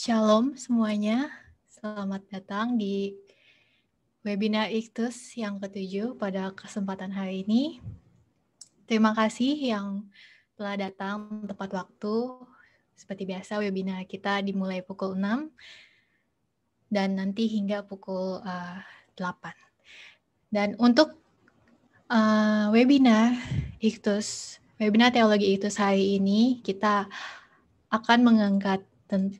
Shalom semuanya, selamat datang di webinar Iktus yang ke-7 pada kesempatan hari ini. Terima kasih yang telah datang tepat waktu. Seperti biasa webinar kita dimulai pukul 6 dan nanti hingga pukul 8. Dan untuk webinar teologi Iktus hari ini kita akan mengangkat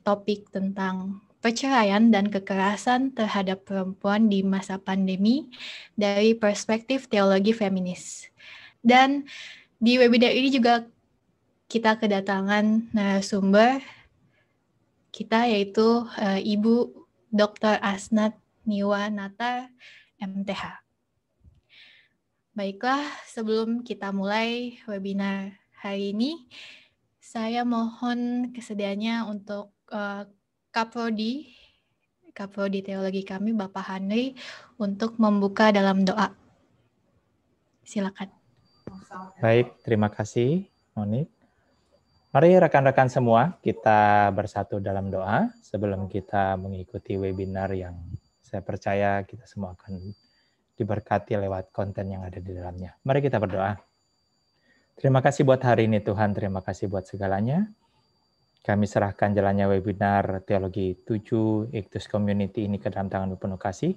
topik tentang perceraian dan kekerasan terhadap perempuan di masa pandemi dari perspektif teologi feminis. Dan di webinar ini juga kita kedatangan narasumber kita yaitu Ibu Dr. Asnat Niwa Natar, MTH. Baiklah, sebelum kita mulai webinar hari ini, saya mohon kesediaannya untuk Kaprodi Teologi kami, Bapak Henry, untuk membuka dalam doa. Silakan. Baik, terima kasih, Monik. Mari rekan-rekan semua, kita bersatu dalam doa sebelum kita mengikuti webinar yang saya percaya kita semua akan diberkati lewat konten yang ada di dalamnya. Mari kita berdoa. Terima kasih buat hari ini Tuhan, terima kasih buat segalanya. Kami serahkan jalannya webinar Teologi 7 Iktus Community ini ke dalam tangan penuh kasih.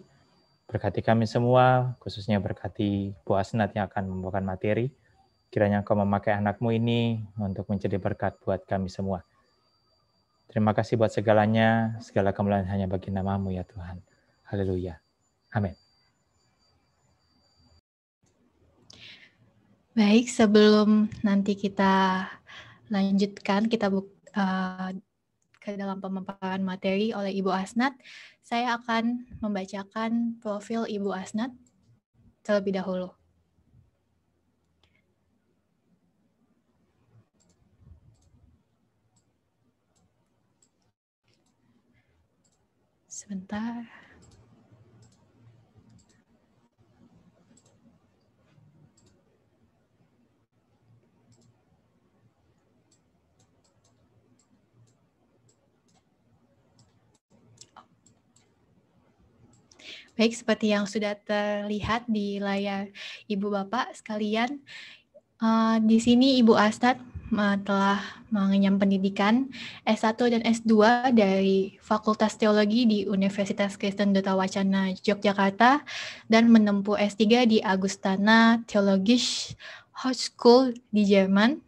Berkati kami semua, khususnya berkati Bu Asnat yang akan membawakan materi. Kiranya Engkau memakai anak-Mu ini untuk menjadi berkat buat kami semua. Terima kasih buat segalanya, segala kemuliaan hanya bagi nama-Mu ya Tuhan. Haleluya. Amin. Baik, sebelum nanti kita lanjutkan, kita ke dalam pemaparan materi oleh Ibu Asnat, saya akan membacakan profil Ibu Asnat terlebih dahulu. Sebentar. Baik, seperti yang sudah terlihat di layar Ibu Bapak sekalian, di sini Ibu Asnat telah mengenyam pendidikan S1 dan S2 dari Fakultas Teologi di Universitas Kristen Duta Wacana Yogyakarta dan menempuh S3 di Augustana Theologische Hochschule di Jerman.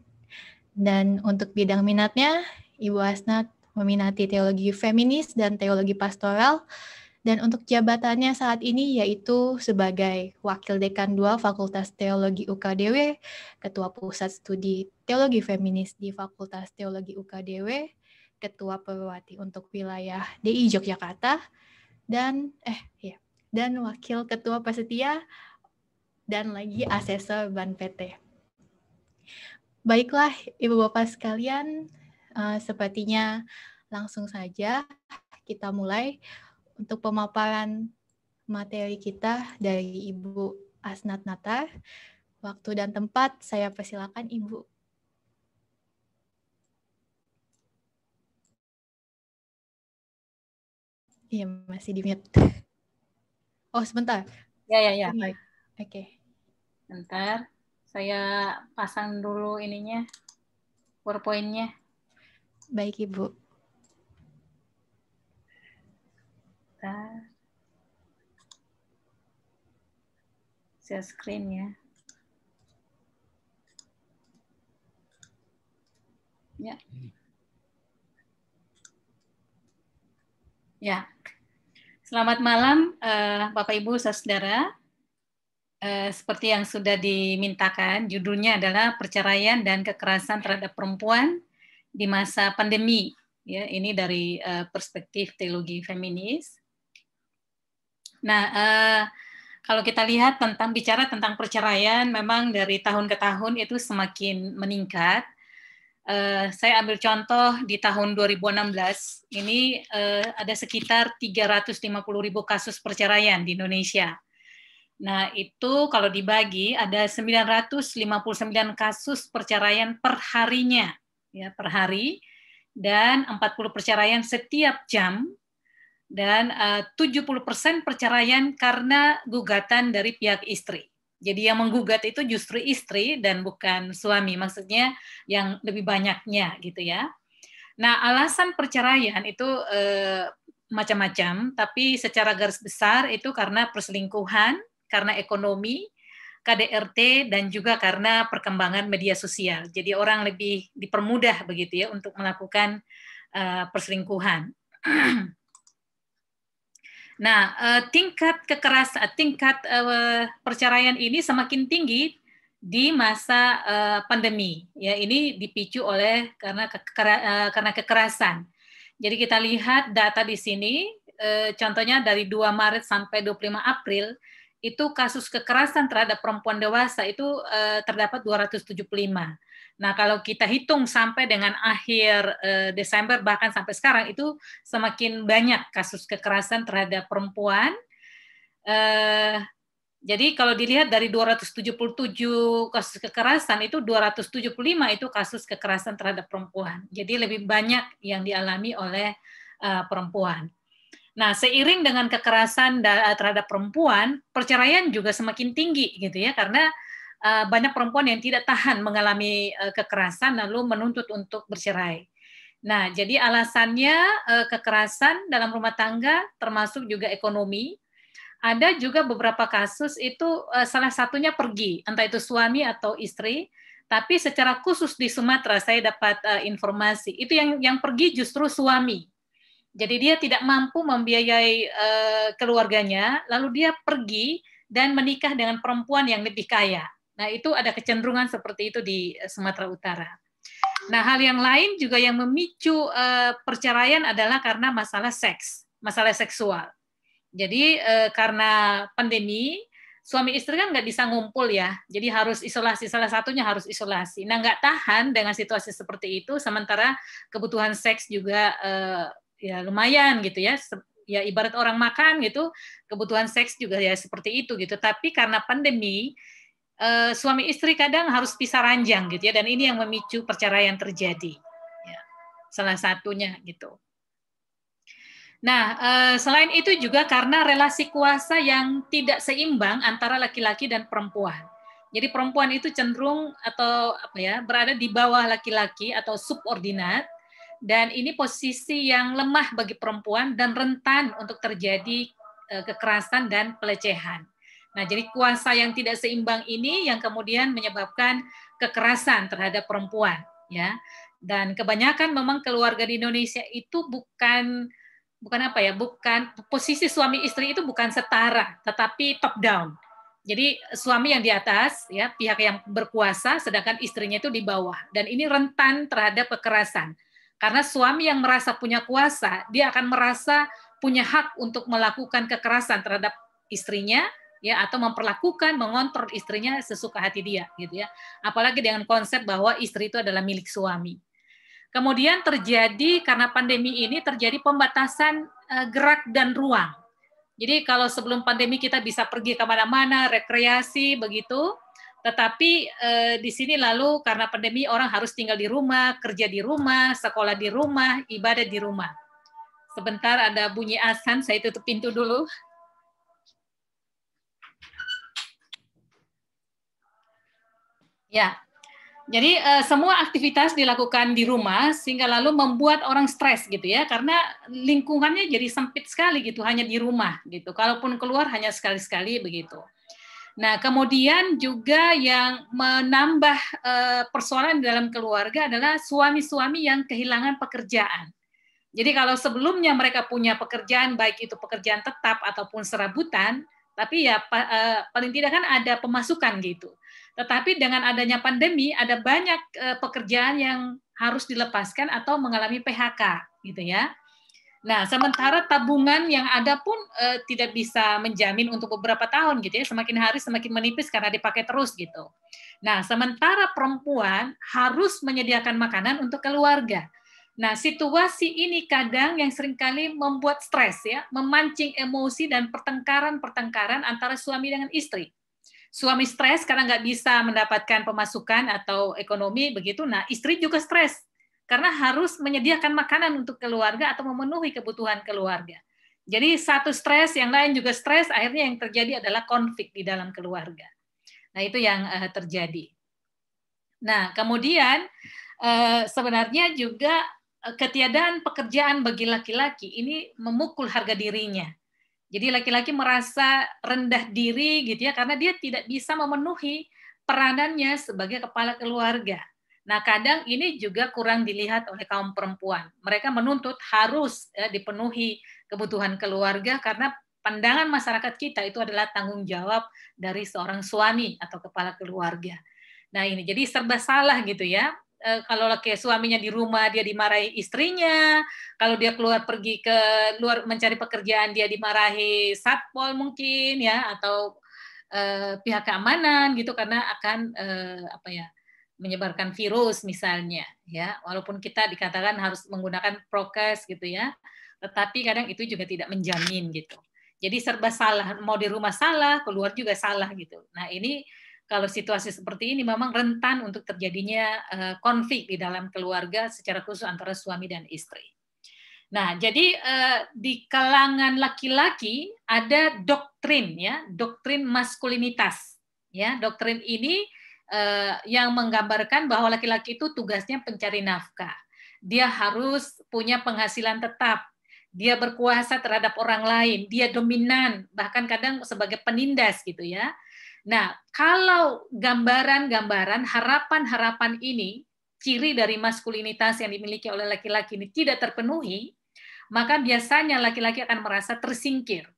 Dan untuk bidang minatnya, Ibu Asnat meminati teologi feminis dan teologi pastoral. Dan untuk jabatannya saat ini yaitu sebagai Wakil Dekan 2 Fakultas Teologi UKDW, Ketua Pusat Studi Teologi Feminis di Fakultas Teologi UKDW, Ketua Perwati untuk wilayah DI Yogyakarta, dan Wakil Ketua Persetia dan lagi Asesor Ban PT. Baiklah, Ibu Bapak sekalian, sepertinya langsung saja kita mulai. Untuk pemaparan materi kita dari Ibu Asnat Natar, waktu dan tempat saya persilakan Ibu. Iya, masih di mute. Oh, sebentar. Ya. Baik. Oke. Bentar, saya pasang dulu ininya, PowerPoint-nya. Baik, Ibu. Bentar. Share screen ya. Ya. Selamat malam, Bapak Ibu saudara. Seperti yang sudah dimintakan, judulnya adalah perceraian dan kekerasan terhadap perempuan di masa pandemi. Ya, ini dari perspektif teologi feminis. Nah, kalau kita lihat bicara tentang perceraian, memang dari tahun ke tahun itu semakin meningkat. Saya ambil contoh di tahun 2016, ini ada sekitar 350.000 kasus perceraian di Indonesia. Nah, itu kalau dibagi ada 959 kasus perceraian per harinya, ya, per hari. dan 40 perceraian setiap jam, dan 70% perceraian karena gugatan dari pihak istri. Jadi yang menggugat itu justru istri dan bukan suami, maksudnya yang lebih banyaknya gitu ya. Nah, alasan perceraian itu macam-macam, tapi secara garis besar itu karena perselingkuhan, karena ekonomi, KDRT, dan juga karena perkembangan media sosial. Jadi orang lebih dipermudah begitu ya untuk melakukan perselingkuhan. Nah, tingkat kekerasan, tingkat perceraian ini semakin tinggi di masa pandemi. Ya, ini dipicu oleh karena kekerasan. Jadi kita lihat data di sini, contohnya dari 2 Maret sampai 25 April, itu kasus kekerasan terhadap perempuan dewasa itu terdapat 275. Nah, kalau kita hitung sampai dengan akhir Desember, bahkan sampai sekarang, itu semakin banyak kasus kekerasan terhadap perempuan. Jadi kalau dilihat dari 277 kasus kekerasan, itu 275 itu kasus kekerasan terhadap perempuan. Jadi lebih banyak yang dialami oleh perempuan. Nah, seiring dengan kekerasan terhadap perempuan, perceraian juga semakin tinggi gitu ya, karena banyak perempuan yang tidak tahan mengalami kekerasan lalu menuntut untuk bercerai. Nah, jadi alasannya kekerasan dalam rumah tangga termasuk juga ekonomi. Ada juga beberapa kasus itu salah satunya pergi, entah itu suami atau istri, tapi secara khusus di Sumatera saya dapat informasi, itu yang pergi justru suami. Jadi dia tidak mampu membiayai keluarganya, lalu dia pergi dan menikah dengan perempuan yang lebih kaya. Nah, itu ada kecenderungan seperti itu di Sumatera Utara. Nah, hal yang lain juga yang memicu perceraian adalah karena masalah seks, masalah seksual. Jadi karena pandemi, suami istri kan nggak bisa ngumpul ya, jadi harus isolasi, salah satunya harus isolasi. Nah, nggak tahan dengan situasi seperti itu, sementara kebutuhan seks juga ya lumayan gitu ya, ya ibarat orang makan gitu, kebutuhan seks juga ya seperti itu gitu. Tapi karena pandemi, suami istri kadang harus pisah ranjang gitu ya, dan ini yang memicu perceraian terjadi. Ya, salah satunya gitu. Nah, selain itu juga karena relasi kuasa yang tidak seimbang antara laki-laki dan perempuan. Jadi perempuan itu cenderung atau apa ya, berada di bawah laki-laki atau subordinat, dan ini posisi yang lemah bagi perempuan dan rentan untuk terjadi kekerasan dan pelecehan. Nah, jadi kuasa yang tidak seimbang ini yang kemudian menyebabkan kekerasan terhadap perempuan, ya. Dan kebanyakan memang keluarga di Indonesia itu bukan apa ya, bukan posisi suami istri itu bukan setara, tetapi top down. Jadi suami yang di atas, ya, pihak yang berkuasa, sedangkan istrinya itu di bawah. Dan ini rentan terhadap kekerasan. Karena suami yang merasa punya kuasa, dia akan merasa punya hak untuk melakukan kekerasan terhadap istrinya, ya, atau memperlakukan, mengontrol istrinya sesuka hati dia, gitu ya. Apalagi dengan konsep bahwa istri itu adalah milik suami. Kemudian terjadi karena pandemi ini terjadi pembatasan gerak dan ruang. Jadi kalau sebelum pandemi kita bisa pergi kemana-mana, rekreasi begitu, tetapi di sini lalu karena pandemi orang harus tinggal di rumah, kerja di rumah, sekolah di rumah, ibadah di rumah. Sebentar ada bunyi azan, saya tutup pintu dulu. Ya, jadi semua aktivitas dilakukan di rumah sehingga lalu membuat orang stres gitu ya, karena lingkungannya jadi sempit sekali gitu, hanya di rumah gitu. Kalaupun keluar hanya sekali-sekali begitu. Nah, kemudian juga yang menambah persoalan dalam keluarga adalah suami-suami yang kehilangan pekerjaan. Jadi kalau sebelumnya mereka punya pekerjaan, baik itu pekerjaan tetap ataupun serabutan, tapi ya paling tidak kan ada pemasukan gitu. Tetapi dengan adanya pandemi, ada banyak pekerjaan yang harus dilepaskan atau mengalami PHK, gitu ya. Nah, sementara tabungan yang ada pun tidak bisa menjamin untuk beberapa tahun, gitu ya. Semakin hari semakin menipis karena dipakai terus, gitu. Nah, sementara perempuan harus menyediakan makanan untuk keluarga. Nah, situasi ini kadang yang seringkali membuat stres, ya, memancing emosi dan pertengkaran-pertengkaran antara suami dengan istri. Suami stres karena nggak bisa mendapatkan pemasukan atau ekonomi begitu. Nah, istri juga stres karena harus menyediakan makanan untuk keluarga atau memenuhi kebutuhan keluarga. Jadi satu stres, yang lain juga stres, akhirnya yang terjadi adalah konflik di dalam keluarga. Nah, itu yang terjadi. Nah, kemudian sebenarnya juga ketiadaan pekerjaan bagi laki-laki ini memukul harga dirinya. Jadi laki-laki merasa rendah diri gitu ya, karena dia tidak bisa memenuhi peranannya sebagai kepala keluarga. Nah, kadang ini juga kurang dilihat oleh kaum perempuan. Mereka menuntut harus dipenuhi kebutuhan keluarga karena pandangan masyarakat kita itu adalah tanggung jawab dari seorang suami atau kepala keluarga. Nah, ini jadi serba salah gitu ya. Kalau kayak suaminya di rumah dia dimarahi istrinya, kalau dia keluar pergi ke luar mencari pekerjaan dia dimarahi satpol mungkin ya, atau pihak keamanan gitu karena akan menyebarkan virus misalnya ya, walaupun kita dikatakan harus menggunakan prokes gitu ya, tetapi kadang itu juga tidak menjamin gitu. Jadi serba salah, mau di rumah salah, keluar juga salah gitu. Nah, ini kalau situasi seperti ini memang rentan untuk terjadinya konflik di dalam keluarga secara khusus antara suami dan istri. Nah, jadi di kalangan laki-laki ada doktrin ya, doktrin maskulinitas. Ya, doktrin ini yang menggambarkan bahwa laki-laki itu tugasnya pencari nafkah. Dia harus punya penghasilan tetap. Dia berkuasa terhadap orang lain, dia dominan, bahkan kadang sebagai penindas gitu ya. Nah, kalau gambaran-gambaran, harapan-harapan ini, ciri dari maskulinitas yang dimiliki oleh laki-laki ini tidak terpenuhi, maka biasanya laki-laki akan merasa tersingkir,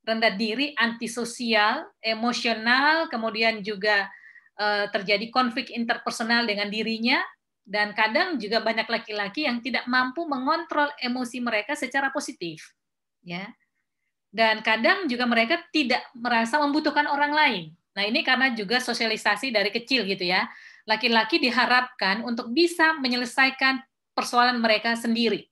rendah diri, antisosial, emosional, kemudian juga terjadi konflik interpersonal dengan dirinya, dan kadang juga banyak laki-laki yang tidak mampu mengontrol emosi mereka secara positif. Ya. Dan kadang juga mereka tidak merasa membutuhkan orang lain. Nah, ini karena juga sosialisasi dari kecil gitu ya. Laki-laki diharapkan untuk bisa menyelesaikan persoalan mereka sendiri.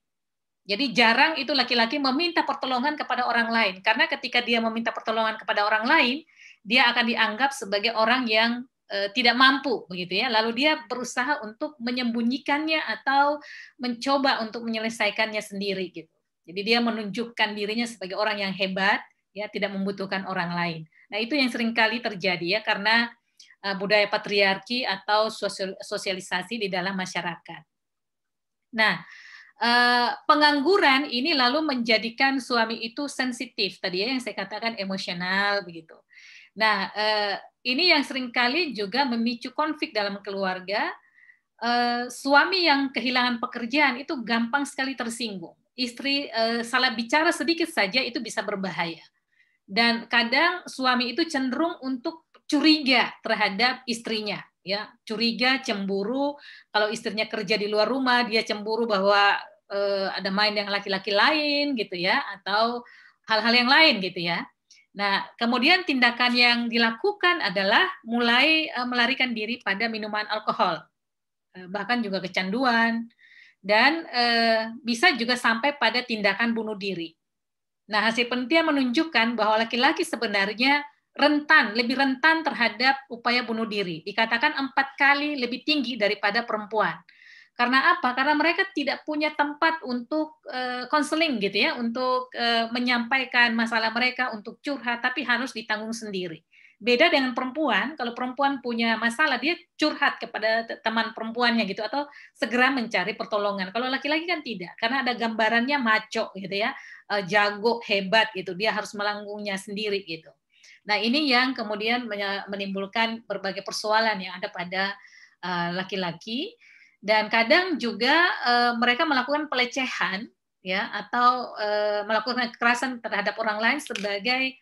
Jadi jarang itu laki-laki meminta pertolongan kepada orang lain. Karena ketika dia meminta pertolongan kepada orang lain, dia akan dianggap sebagai orang yang tidak mampu begitu ya. Lalu dia berusaha untuk menyembunyikannya atau mencoba untuk menyelesaikannya sendiri gitu. Jadi dia menunjukkan dirinya sebagai orang yang hebat, ya, tidak membutuhkan orang lain. Nah, itu yang seringkali terjadi ya, karena budaya patriarki atau sosialisasi di dalam masyarakat. Nah, pengangguran ini lalu menjadikan suami itu sensitif, tadi ya yang saya katakan emosional begitu. Nah, ini yang seringkali juga memicu konflik dalam keluarga. Suami yang kehilangan pekerjaan itu gampang sekali tersinggung. Istri salah bicara sedikit saja itu bisa berbahaya. Dan kadang suami itu cenderung untuk curiga terhadap istrinya, ya, curiga, cemburu. Kalau istrinya kerja di luar rumah, dia cemburu bahwa ada main dengan laki-laki lain, gitu ya, atau hal-hal yang lain, gitu ya. Nah, kemudian tindakan yang dilakukan adalah mulai melarikan diri pada minuman alkohol, bahkan juga kecanduan, dan bisa juga sampai pada tindakan bunuh diri. Nah, hasil penelitian menunjukkan bahwa laki-laki sebenarnya lebih rentan terhadap upaya bunuh diri. Dikatakan 4 kali lebih tinggi daripada perempuan. Karena apa? Karena mereka tidak punya tempat untuk konseling gitu ya, untuk menyampaikan masalah mereka, untuk curhat, tapi harus ditanggung sendiri. Beda dengan perempuan, kalau perempuan punya masalah, dia curhat kepada teman perempuannya gitu, atau segera mencari pertolongan. Kalau laki-laki kan tidak, karena ada gambarannya maco gitu ya, jago, hebat gitu, dia harus melanggungnya sendiri gitu. Nah, ini yang kemudian menimbulkan berbagai persoalan yang ada pada laki-laki, dan kadang juga mereka melakukan pelecehan ya, atau melakukan kekerasan terhadap orang lain sebagai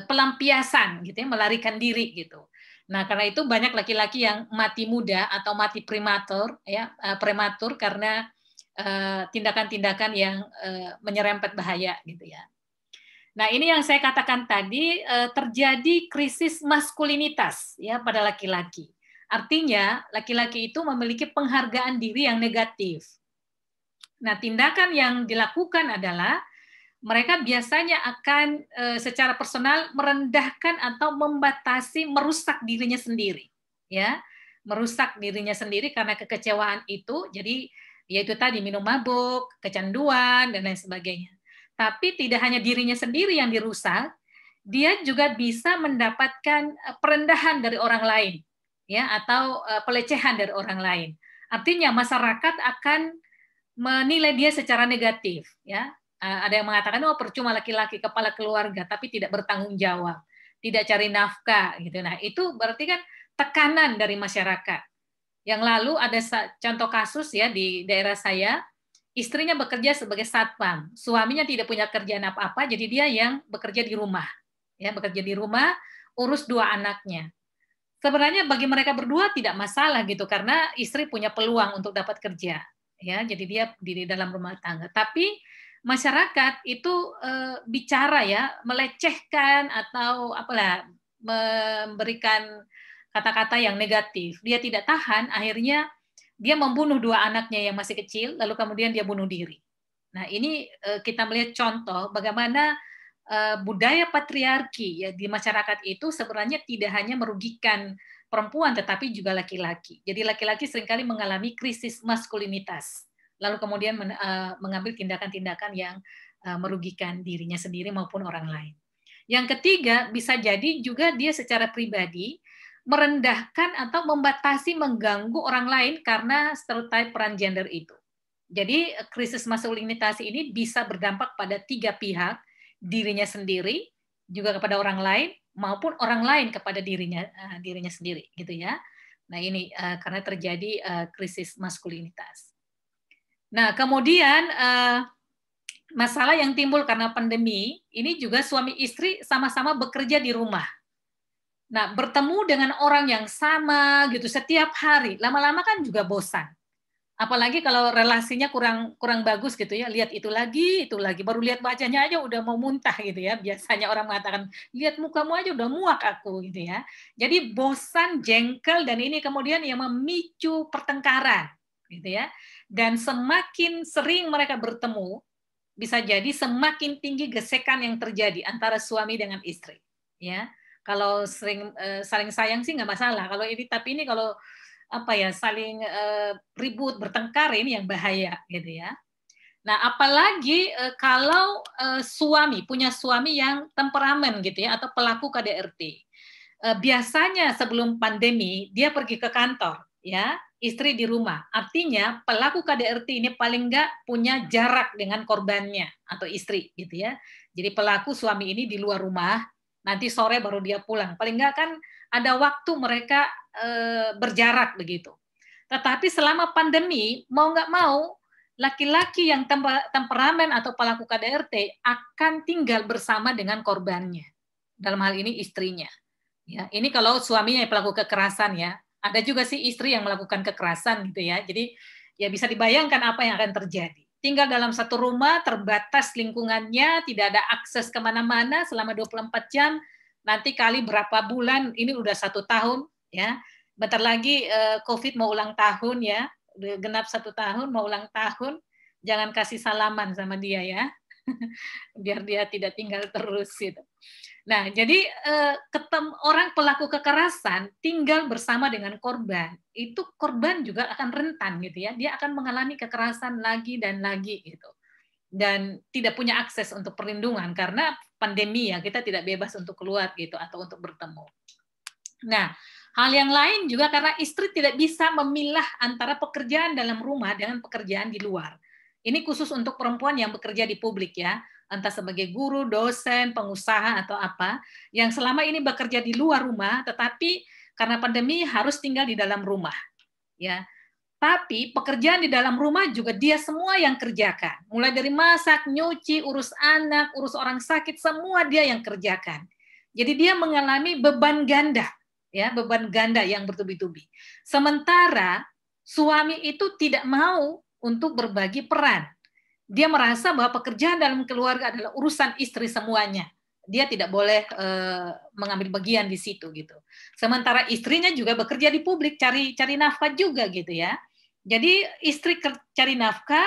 pelampiasan gitu ya, melarikan diri gitu. Nah, karena itu banyak laki-laki yang mati muda atau mati prematur ya, prematur karena tindakan-tindakan yang menyerempet bahaya gitu ya. Nah, ini yang saya katakan tadi, terjadi krisis maskulinitas ya pada laki-laki. Artinya laki-laki itu memiliki penghargaan diri yang negatif. Nah, tindakan yang dilakukan adalah mereka biasanya akan secara personal merendahkan atau membatasi, merusak dirinya sendiri, ya. merusak dirinya sendiri karena kekecewaan itu. Jadi yaitu tadi minum mabuk, kecanduan dan lain sebagainya. Tapi tidak hanya dirinya sendiri yang dirusak, dia juga bisa mendapatkan perendahan dari orang lain, ya, atau pelecehan dari orang lain. Artinya masyarakat akan menilai dia secara negatif, ya. Ada yang mengatakan, oh percuma laki-laki kepala keluarga tapi tidak bertanggung jawab, tidak cari nafkah, gitu. Nah itu berarti kan tekanan dari masyarakat. Yang lalu ada contoh kasus ya di daerah saya, istrinya bekerja sebagai satpam, suaminya tidak punya kerjaan apa-apa, jadi dia yang bekerja di rumah, ya, bekerja di rumah, urus 2 anaknya. Sebenarnya bagi mereka berdua tidak masalah gitu, karena istri punya peluang untuk dapat kerja, ya, jadi dia di dalam rumah tangga. Tapi masyarakat itu bicara ya, melecehkan atau apalah, memberikan kata-kata yang negatif. Dia tidak tahan, akhirnya dia membunuh 2 anaknya yang masih kecil, lalu kemudian dia bunuh diri. Nah, ini kita melihat contoh bagaimana budaya patriarki ya di masyarakat itu sebenarnya tidak hanya merugikan perempuan, tetapi juga laki-laki. Jadi laki-laki seringkali mengalami krisis maskulinitas, lalu kemudian mengambil tindakan-tindakan yang merugikan dirinya sendiri maupun orang lain. Yang ketiga, bisa jadi juga dia secara pribadi merendahkan atau membatasi, mengganggu orang lain karena stereotip peran gender itu. Jadi krisis maskulinitas ini bisa berdampak pada 3 pihak, dirinya sendiri, juga kepada orang lain, maupun orang lain kepada dirinya sendiri, gitu ya. Nah ini karena terjadi krisis maskulinitas. Nah kemudian masalah yang timbul karena pandemi ini juga suami istri sama-sama bekerja di rumah. Nah, bertemu dengan orang yang sama gitu setiap hari, lama-lama kan juga bosan. Apalagi kalau relasinya kurang bagus gitu ya, lihat itu lagi, baru lihat wajahnya aja udah mau muntah gitu ya. Biasanya orang mengatakan, lihat mukamu aja udah muak aku gitu ya. Jadi bosan, jengkel, dan ini kemudian yang memicu pertengkaran gitu ya. Dan semakin sering mereka bertemu, bisa jadi semakin tinggi gesekan yang terjadi antara suami dengan istri ya. Kalau saling sayang sih nggak masalah. Kalau ini, tapi ini kalau apa ya, saling ribut, bertengkar, ini yang bahaya gitu ya. Nah, apalagi kalau punya suami yang temperamen gitu ya, atau pelaku KDRT. Biasanya sebelum pandemi dia pergi ke kantor ya, istri di rumah. Artinya pelaku KDRT ini paling nggak punya jarak dengan korbannya atau istri gitu ya. Jadi pelaku suami ini di luar rumah, nanti sore baru dia pulang. Paling nggak kan ada waktu mereka berjarak begitu. Tetapi selama pandemi, mau nggak mau, laki-laki yang temperamen atau pelaku KDRT akan tinggal bersama dengan korbannya. Dalam hal ini istrinya. Ya, ini kalau suaminya yang pelaku kekerasan ya. Ada juga sih istri yang melakukan kekerasan gitu ya. Jadi ya bisa dibayangkan apa yang akan terjadi. Tinggal dalam satu rumah, terbatas lingkungannya, tidak ada akses kemana-mana selama 24 jam, nanti kali berapa bulan, ini udah 1 tahun, ya. Bentar lagi COVID mau ulang tahun ya, genap 1 tahun, mau ulang tahun, jangan kasih salaman sama dia ya, biar dia tidak tinggal terus gitu. Nah, jadi orang pelaku kekerasan tinggal bersama dengan korban, itu korban juga akan rentan gitu ya, dia akan mengalami kekerasan lagi dan lagi gitu, dan tidak punya akses untuk perlindungan karena pandemi ya, kita tidak bebas untuk keluar gitu atau untuk bertemu. Nah, hal yang lain juga karena istri tidak bisa memilah antara pekerjaan dalam rumah dengan pekerjaan di luar. Ini khusus untuk perempuan yang bekerja di publik ya, entah sebagai guru, dosen, pengusaha, atau apa, yang selama ini bekerja di luar rumah, tetapi karena pandemi harus tinggal di dalam rumah. Ya. Tapi pekerjaan di dalam rumah juga dia semua yang kerjakan. Mulai dari masak, nyuci, urus anak, urus orang sakit, semua dia yang kerjakan. Jadi dia mengalami beban ganda, ya, beban ganda yang bertubi-tubi. Sementara suami itu tidak mau untuk berbagi peran. Dia merasa bahwa pekerjaan dalam keluarga adalah urusan istri semuanya. Dia tidak boleh mengambil bagian di situ gitu. Sementara istrinya juga bekerja di publik, cari nafkah juga gitu ya. Jadi istri cari nafkah,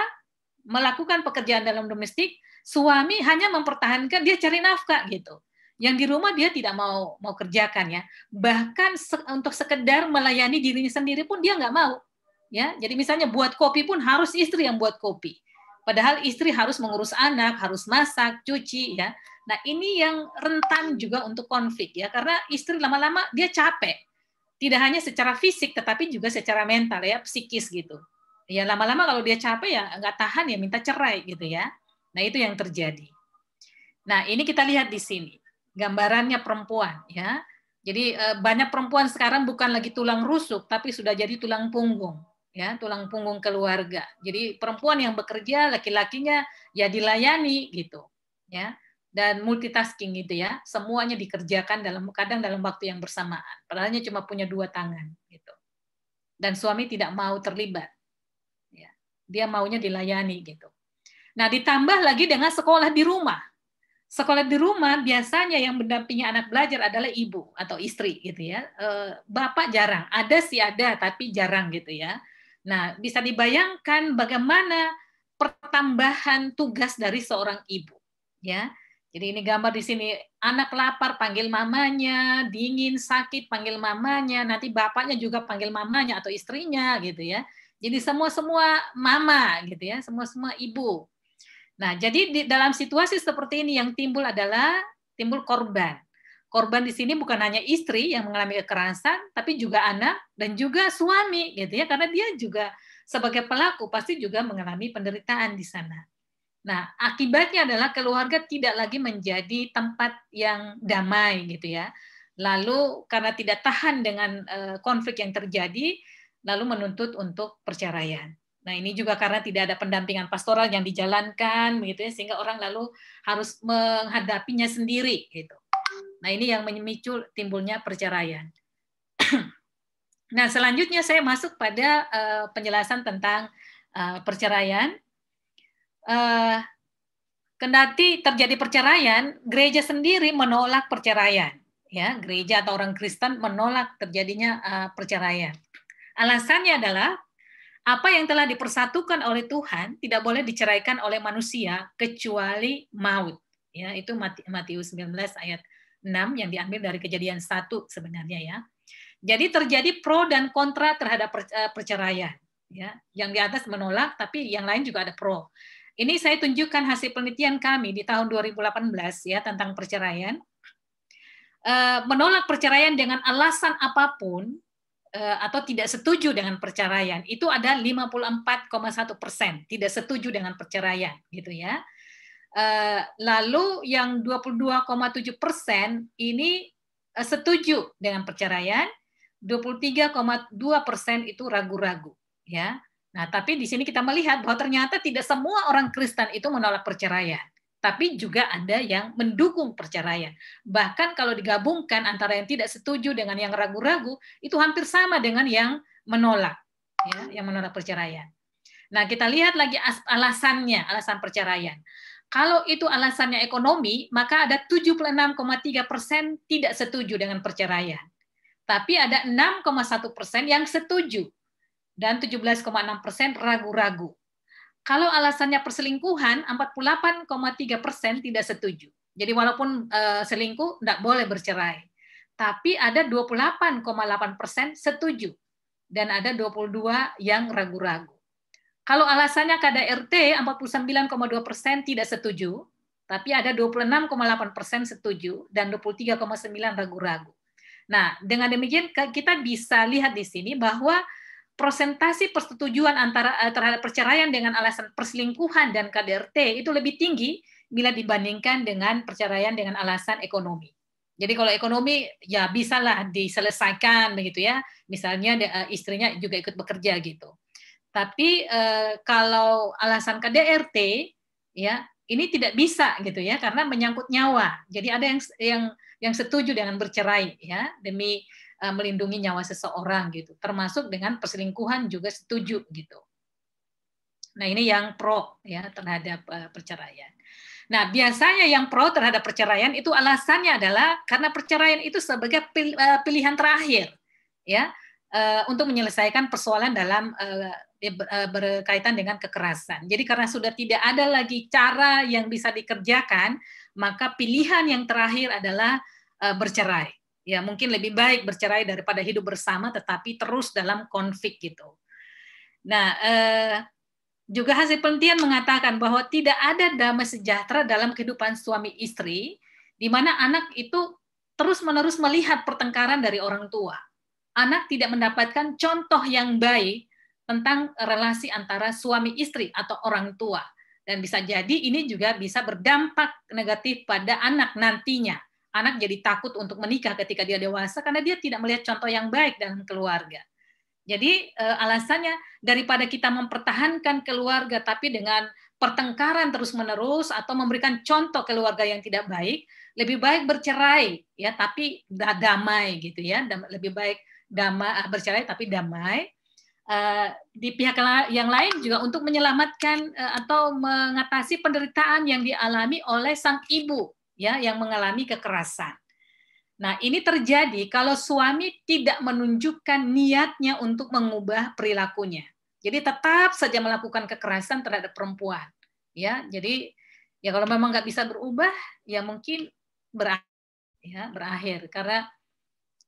melakukan pekerjaan dalam domestik, suami hanya mempertahankan dia cari nafkah gitu. Yang di rumah dia tidak mau kerjakan ya. Bahkan untuk sekedar melayani dirinya sendiri pun dia nggak mau. Ya, jadi misalnya buat kopi pun harus istri yang buat kopi. Padahal istri harus mengurus anak, harus masak, cuci ya. Nah, ini yang rentan juga untuk konflik ya, karena istri lama-lama dia capek. Tidak hanya secara fisik tetapi juga secara mental ya, psikis gitu. Ya lama-lama kalau dia capek ya nggak tahan ya minta cerai gitu ya. Nah, itu yang terjadi. Nah, ini kita lihat di sini. Gambarannya perempuan ya. Jadi banyak perempuan sekarang bukan lagi tulang rusuk tapi sudah jadi tulang punggung. Ya, tulang punggung keluarga. Jadi perempuan yang bekerja, laki-lakinya ya dilayani gitu, ya. Dan multitasking gitu ya, semuanya dikerjakan kadang dalam waktu yang bersamaan. Padahalnya cuma punya 2 tangan gitu. Dan suami tidak mau terlibat. Ya. Dia maunya dilayani gitu. Nah, ditambah lagi dengan sekolah di rumah. Sekolah di rumah biasanya yang mendampingi anak belajar adalah ibu atau istri gitu ya. Bapak jarang, ada sih ada tapi jarang gitu ya. Nah, bisa dibayangkan bagaimana pertambahan tugas dari seorang ibu, ya. Jadi ini gambar di sini, anak lapar panggil mamanya, dingin sakit panggil mamanya, nanti bapaknya juga panggil mamanya atau istrinya gitu ya. Jadi semua mama gitu ya, semua ibu. Nah, jadi dalam situasi seperti ini yang timbul korban. Korban di sini bukan hanya istri yang mengalami kekerasan, tapi juga anak dan juga suami, gitu ya, karena dia juga sebagai pelaku pasti juga mengalami penderitaan di sana. Nah, akibatnya adalah keluarga tidak lagi menjadi tempat yang damai, gitu ya. Lalu karena tidak tahan dengan konflik yang terjadi, lalu menuntut untuk perceraian. Nah, ini juga karena tidak ada pendampingan pastoral yang dijalankan, begitu ya, sehingga orang lalu harus menghadapinya sendiri, gitu. Nah, ini yang memicu timbulnya perceraian. Nah, selanjutnya saya masuk pada penjelasan tentang perceraian. Kendati terjadi perceraian, gereja sendiri menolak perceraian. Ya, gereja atau orang Kristen menolak terjadinya perceraian. Alasannya adalah apa yang telah dipersatukan oleh Tuhan tidak boleh diceraikan oleh manusia kecuali maut. Ya, itu Matius 19 ayat 6 yang diambil dari Kejadian 1 sebenarnya ya. Jadi terjadi pro dan kontra terhadap perceraian. Ya, yang di atas menolak, tapi yang lain juga ada pro. Ini saya tunjukkan hasil penelitian kami di tahun 2018 ya tentang perceraian. Menolak perceraian dengan alasan apapun atau tidak setuju dengan perceraian itu ada 54,1% tidak setuju dengan perceraian gitu ya. Lalu yang 22,7% ini setuju dengan perceraian, 23,2% itu ragu-ragu ya. Nah, tapi di sini kita melihat bahwa ternyata tidak semua orang Kristen itu menolak perceraian, tapi juga ada yang mendukung perceraian. Bahkan kalau digabungkan antara yang tidak setuju dengan yang ragu-ragu, itu hampir sama dengan yang menolak, ya, yang menolak perceraian. Nah, kita lihat lagi alasan perceraian. Kalau itu alasannya ekonomi, maka ada 76,3% tidak setuju dengan perceraian. Tapi ada 6,1% yang setuju dan 17,6% ragu-ragu. Kalau alasannya perselingkuhan, 48,3% tidak setuju. Jadi walaupun selingkuh, tidak boleh bercerai. Tapi ada 28,8% setuju. Dan ada 22 yang ragu-ragu. Kalau alasannya KDRT, 49,2% tidak setuju. Tapi ada 26,8% setuju dan 23,9% ragu-ragu. Nah, dengan demikian kita bisa lihat di sini bahwa persentase persetujuan terhadap perceraian dengan alasan perselingkuhan dan KDRT itu lebih tinggi bila dibandingkan dengan perceraian dengan alasan ekonomi. Jadi kalau ekonomi ya bisalah diselesaikan begitu ya, misalnya istrinya juga ikut bekerja gitu. Tapi kalau alasan KDRT ya ini tidak bisa gitu ya karena menyangkut nyawa. Jadi ada yang setuju dengan bercerai ya demi melindungi nyawa seseorang gitu, termasuk dengan perselingkuhan juga setuju gitu. Nah ini yang pro ya terhadap perceraian. Nah biasanya yang pro terhadap perceraian itu alasannya adalah karena perceraian itu sebagai pilihan terakhir ya untuk menyelesaikan persoalan dalam berkaitan dengan kekerasan. Jadi karena sudah tidak ada lagi cara yang bisa dikerjakan, maka pilihan yang terakhir adalah bercerai. Ya, mungkin lebih baik bercerai daripada hidup bersama tetapi terus dalam konflik gitu. Nah, juga hasil penelitian mengatakan bahwa tidak ada damai sejahtera dalam kehidupan suami istri, di mana anak itu terus-menerus melihat pertengkaran dari orang tua. Anak tidak mendapatkan contoh yang baik tentang relasi antara suami istri atau orang tua. Dan bisa jadi ini juga bisa berdampak negatif pada anak nantinya. Anak jadi takut untuk menikah ketika dia dewasa karena dia tidak melihat contoh yang baik dalam keluarga. Jadi alasannya daripada kita mempertahankan keluarga tapi dengan pertengkaran terus-menerus atau memberikan contoh keluarga yang tidak baik, lebih baik bercerai ya tapi damai gitu ya. Lebih baik bercerai tapi damai. Di pihak yang lain juga untuk menyelamatkan atau mengatasi penderitaan yang dialami oleh sang ibu ya yang mengalami kekerasan. Nah, ini terjadi kalau suami tidak menunjukkan niatnya untuk mengubah perilakunya. Jadi tetap saja melakukan kekerasan terhadap perempuan. Ya, jadi ya kalau memang nggak bisa berubah, ya mungkin berakhir. Karena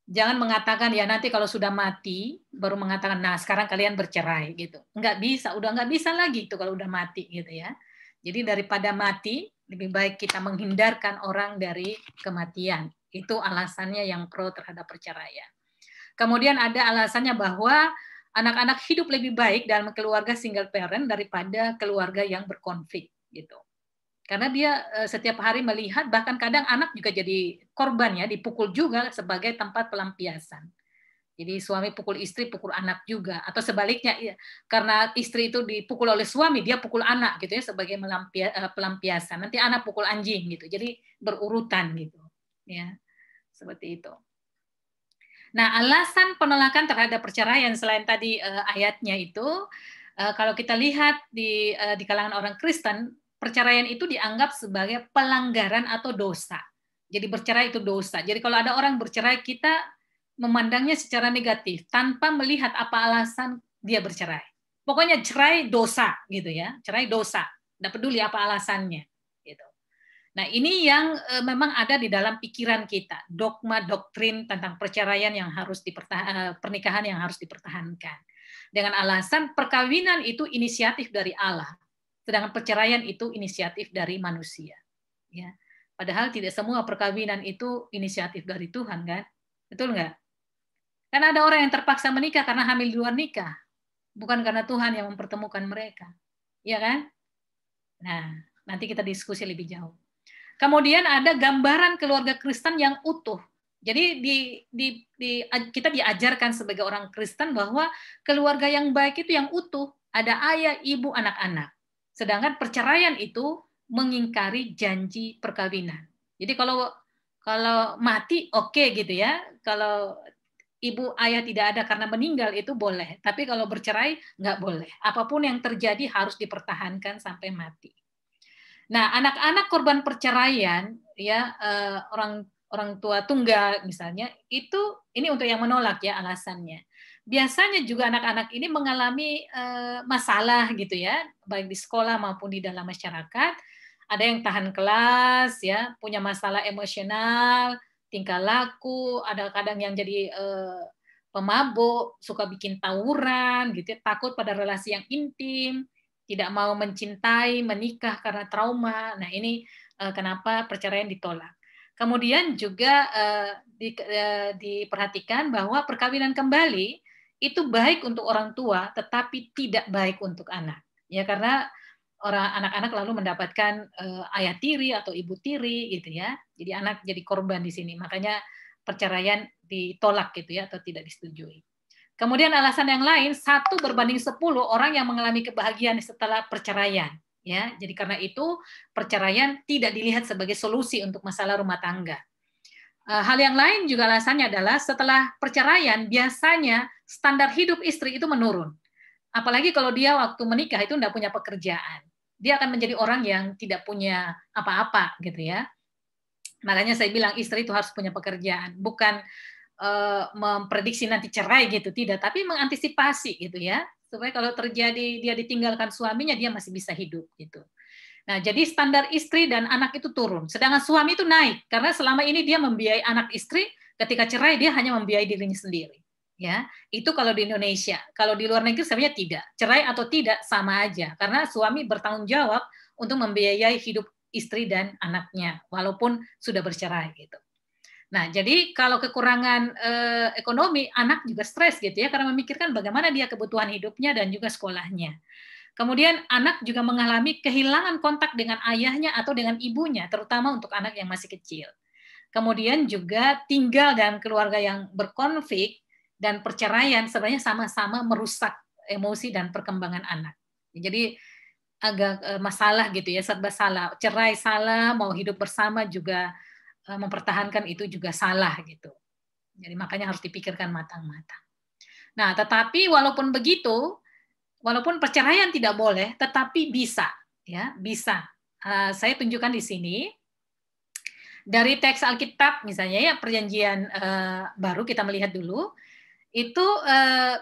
jangan mengatakan ya nanti kalau sudah mati baru mengatakan nah sekarang kalian bercerai gitu. Nggak bisa, udah nggak bisa lagi itu kalau udah mati gitu ya. Jadi daripada mati lebih baik kita menghindarkan orang dari kematian. Itu alasannya yang pro terhadap perceraian. Kemudian ada alasannya bahwa anak-anak hidup lebih baik dalam keluarga single parent daripada keluarga yang berkonflik gitu. Karena dia setiap hari melihat, bahkan kadang anak juga jadi korban ya, dipukul juga sebagai tempat pelampiasan. Jadi suami pukul istri, pukul anak juga, atau sebaliknya karena istri itu dipukul oleh suami, dia pukul anak gitu ya sebagai pelampiasan. Nanti anak pukul anjing gitu. Jadi berurutan gitu. Ya. Seperti itu. Nah, alasan penolakan terhadap perceraian selain tadi ayatnya itu kalau kita lihat di kalangan orang Kristen, perceraian itu dianggap sebagai pelanggaran atau dosa. Jadi bercerai itu dosa. Jadi kalau ada orang bercerai, kita memandangnya secara negatif tanpa melihat apa alasan dia bercerai. Pokoknya cerai dosa gitu ya, cerai dosa. Tidak peduli apa alasannya. Gitu. Nah ini yang memang ada di dalam pikiran kita, dogma doktrin tentang perceraian yang harus pernikahan yang harus dipertahankan. Dengan alasan perkawinan itu inisiatif dari Allah, sedangkan perceraian itu inisiatif dari manusia. Ya. Padahal tidak semua perkawinan itu inisiatif dari Tuhan, kan? Betul nggak? Kan ada orang yang terpaksa menikah karena hamil di luar nikah, bukan karena Tuhan yang mempertemukan mereka, ya kan? Nah, nanti kita diskusi lebih jauh. Kemudian ada gambaran keluarga Kristen yang utuh. Jadi kita diajarkan sebagai orang Kristen bahwa keluarga yang baik itu yang utuh, ada ayah, ibu, anak-anak. Sedangkan perceraian itu mengingkari janji perkawinan. Jadi kalau mati oke gitu ya, kalau ibu ayah tidak ada karena meninggal itu boleh, tapi kalau bercerai nggak boleh. Apapun yang terjadi harus dipertahankan sampai mati. Nah, anak-anak korban perceraian, ya orang tua tunggal misalnya, ini untuk yang menolak ya alasannya. Biasanya juga anak-anak ini mengalami masalah gitu ya, baik di sekolah maupun di dalam masyarakat. Ada yang tahan kelas, ya, punya masalah emosional, tingkah laku, ada kadang yang jadi pemabuk, suka bikin tawuran, gitu, takut pada relasi yang intim, tidak mau mencintai, menikah karena trauma. Nah ini kenapa perceraian ditolak. Kemudian juga diperhatikan bahwa perkawinan kembali itu baik untuk orang tua, tetapi tidak baik untuk anak. Ya karena anak-anak lalu mendapatkan ayah tiri atau ibu tiri gitu ya. Jadi anak jadi korban di sini. Makanya perceraian ditolak gitu ya atau tidak disetujui. Kemudian alasan yang lain 1 berbanding 10 orang yang mengalami kebahagiaan setelah perceraian ya. Jadi karena itu perceraian tidak dilihat sebagai solusi untuk masalah rumah tangga. Hal yang lain juga alasannya adalah setelah perceraian biasanya standar hidup istri itu menurun. Apalagi kalau dia waktu menikah itu tidak punya pekerjaan. Dia akan menjadi orang yang tidak punya apa-apa gitu ya. Makanya saya bilang istri itu harus punya pekerjaan, bukan memprediksi nanti cerai gitu, tidak, tapi mengantisipasi gitu ya, supaya kalau terjadi dia ditinggalkan suaminya dia masih bisa hidup gitu. Nah, jadi standar istri dan anak itu turun, sedangkan suami itu naik karena selama ini dia membiayai anak istri, ketika cerai dia hanya membiayai dirinya sendiri. Ya, itu kalau di Indonesia. Kalau di luar negeri sebenarnya tidak. Cerai atau tidak sama aja karena suami bertanggung jawab untuk membiayai hidup istri dan anaknya walaupun sudah bercerai gitu. Nah, jadi kalau kekurangan ekonomi, anak juga stres gitu ya karena memikirkan bagaimana dia kebutuhan hidupnya dan juga sekolahnya. Kemudian anak juga mengalami kehilangan kontak dengan ayahnya atau dengan ibunya, terutama untuk anak yang masih kecil. Kemudian juga tinggal dalam keluarga yang berkonflik dan perceraian sebenarnya sama-sama merusak emosi dan perkembangan anak. Jadi agak masalah gitu ya, serba salah. Cerai salah, mau hidup bersama juga mempertahankan itu juga salah gitu. Jadi makanya harus dipikirkan matang-matang. Nah, tetapi walaupun begitu, walaupun perceraian tidak boleh, tetapi bisa, ya bisa. Saya tunjukkan di sini dari teks Alkitab, misalnya ya Perjanjian Baru kita melihat dulu. Itu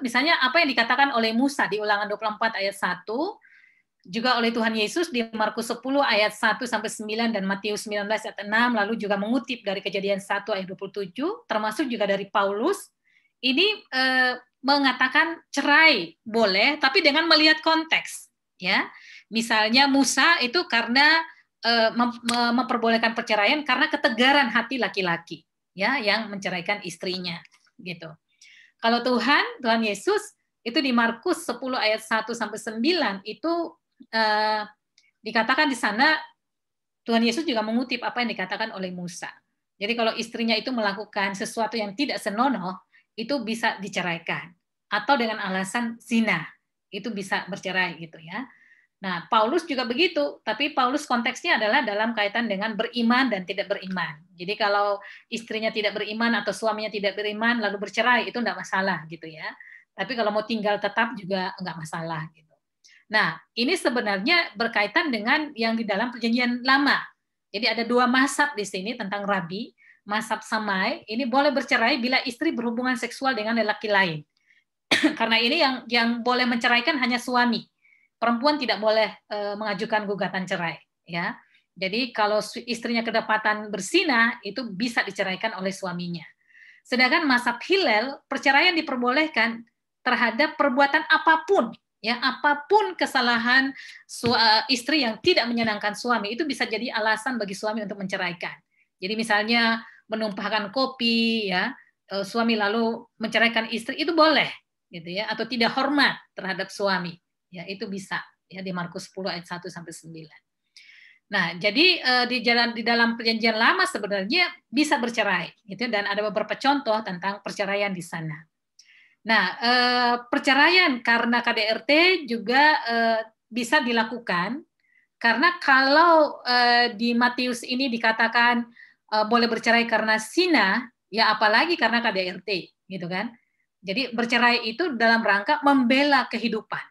misalnya apa yang dikatakan oleh Musa di Ulangan 24 ayat 1, juga oleh Tuhan Yesus di Markus 10 ayat 1 sampai 9 dan Matius 19 ayat 6, lalu juga mengutip dari Kejadian 1 ayat 27, termasuk juga dari Paulus. Ini mengatakan cerai boleh, tapi dengan melihat konteks, ya. Misalnya Musa itu karena memperbolehkan perceraian karena ketegaran hati laki-laki, ya, yang menceraikan istrinya, gitu. Kalau Tuhan Yesus itu di Markus 10 ayat 1 sampai 9 itu dikatakan di sana Tuhan Yesus juga mengutip apa yang dikatakan oleh Musa. Jadi kalau istrinya itu melakukan sesuatu yang tidak senonoh, itu bisa diceraikan. Atau dengan alasan zina, itu bisa bercerai gitu ya. Nah, Paulus juga begitu, tapi Paulus konteksnya adalah dalam kaitan dengan beriman dan tidak beriman. Jadi kalau istrinya tidak beriman atau suaminya tidak beriman lalu bercerai, itu enggak masalah gitu ya. Tapi kalau mau tinggal tetap juga enggak masalah gitu. Nah, ini sebenarnya berkaitan dengan yang di dalam Perjanjian Lama. Jadi ada dua mazhab di sini tentang rabi. Mazhab Samai, ini boleh bercerai bila istri berhubungan seksual dengan lelaki lain. Karena ini yang boleh menceraikan hanya suami. Perempuan tidak boleh mengajukan gugatan cerai, ya. Jadi kalau istrinya kedapatan berzina itu bisa diceraikan oleh suaminya. Sedangkan mazhab Hillel, perceraian diperbolehkan terhadap perbuatan apapun, ya, apapun kesalahan istri yang tidak menyenangkan suami itu bisa jadi alasan bagi suami untuk menceraikan. Jadi misalnya menumpahkan kopi, ya, suami lalu menceraikan istri itu boleh, gitu ya, atau tidak hormat terhadap suami. Ya, itu bisa ya di Markus 10 ayat 1 sampai 9. Nah, jadi di dalam Perjanjian Lama sebenarnya bisa bercerai gitu dan ada beberapa contoh tentang perceraian di sana. Nah, perceraian karena KDRT juga bisa dilakukan karena kalau di Matius ini dikatakan boleh bercerai karena zina, ya apalagi karena KDRT gitu kan. Jadi bercerai itu dalam rangka membela kehidupan.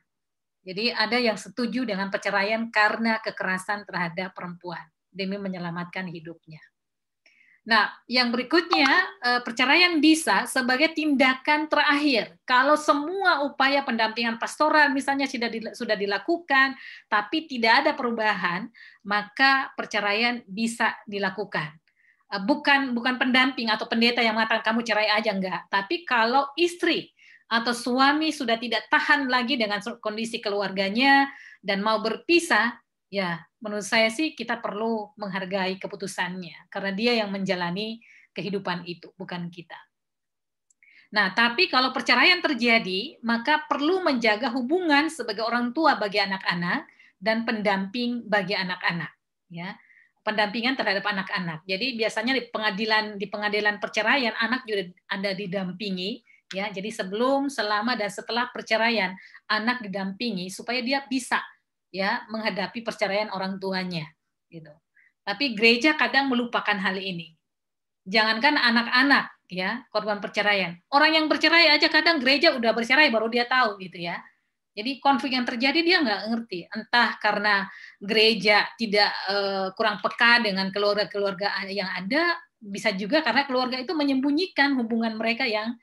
Jadi ada yang setuju dengan perceraian karena kekerasan terhadap perempuan demi menyelamatkan hidupnya. Nah, yang berikutnya, perceraian bisa sebagai tindakan terakhir. Kalau semua upaya pendampingan pastoral misalnya sudah dilakukan, tapi tidak ada perubahan, maka perceraian bisa dilakukan. Bukan pendamping atau pendeta yang mengatakan kamu cerai aja, enggak. Tapi kalau istri atau suami sudah tidak tahan lagi dengan kondisi keluarganya dan mau berpisah, ya menurut saya sih kita perlu menghargai keputusannya karena dia yang menjalani kehidupan itu, bukan kita. Nah, tapi kalau perceraian terjadi, maka perlu menjaga hubungan sebagai orang tua bagi anak-anak dan pendamping bagi anak-anak, ya. Pendampingan terhadap anak-anak. Jadi biasanya di pengadilan perceraian anak juga ada didampingi. Ya, jadi sebelum, selama, dan setelah perceraian anak didampingi supaya dia bisa ya menghadapi perceraian orang tuanya, gitu. Tapi gereja kadang melupakan hal ini. Jangankan anak-anak ya korban perceraian, orang yang bercerai aja kadang gereja udah bercerai baru dia tahu gitu ya. Jadi konflik yang terjadi dia nggak ngerti, entah karena gereja tidak kurang peka dengan keluarga-keluarga yang ada, bisa juga karena keluarga itu menyembunyikan hubungan mereka yang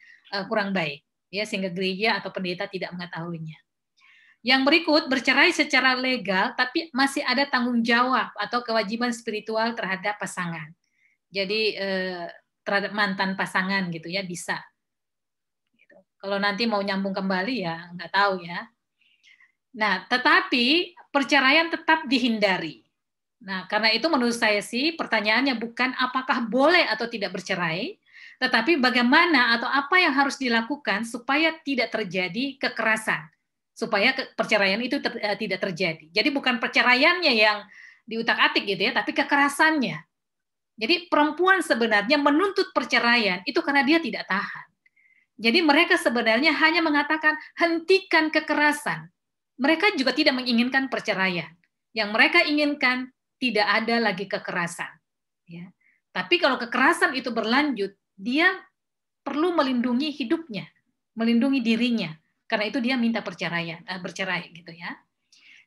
kurang baik, ya sehingga gereja atau pendeta tidak mengetahuinya. Yang berikut, bercerai secara legal, tapi masih ada tanggung jawab atau kewajiban spiritual terhadap pasangan. Jadi terhadap mantan pasangan gitu ya, bisa. Gitu. Kalau nanti mau nyambung kembali ya nggak tahu ya. Nah, tetapi perceraian tetap dihindari. Nah, karena itu menurut saya sih pertanyaannya bukan apakah boleh atau tidak bercerai, tetapi bagaimana atau apa yang harus dilakukan supaya tidak terjadi kekerasan. Supaya perceraian itu tidak terjadi. Jadi bukan perceraiannya yang diutak-atik gitu ya, tapi kekerasannya. Jadi perempuan sebenarnya menuntut perceraian itu karena dia tidak tahan. Jadi mereka sebenarnya hanya mengatakan hentikan kekerasan. Mereka juga tidak menginginkan perceraian. Yang mereka inginkan tidak ada lagi kekerasan. Ya. Tapi kalau kekerasan itu berlanjut, dia perlu melindungi hidupnya, melindungi dirinya. Karena itu dia minta bercerai gitu ya.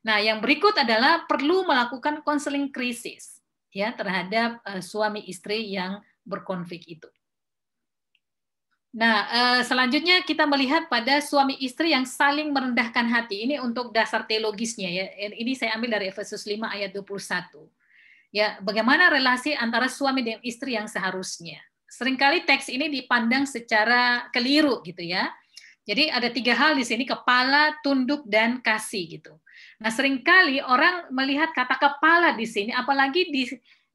Nah, yang berikut adalah perlu melakukan konseling krisis ya terhadap suami istri yang berkonflik itu. Nah, selanjutnya kita melihat pada suami istri yang saling merendahkan hati. Ini untuk dasar teologisnya ya. Ini saya ambil dari Efesus 5 ayat 21. Ya, bagaimana relasi antara suami dan istri yang seharusnya. Seringkali teks ini dipandang secara keliru gitu ya. Jadi ada 3 hal di sini, kepala, tunduk, dan kasih gitu. Nah, seringkali orang melihat kata kepala di sini, apalagi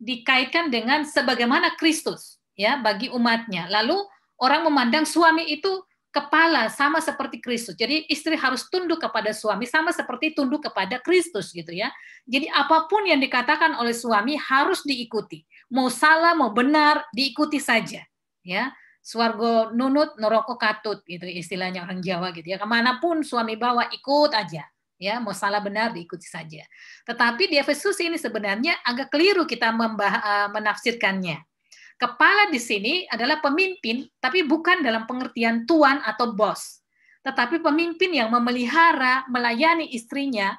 dikaitkan dengan sebagaimana Kristus ya bagi umatnya. Lalu orang memandang suami itu kepala sama seperti Kristus. Jadi istri harus tunduk kepada suami sama seperti tunduk kepada Kristus gitu ya. Jadi apapun yang dikatakan oleh suami harus diikuti. Mau salah, mau benar, diikuti saja ya. Swargo nunut, neroko katut gitu istilahnya orang Jawa gitu ya. Kemanapun suami bawa ikut aja ya, mau salah benar diikuti saja. Tetapi di Efesus ini sebenarnya agak keliru kita menafsirkannya. Kepala di sini adalah pemimpin, tapi bukan dalam pengertian tuan atau bos, tetapi pemimpin yang memelihara, melayani istrinya.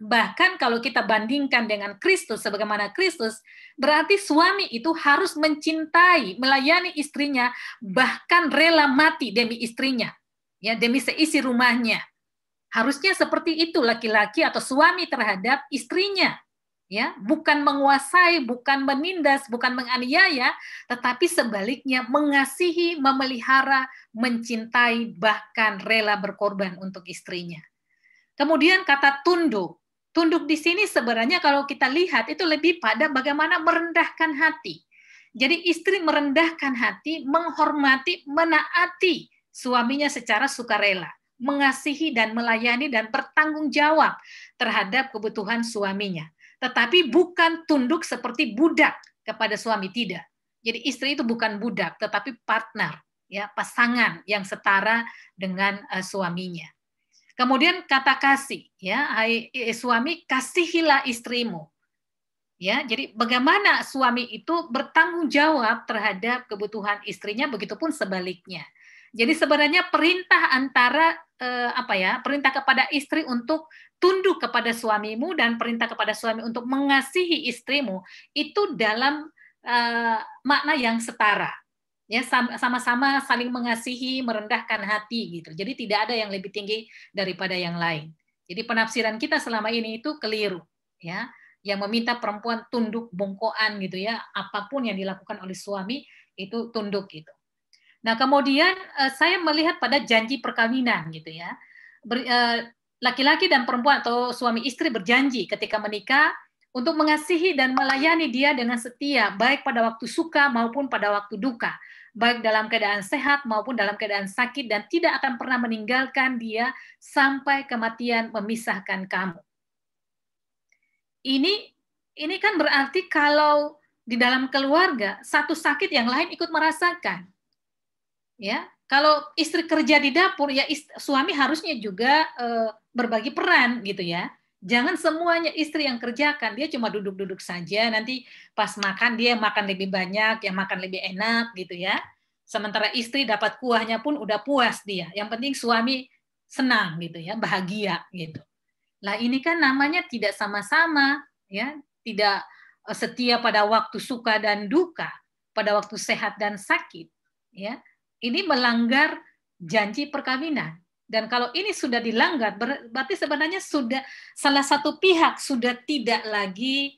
Bahkan kalau kita bandingkan dengan Kristus, sebagaimana Kristus, berarti suami itu harus mencintai, melayani istrinya, bahkan rela mati demi istrinya, ya demi seisi rumahnya. Harusnya seperti itu laki-laki atau suami terhadap istrinya, ya bukan menguasai, bukan menindas, bukan menganiaya, tetapi sebaliknya mengasihi, memelihara, mencintai, bahkan rela berkorban untuk istrinya. Kemudian kata tunduk. Tunduk di sini sebenarnya kalau kita lihat itu lebih pada bagaimana merendahkan hati. Jadi istri merendahkan hati, menghormati, menaati suaminya secara sukarela, mengasihi dan melayani dan bertanggung jawab terhadap kebutuhan suaminya. Tetapi bukan tunduk seperti budak kepada suami, tidak. Jadi istri itu bukan budak, tetapi partner, ya pasangan yang setara dengan suaminya. Kemudian kata kasih, ya, hai suami kasihilah istrimu. Ya, jadi bagaimana suami itu bertanggung jawab terhadap kebutuhan istrinya, begitupun sebaliknya. Jadi sebenarnya perintah antara perintah kepada istri untuk tunduk kepada suamimu dan perintah kepada suami untuk mengasihi istrimu itu dalam makna yang setara. Ya, sama-sama saling mengasihi, merendahkan hati gitu. Jadi tidak ada yang lebih tinggi daripada yang lain. Jadi penafsiran kita selama ini itu keliru, ya. Yang meminta perempuan tunduk bongkoan gitu ya, apapun yang dilakukan oleh suami itu tunduk gitu. Nah, kemudian saya melihat pada janji perkawinan gitu ya. Laki-laki dan perempuan atau suami istri berjanji ketika menikah untuk mengasihi dan melayani dia dengan setia, baik pada waktu suka maupun pada waktu duka, baik dalam keadaan sehat maupun dalam keadaan sakit, dan tidak akan pernah meninggalkan dia sampai kematian memisahkan kamu. Ini kan berarti kalau di dalam keluarga satu sakit yang lain ikut merasakan. Ya, kalau istri kerja di dapur ya suami harusnya juga berbagi peran gitu ya. Jangan semuanya istri yang kerjakan, dia cuma duduk-duduk saja, nanti pas makan dia makan lebih banyak, yang makan lebih enak gitu ya. Sementara istri dapat kuahnya pun udah puas dia. Yang penting suami senang gitu ya, bahagia gitu. Lah ini kan namanya tidak sama-sama ya, tidak setia pada waktu suka dan duka, pada waktu sehat dan sakit ya. Ini melanggar janji perkawinan. Dan kalau ini sudah dilanggar, berarti sebenarnya sudah salah satu pihak sudah tidak lagi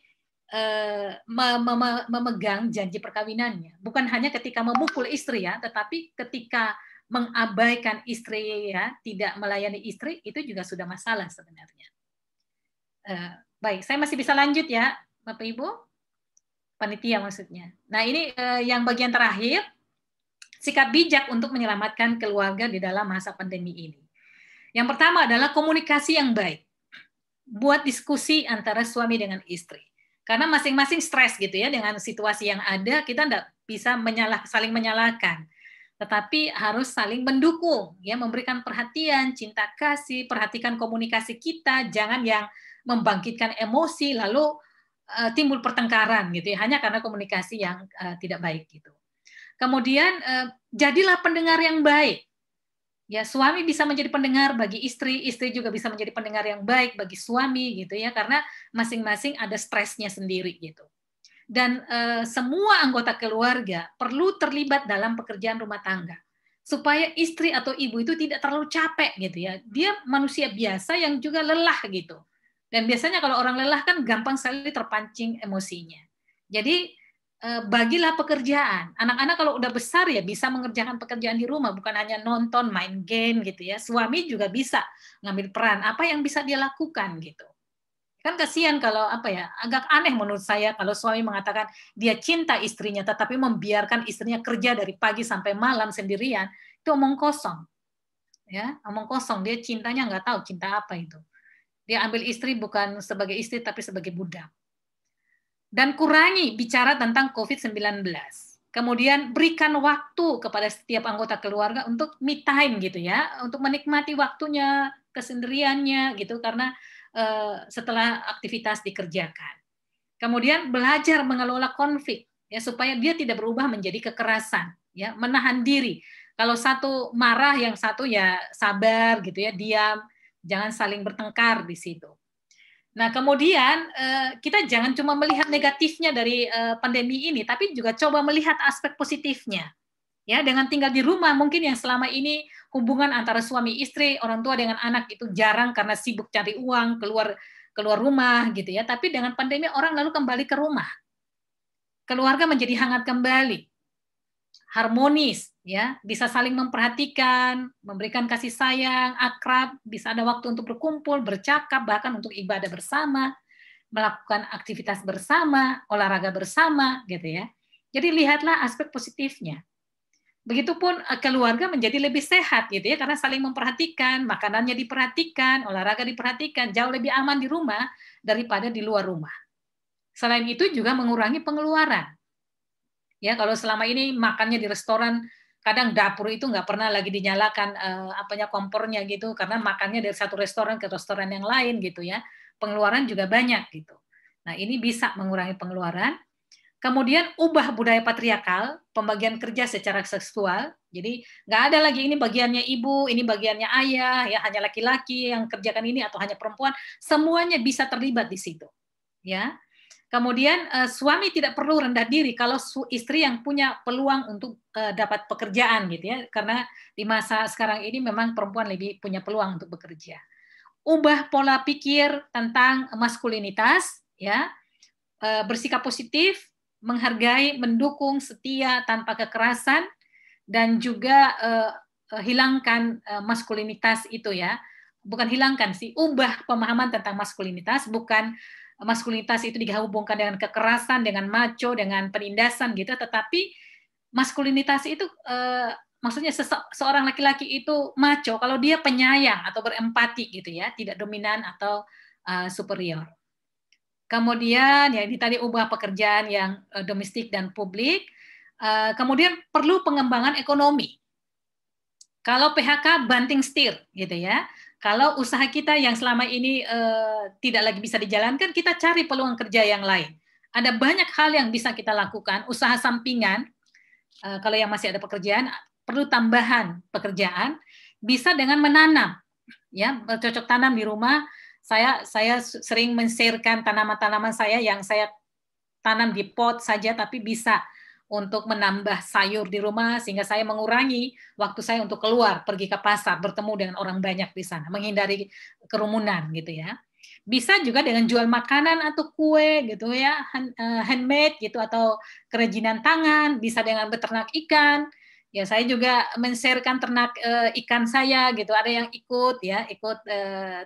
memegang janji perkawinannya. Bukan hanya ketika memukul istri ya, tetapi ketika mengabaikan istri ya, tidak melayani istri, itu juga sudah masalah sebenarnya. Baik, saya masih bisa lanjut ya, Bapak Ibu? Panitia maksudnya. Nah ini yang bagian terakhir, sikap bijak untuk menyelamatkan keluarga di dalam masa pandemi ini. Yang pertama adalah komunikasi yang baik. Buat diskusi antara suami dengan istri. Karena masing-masing stres gitu ya dengan situasi yang ada, kita tidak bisa saling menyalahkan. Tetapi harus saling mendukung, ya, memberikan perhatian, cinta kasih, perhatikan komunikasi kita, jangan yang membangkitkan emosi lalu timbul pertengkaran gitu ya, hanya karena komunikasi yang tidak baik gitu. Kemudian jadilah pendengar yang baik. Ya, suami bisa menjadi pendengar bagi istri, istri juga bisa menjadi pendengar yang baik bagi suami gitu ya, karena masing-masing ada stresnya sendiri gitu. Dan semua anggota keluarga perlu terlibat dalam pekerjaan rumah tangga supaya istri atau ibu itu tidak terlalu capek gitu ya. Dia manusia biasa yang juga lelah gitu. Dan biasanya kalau orang lelah kan gampang sekali terpancing emosinya. Jadi bagilah pekerjaan. Anak-anak kalau udah besar ya bisa mengerjakan pekerjaan di rumah, bukan hanya nonton, main game gitu ya. Suami juga bisa ngambil peran. Apa yang bisa dia lakukan gitu. Kan kasihan kalau agak aneh menurut saya kalau suami mengatakan dia cinta istrinya tetapi membiarkan istrinya kerja dari pagi sampai malam sendirian, itu omong kosong. Ya, omong kosong. Dia cintanya nggak tahu cinta apa itu. Dia ambil istri bukan sebagai istri tapi sebagai budak. Dan kurangi bicara tentang COVID-19. Kemudian berikan waktu kepada setiap anggota keluarga untuk me time gitu ya, untuk menikmati waktunya, kesendiriannya gitu, karena setelah aktivitas dikerjakan. Kemudian belajar mengelola konflik ya supaya dia tidak berubah menjadi kekerasan, ya, menahan diri. Kalau satu marah, yang satu ya sabar gitu ya, diam, jangan saling bertengkar di situ. Nah, kemudian kita jangan cuma melihat negatifnya dari pandemi ini, tapi juga coba melihat aspek positifnya. Ya, dengan tinggal di rumah, mungkin yang selama ini hubungan antara suami istri, orang tua dengan anak itu jarang karena sibuk cari uang, keluar rumah gitu ya. Tapi dengan pandemi orang lalu kembali ke rumah. Keluarga menjadi hangat kembali. Harmonis, ya, bisa saling memperhatikan, memberikan kasih sayang, akrab, bisa ada waktu untuk berkumpul, bercakap, bahkan untuk ibadah bersama, melakukan aktivitas bersama, olahraga bersama, gitu ya. Jadi lihatlah aspek positifnya. Begitupun keluarga menjadi lebih sehat, gitu ya, karena saling memperhatikan, makanannya diperhatikan, olahraga diperhatikan, jauh lebih aman di rumah daripada di luar rumah. Selain itu juga mengurangi pengeluaran. Ya, kalau selama ini makannya di restoran, kadang dapur itu nggak pernah lagi dinyalakan kompornya gitu, karena makannya dari satu restoran ke restoran yang lain gitu ya. Pengeluaran juga banyak gitu. Nah, ini bisa mengurangi pengeluaran. Kemudian ubah budaya patriarkal, pembagian kerja secara seksual. Jadi nggak ada lagi ini bagiannya ibu, ini bagiannya ayah, ya hanya laki-laki yang kerjakan ini atau hanya perempuan. Semuanya bisa terlibat di situ. Ya. Kemudian suami tidak perlu rendah diri kalau istri yang punya peluang untuk dapat pekerjaan gitu ya, karena di masa sekarang ini memang perempuan lebih punya peluang untuk bekerja. Ubah pola pikir tentang maskulinitas, ya, bersikap positif, menghargai, mendukung, setia tanpa kekerasan, dan juga hilangkan maskulinitas itu ya, bukan hilangkan sih, ubah pemahaman tentang maskulinitas, bukan maskulinitas itu dihubungkan dengan kekerasan, dengan macho, dengan penindasan gitu, tetapi maskulinitas itu maksudnya seorang laki-laki itu macho kalau dia penyayang atau berempati gitu ya, tidak dominan atau superior. Kemudian ya ini tadi ubah pekerjaan yang domestik dan publik. Kemudian perlu pengembangan ekonomi. Kalau PHK banting setir gitu ya. Kalau usaha kita yang selama ini tidak lagi bisa dijalankan, kita cari peluang kerja yang lain. Ada banyak hal yang bisa kita lakukan, usaha sampingan, kalau yang masih ada pekerjaan, perlu tambahan pekerjaan, bisa dengan menanam. Ya, bercocok tanam di rumah. Saya sering men-sharekan tanaman-tanaman saya yang saya tanam di pot saja, tapi bisa untuk menambah sayur di rumah, sehingga saya mengurangi waktu saya untuk keluar, pergi ke pasar, bertemu dengan orang banyak di sana, menghindari kerumunan gitu ya. Bisa juga dengan jual makanan atau kue gitu ya, handmade gitu, atau kerajinan tangan, bisa dengan beternak ikan. Ya, saya juga men-sharekan ternak ikan saya gitu. Ada yang ikut ya, ikut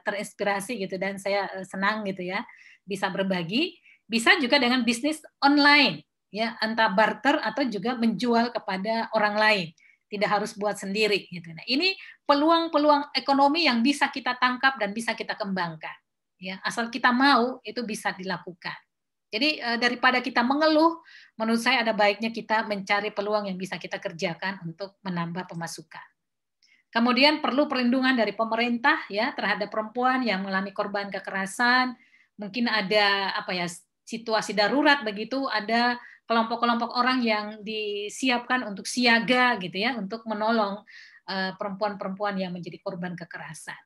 terinspirasi gitu, dan saya senang gitu ya, bisa berbagi. Bisa juga dengan bisnis online ya, entah barter atau juga menjual kepada orang lain. Tidak harus buat sendiri gitu. Nah, ini peluang-peluang ekonomi yang bisa kita tangkap dan bisa kita kembangkan. Ya, asal kita mau, itu bisa dilakukan. Jadi daripada kita mengeluh, menurut saya ada baiknya kita mencari peluang yang bisa kita kerjakan untuk menambah pemasukan. Kemudian perlu perlindungan dari pemerintah ya terhadap perempuan yang mengalami korban kekerasan. Mungkin ada apa ya, situasi darurat begitu, ada kelompok-kelompok orang yang disiapkan untuk siaga gitu ya, untuk menolong perempuan-perempuan yang menjadi korban kekerasan.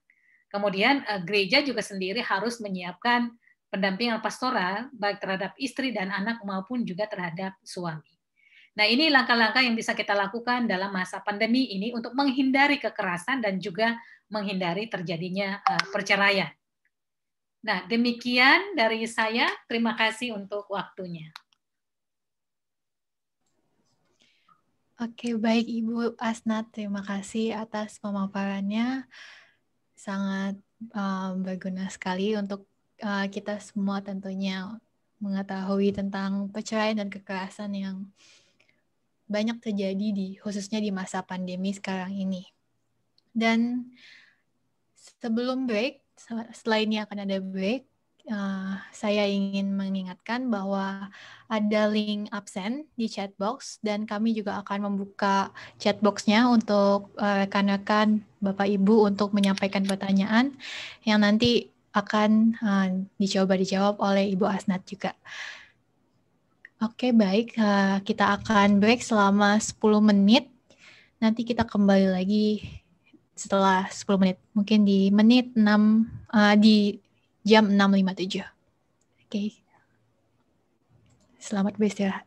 Kemudian gereja juga sendiri harus menyiapkan pendampingan pastoral baik terhadap istri dan anak maupun juga terhadap suami. Nah, ini langkah-langkah yang bisa kita lakukan dalam masa pandemi ini untuk menghindari kekerasan dan juga menghindari terjadinya perceraian. Nah, demikian dari saya. Terima kasih untuk waktunya. Oke, baik Ibu Asnat. Terima kasih atas pemaparannya. Sangat berguna sekali untuk kita semua tentunya mengetahui tentang perceraian dan kekerasan yang banyak terjadi khususnya di masa pandemi sekarang ini. Dan sebelum break, setelah ini akan ada break, saya ingin mengingatkan bahwa ada link absen di chat box dan kami juga akan membuka chat box-nya untuk rekan-rekan Bapak Ibu untuk menyampaikan pertanyaan yang nanti akan dicoba dijawab oleh Ibu Asnat juga. Oke, baik. Kita akan break selama 10 menit. Nanti kita kembali lagi setelah 10 menit. Mungkin di menit 6, di jam 6.57. Oke. Selamat beristirahat.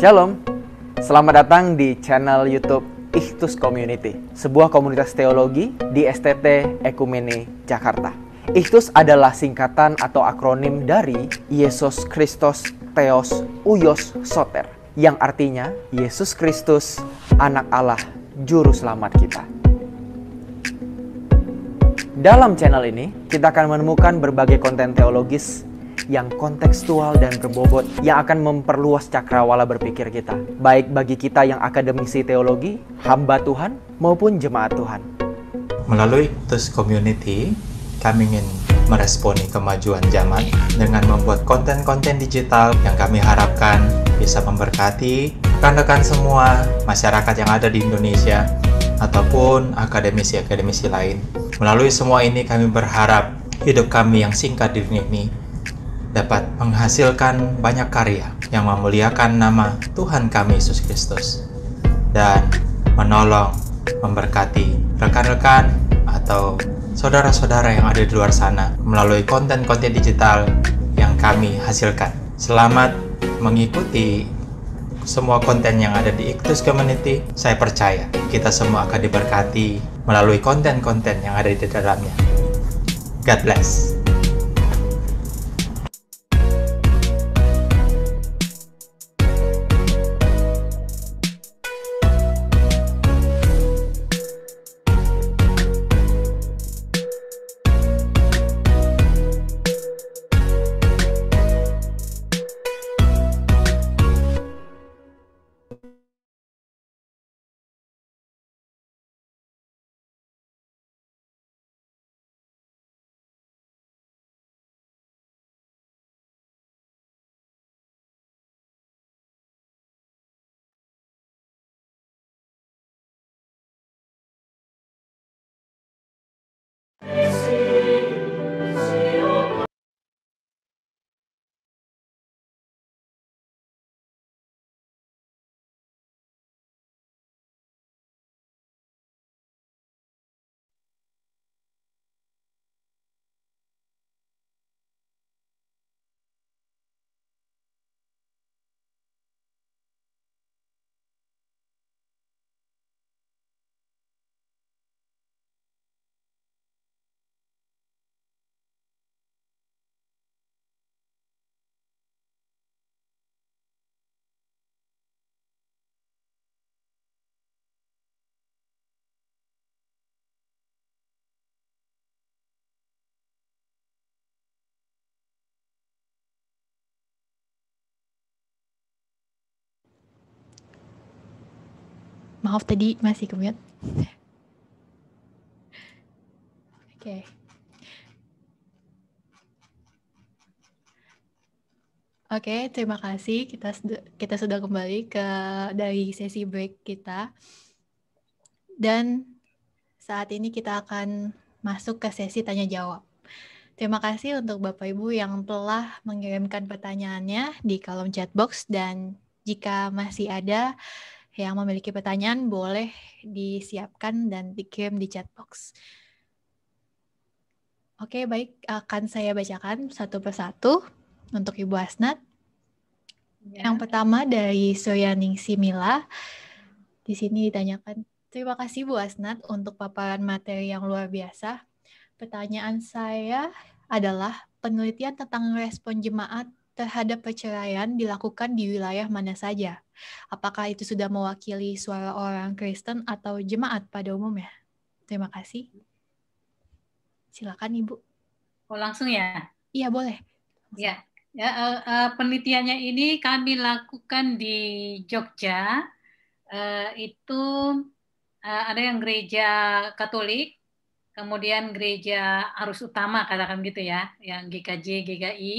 Shalom, selamat datang di channel YouTube Ichthus Community, sebuah komunitas teologi di STT Ekumene Jakarta. Ichthus adalah singkatan atau akronim dari Yesus Kristus Theos Huios Soter, yang artinya Yesus Kristus, Anak Allah, Juru Selamat kita. Dalam channel ini, kita akan menemukan berbagai konten teologis yang kontekstual dan berbobot yang akan memperluas cakrawala berpikir kita, baik bagi kita yang akademisi teologi, hamba Tuhan, maupun jemaat Tuhan. Melalui Ichthus Community, kami ingin meresponi kemajuan zaman dengan membuat konten-konten digital yang kami harapkan bisa memberkati rekan-rekan semua, masyarakat yang ada di Indonesia, ataupun akademisi-akademisi lain. Melalui semua ini kami berharap hidup kami yang singkat di dunia ini dapat menghasilkan banyak karya yang memuliakan nama Tuhan kami Yesus Kristus dan menolong, memberkati rekan-rekan atau saudara-saudara yang ada di luar sana melalui konten-konten digital yang kami hasilkan. Selamat mengikuti semua konten yang ada di Ichthus Community. Saya percaya kita semua akan diberkati melalui konten-konten yang ada di dalamnya. God bless. Maaf tadi masih ke-mute. Oke. Oke, terima kasih. Kita sudah kembali dari sesi break kita. Dan saat ini kita akan masuk ke sesi tanya jawab. Terima kasih untuk Bapak Ibu yang telah mengirimkan pertanyaannya di kolom chat box, dan jika masih ada yang memiliki pertanyaan boleh disiapkan dan dikirim di chat box. Oke, baik, akan saya bacakan satu persatu untuk Ibu Asnat. Ya. Yang pertama dari Suryaning Simila. Di sini ditanyakan, terima kasih Bu Asnat untuk paparan materi yang luar biasa. Pertanyaan saya adalah, penelitian tentang respon jemaat terhadap perceraian dilakukan di wilayah mana saja? Apakah itu sudah mewakili suara orang Kristen atau jemaat pada umumnya? Terima kasih. Silakan Ibu. Oh, langsung ya? Iya, boleh. Ya, penelitiannya ini kami lakukan di Jogja. Itu ada yang gereja Katolik, kemudian gereja Arus Utama, katakan gitu ya, yang GKJ, GKI,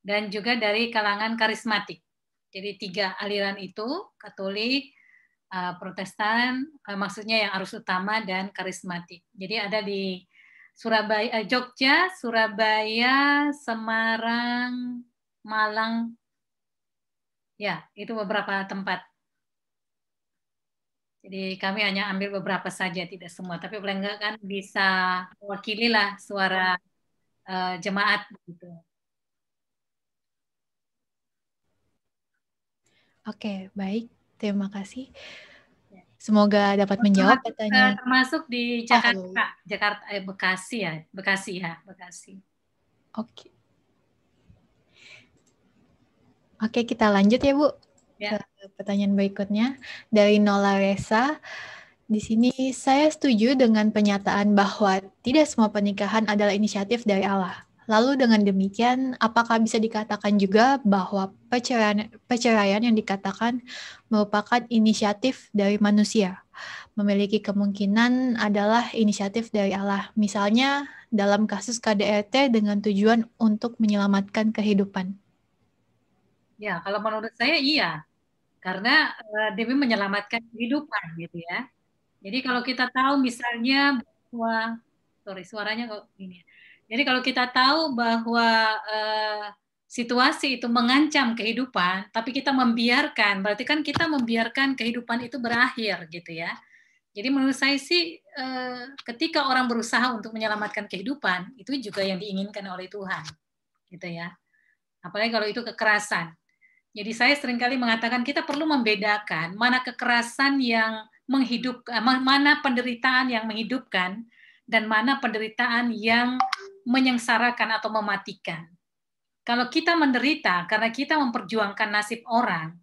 dan juga dari kalangan karismatik. Jadi 3 aliran itu, Katolik, Protestan, maksudnya yang Arus Utama dan karismatik. Jadi ada di Surabaya, Jogja, Surabaya, Semarang, Malang, ya itu beberapa tempat. Jadi kami hanya ambil beberapa saja, tidak semua. Tapi paling enggak kan bisa mewakili lah suara jemaat gitu. Oke, baik. Terima kasih. Semoga dapat menjawab pertanyaan. Termasuk di Jakarta, Bekasi ya, Bekasi. Oke. Oke, kita lanjut ya, Bu. Ya. Ke pertanyaan berikutnya dari Nola Resa. Di sini saya setuju dengan pernyataan bahwa tidak semua pernikahan adalah inisiatif dari Allah. Lalu dengan demikian, apakah bisa dikatakan juga bahwa perceraian yang dikatakan merupakan inisiatif dari manusia? Memiliki kemungkinan adalah inisiatif dari Allah. Misalnya dalam kasus KDRT dengan tujuan untuk menyelamatkan kehidupan. Ya, kalau menurut saya iya. Karena demi menyelamatkan kehidupan gitu ya. Jadi kalau kita tahu misalnya bahwa suaranya kok gini. Jadi kalau kita tahu bahwa situasi itu mengancam kehidupan, tapi kita membiarkan, berarti kan kita membiarkan kehidupan itu berakhir gitu ya. Jadi menurut saya sih ketika orang berusaha untuk menyelamatkan kehidupan, itu juga yang diinginkan oleh Tuhan, gitu ya. Apalagi kalau itu kekerasan. Jadi saya seringkali mengatakan kita perlu membedakan mana kekerasan yang menghidupkan, mana penderitaan yang menghidupkan, dan mana penderitaan yang menyengsarakan atau mematikan. Kalau kita menderita karena kita memperjuangkan nasib orang,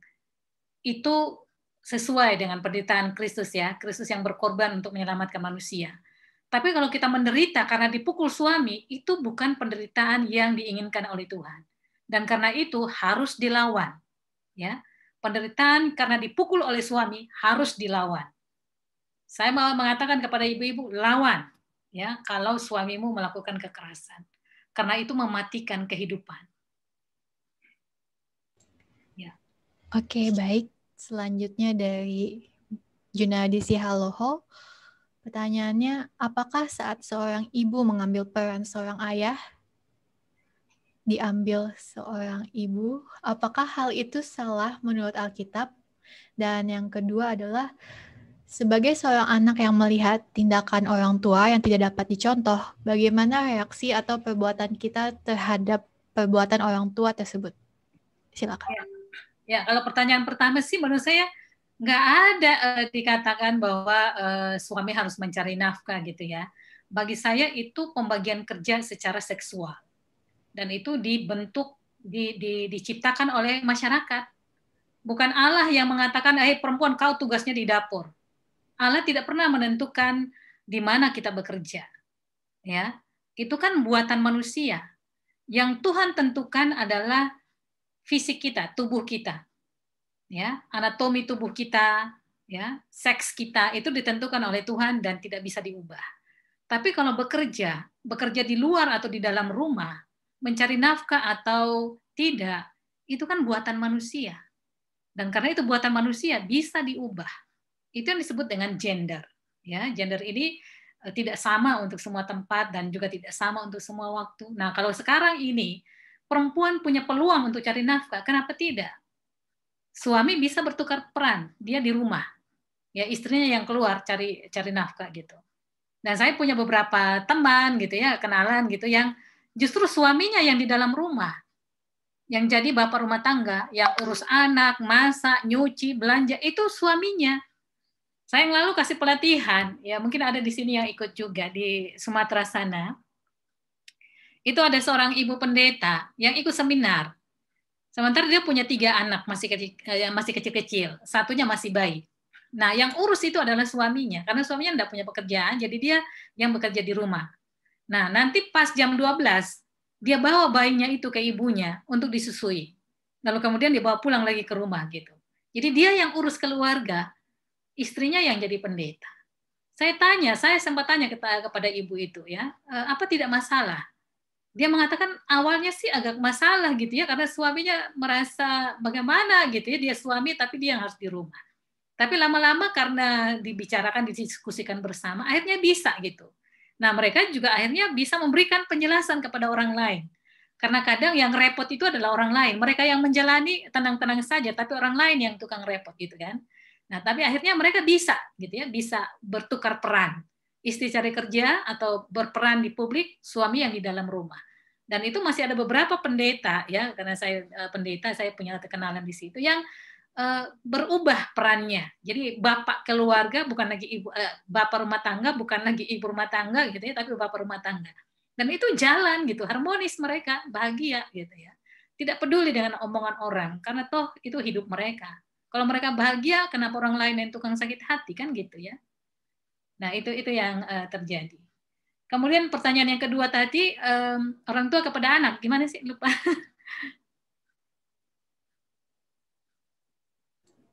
itu sesuai dengan penderitaan Kristus ya, Kristus yang berkorban untuk menyelamatkan manusia. Tapi kalau kita menderita karena dipukul suami, itu bukan penderitaan yang diinginkan oleh Tuhan. Dan karena itu harus dilawan. Ya, penderitaan karena dipukul oleh suami harus dilawan. Saya mau mengatakan kepada ibu-ibu, lawan ya kalau suamimu melakukan kekerasan. Karena itu mematikan kehidupan. Ya. Oke, baik. Selanjutnya dari Junadi Sihaloho. Pertanyaannya, apakah saat seorang ibu mengambil peran seorang ayah, diambil seorang ibu, apakah hal itu salah menurut Alkitab? Dan yang kedua adalah, sebagai seorang anak yang melihat tindakan orang tua yang tidak dapat dicontoh, bagaimana reaksi atau perbuatan kita terhadap perbuatan orang tua tersebut? Silakan. Ya, kalau pertanyaan pertama sih menurut saya nggak ada dikatakan bahwa suami harus mencari nafkah gitu ya. Bagi saya itu pembagian kerja secara seksual. Dan itu dibentuk, diciptakan oleh masyarakat. Bukan Allah yang mengatakan, perempuan kau tugasnya di dapur. Allah tidak pernah menentukan di mana kita bekerja. Ya, itu kan buatan manusia. Yang Tuhan tentukan adalah fisik kita, tubuh kita. Ya, anatomi tubuh kita, ya, seks kita itu ditentukan oleh Tuhan dan tidak bisa diubah. Tapi kalau bekerja di luar atau di dalam rumah, mencari nafkah atau tidak, itu kan buatan manusia. Dan karena itu buatan manusia bisa diubah. Itu yang disebut dengan gender. Ya, gender ini tidak sama untuk semua tempat dan juga tidak sama untuk semua waktu. Nah, kalau sekarang ini perempuan punya peluang untuk cari nafkah, kenapa tidak? Suami bisa bertukar peran, dia di rumah. Ya, istrinya yang keluar cari nafkah gitu. Dan saya punya beberapa teman gitu ya, kenalan gitu yang justru suaminya yang di dalam rumah. Yang jadi bapak rumah tangga, yang urus anak, masak, nyuci, belanja, itu suaminya. Saya yang lalu kasih pelatihan, ya mungkin ada di sini yang ikut juga di Sumatera sana. Itu ada seorang ibu pendeta yang ikut seminar. Sementara dia punya 3 anak masih kecil-kecil, satunya masih bayi. Nah, yang urus itu adalah suaminya, karena suaminya tidak punya pekerjaan, jadi dia yang bekerja di rumah. Nah, nanti pas jam 12, dia bawa bayinya itu ke ibunya untuk disusui. Lalu kemudian dibawa pulang lagi ke rumah gitu. Jadi dia yang urus keluarga, istrinya yang jadi pendeta. Saya sempat tanya kepada ibu itu ya, apa tidak masalah? Dia mengatakan awalnya sih agak masalah gitu ya, karena suaminya merasa bagaimana gitu ya, dia suami tapi dia yang harus di rumah. Tapi lama-lama karena dibicarakan, didiskusikan bersama, akhirnya bisa gitu. Nah, mereka juga akhirnya bisa memberikan penjelasan kepada orang lain. Karena kadang yang repot itu adalah orang lain. Mereka yang menjalani tenang-tenang saja, tapi orang lain yang tukang repot gitu kan. Nah, tapi akhirnya mereka bisa gitu ya, bisa bertukar peran. Istri cari kerja atau berperan di publik, suami yang di dalam rumah. Dan itu masih ada beberapa pendeta ya, karena saya pendeta, saya punya kenalan di situ yang berubah perannya. Jadi bapak keluarga bukan lagi ibu, bapak rumah tangga bukan lagi ibu rumah tangga gitu ya, tapi bapak rumah tangga. Dan itu jalan gitu, harmonis mereka, bahagia gitu ya. Tidak peduli dengan omongan orang, karena toh itu hidup mereka. Kalau mereka bahagia, kenapa orang lain yang tukang sakit hati kan gitu ya. Nah itu yang terjadi. Kemudian pertanyaan yang kedua tadi, orang tua kepada anak, gimana sih, lupa.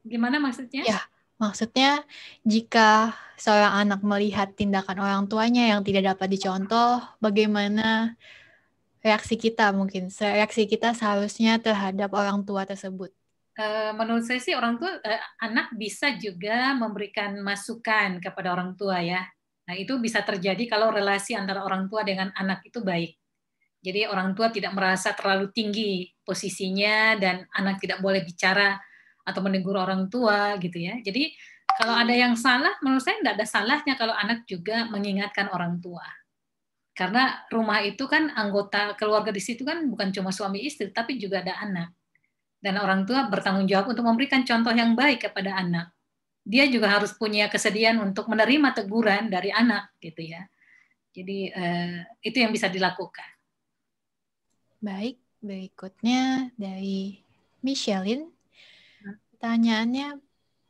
Gimana maksudnya? Ya, maksudnya jika seorang anak melihat tindakan orang tuanya yang tidak dapat dicontoh, bagaimana reaksi kita mungkin? Reaksi kita seharusnya terhadap orang tua tersebut. Menurut saya sih orang tua, anak bisa juga memberikan masukan kepada orang tua ya. Nah itu bisa terjadi kalau relasi antara orang tua dengan anak itu baik. Jadi orang tua tidak merasa terlalu tinggi posisinya dan anak tidak boleh bicara atau menegur orang tua gitu ya. Jadi kalau ada yang salah, menurut saya tidak ada salahnya kalau anak juga mengingatkan orang tua. Karena rumah itu kan anggota keluarga di situ kan bukan cuma suami istri, tapi juga ada anak. Dan orang tua bertanggung jawab untuk memberikan contoh yang baik kepada anak. Dia juga harus punya kesediaan untuk menerima teguran dari anak gitu ya. Jadi itu yang bisa dilakukan. Baik, berikutnya dari Michelin. Pertanyaannya,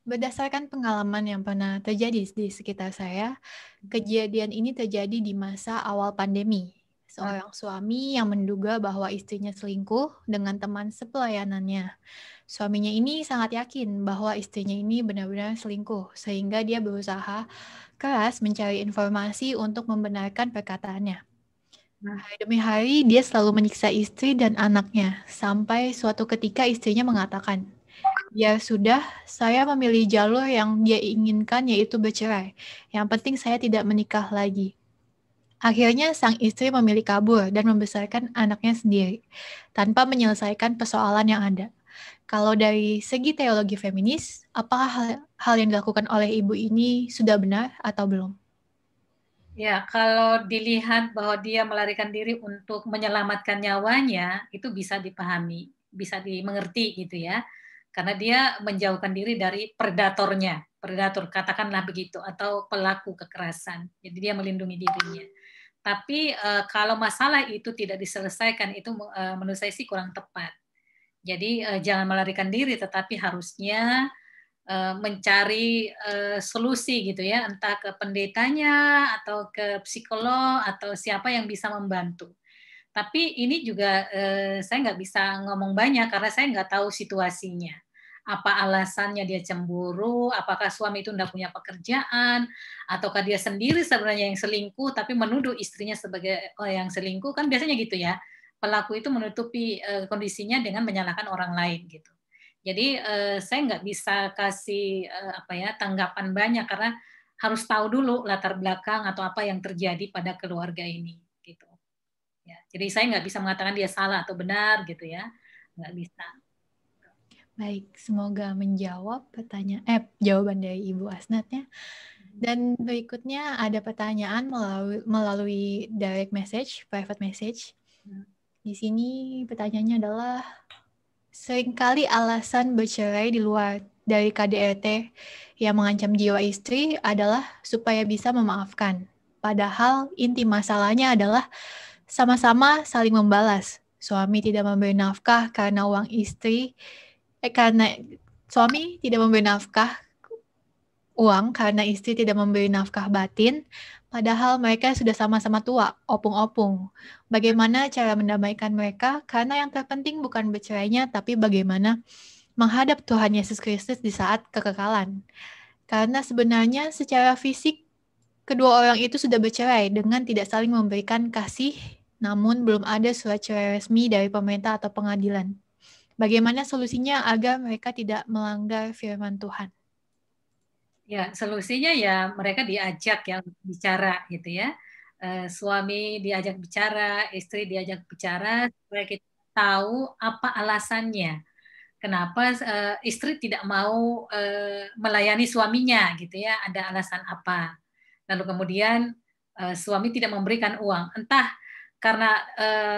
berdasarkan pengalaman yang pernah terjadi di sekitar saya, kejadian ini terjadi di masa awal pandemi. Seorang suami yang menduga bahwa istrinya selingkuh dengan teman sepelayanannya. Suaminya ini sangat yakin bahwa istrinya ini benar-benar selingkuh, sehingga dia berusaha keras mencari informasi untuk membenarkan perkataannya. Hari demi hari, dia selalu menyiksa istri dan anaknya, sampai suatu ketika istrinya mengatakan, "Ya sudah, saya memilih jalur yang dia inginkan, yaitu bercerai. Yang penting saya tidak menikah lagi." Akhirnya sang istri memilih kabur dan membesarkan anaknya sendiri, tanpa menyelesaikan persoalan yang ada. Kalau dari segi teologi feminis, apakah hal yang dilakukan oleh ibu ini sudah benar atau belum? Ya, kalau dilihat bahwa dia melarikan diri untuk menyelamatkan nyawanya, itu bisa dipahami, bisa dimengerti gitu ya. Karena dia menjauhkan diri dari predatornya, predator katakanlah begitu, atau pelaku kekerasan. Jadi dia melindungi dirinya. Tapi kalau masalah itu tidak diselesaikan, itu menurut saya sih kurang tepat. Jadi jangan melarikan diri, tetapi harusnya mencari solusi gitu ya, entah ke pendetanya atau ke psikolog atau siapa yang bisa membantu. Tapi ini juga saya nggak bisa ngomong banyak karena saya nggak tahu situasinya. Apa alasannya dia cemburu, apakah suami itu tidak punya pekerjaan, ataukah dia sendiri sebenarnya yang selingkuh, tapi menuduh istrinya sebagai yang selingkuh, kan biasanya gitu ya. Pelaku itu menutupi kondisinya dengan menyalahkan orang lain gitu. Jadi saya nggak bisa kasih tanggapan banyak karena harus tahu dulu latar belakang atau apa yang terjadi pada keluarga ini gitu. Ya, jadi saya nggak bisa mengatakan dia salah atau benar gitu ya, nggak bisa. Baik, semoga menjawab jawaban dari Ibu Asnatnya. Dan berikutnya ada pertanyaan melalui direct message, private message. Di sini pertanyaannya adalah, seringkali alasan bercerai di luar dari KDRT yang mengancam jiwa istri adalah supaya bisa memaafkan. Padahal inti masalahnya adalah sama-sama saling membalas. Suami tidak memberi nafkah karena uang istri, karena suami tidak memberi nafkah uang karena istri tidak memberi nafkah batin, padahal mereka sudah sama-sama tua, opung-opung. Bagaimana cara mendamaikan mereka? Karena yang terpenting bukan bercerainya, tapi bagaimana menghadap Tuhan Yesus Kristus di saat kekekalan. Karena sebenarnya secara fisik, kedua orang itu sudah bercerai dengan tidak saling memberikan kasih, namun belum ada surat cerai resmi dari pemerintah atau pengadilan. Bagaimana solusinya agar mereka tidak melanggar firman Tuhan? Ya, solusinya ya mereka diajak yang bicara gitu ya. Suami diajak bicara, istri diajak bicara supaya kita tahu apa alasannya. Kenapa istri tidak mau melayani suaminya gitu ya, ada alasan apa. Lalu kemudian suami tidak memberikan uang. Entah karena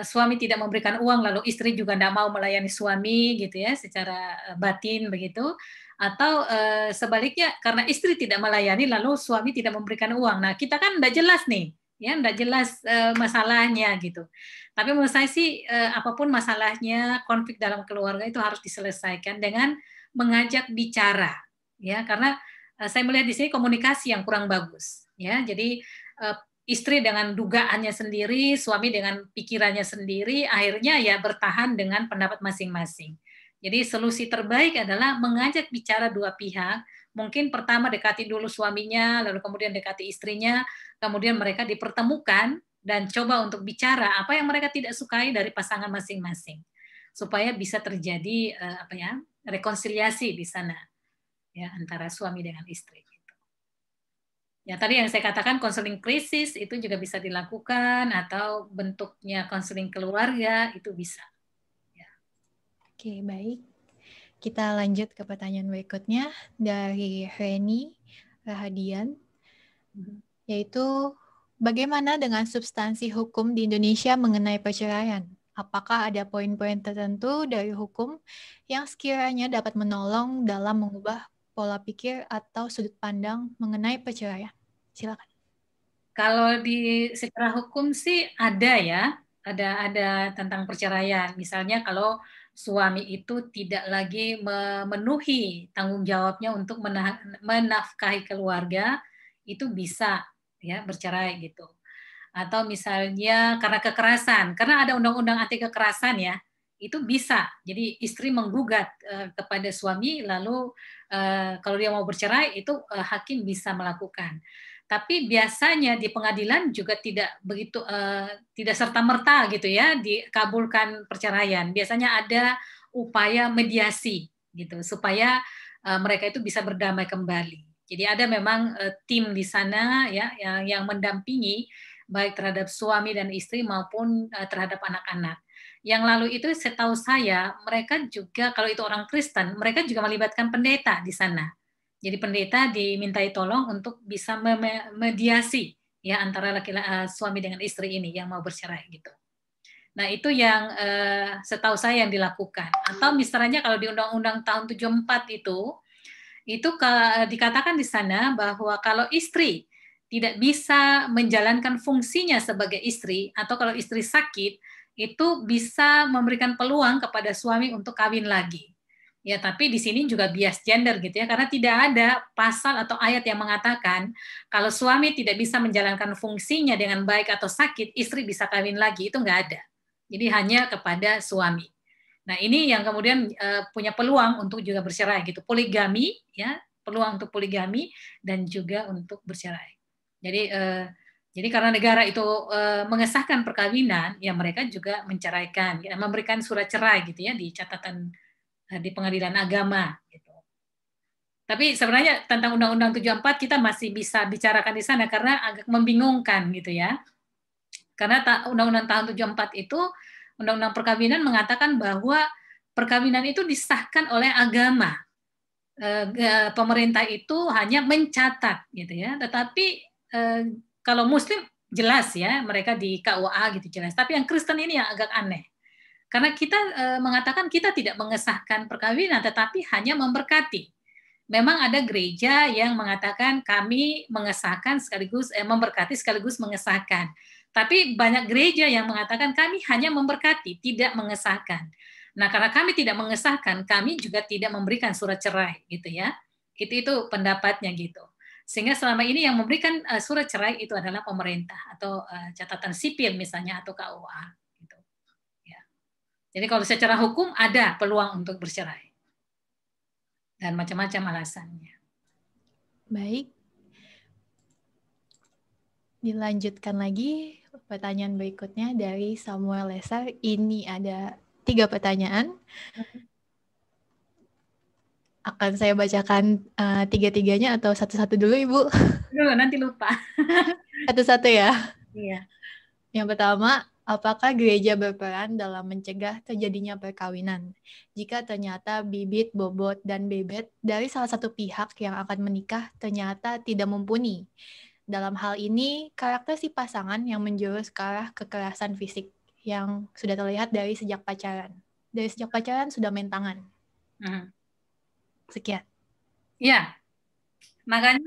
suami tidak memberikan uang lalu istri juga tidak mau melayani suami gitu ya secara batin begitu, atau sebaliknya karena istri tidak melayani lalu suami tidak memberikan uang. Nah kita kan tidak jelas nih, ya tidak jelas masalahnya gitu. Tapi menurut saya sih apapun masalahnya, konflik dalam keluarga itu harus diselesaikan dengan mengajak bicara, ya karena saya melihat di sini komunikasi yang kurang bagus, ya jadi istri dengan dugaannya sendiri, suami dengan pikirannya sendiri, akhirnya ya bertahan dengan pendapat masing-masing. Jadi solusi terbaik adalah mengajak bicara dua pihak. Mungkin pertama dekati dulu suaminya, lalu kemudian dekati istrinya, kemudian mereka dipertemukan dan coba untuk bicara apa yang mereka tidak sukai dari pasangan masing-masing, supaya bisa terjadi rekonsiliasi di sana, ya antara suami dengan istri. Ya tadi yang saya katakan konseling krisis itu juga bisa dilakukan atau bentuknya konseling keluarga itu bisa. Ya. Oke, baik. Kita lanjut ke pertanyaan berikutnya dari Reni Rahadian, yaitu bagaimana dengan substansi hukum di Indonesia mengenai perceraian? Apakah ada poin-poin tertentu dari hukum yang sekiranya dapat menolong dalam mengubah pola pikir atau sudut pandang mengenai perceraian? Silakan. Kalau di secara hukum sih ada ya, ada tentang perceraian. Misalnya kalau suami itu tidak lagi memenuhi tanggung jawabnya untuk menafkahi keluarga, itu bisa ya bercerai gitu. Atau misalnya karena kekerasan, karena ada undang-undang anti kekerasan ya, itu bisa. Jadi istri menggugat kepada suami, lalu kalau dia mau bercerai itu hakim bisa melakukan. Tapi biasanya di pengadilan juga tidak begitu tidak serta-merta gitu ya dikabulkan perceraian. Biasanya ada upaya mediasi gitu supaya mereka itu bisa berdamai kembali. Jadi ada memang tim di sana ya yang mendampingi baik terhadap suami dan istri maupun terhadap anak-anak. Yang lalu itu setahu saya mereka juga kalau itu orang Kristen mereka juga melibatkan pendeta di sana. Jadi pendeta dimintai tolong untuk bisa memediasi ya antara suami dengan istri ini yang mau bercerai gitu. Nah itu yang setahu saya yang dilakukan. Atau misalnya kalau di Undang-Undang tahun 74 itu dikatakan di sana bahwa kalau istri tidak bisa menjalankan fungsinya sebagai istri atau kalau istri sakit itu bisa memberikan peluang kepada suami untuk kawin lagi. Ya, tapi di sini juga bias gender gitu ya, karena tidak ada pasal atau ayat yang mengatakan kalau suami tidak bisa menjalankan fungsinya dengan baik atau sakit, istri bisa kawin lagi, itu nggak ada. Jadi hanya kepada suami. Nah, ini yang kemudian punya peluang untuk juga bercerai gitu. Poligami ya, peluang untuk poligami dan juga untuk bercerai. Jadi karena negara itu mengesahkan perkawinan, ya mereka juga menceraikan, ya, memberikan surat cerai gitu ya di catatan di pengadilan agama gitu. Tapi sebenarnya tentang Undang-Undang 74 kita masih bisa bicarakan di sana karena agak membingungkan gitu ya. Karena Undang-Undang tahun 74 itu Undang-Undang perkawinan mengatakan bahwa perkawinan itu disahkan oleh agama. Pemerintah itu hanya mencatat gitu ya. Tetapi kalau Muslim jelas ya, mereka di KUA gitu jelas. Tapi yang Kristen ini yang agak aneh. Karena kita mengatakan kita tidak mengesahkan perkawinan, tetapi hanya memberkati. Memang ada gereja yang mengatakan kami mengesahkan sekaligus memberkati sekaligus mengesahkan. Tapi banyak gereja yang mengatakan kami hanya memberkati, tidak mengesahkan. Nah, karena kami tidak mengesahkan, kami juga tidak memberikan surat cerai, gitu ya. Itu pendapatnya gitu. Sehingga selama ini yang memberikan surat cerai itu adalah pemerintah atau catatan sipil misalnya atau KUA. Jadi kalau secara hukum ada peluang untuk bercerai. Dan macam-macam alasannya. Baik. Dilanjutkan lagi pertanyaan berikutnya dari Samuel Lesar. Ini ada 3 pertanyaan. Akan saya bacakan 3-3-nya atau satu-satu dulu, Ibu? Dulu, nanti lupa. Satu-satu ya? Iya. Yang pertama, apakah gereja berperan dalam mencegah terjadinya perkawinan? Jika ternyata bibit, bobot, dan bebet dari salah satu pihak yang akan menikah ternyata tidak mumpuni, Dalam hal ini, karakter si pasangan yang menjurus ke arah kekerasan fisik yang sudah terlihat dari sejak pacaran. Dari sejak pacaran sudah main tangan. Sekian. Ya, makanya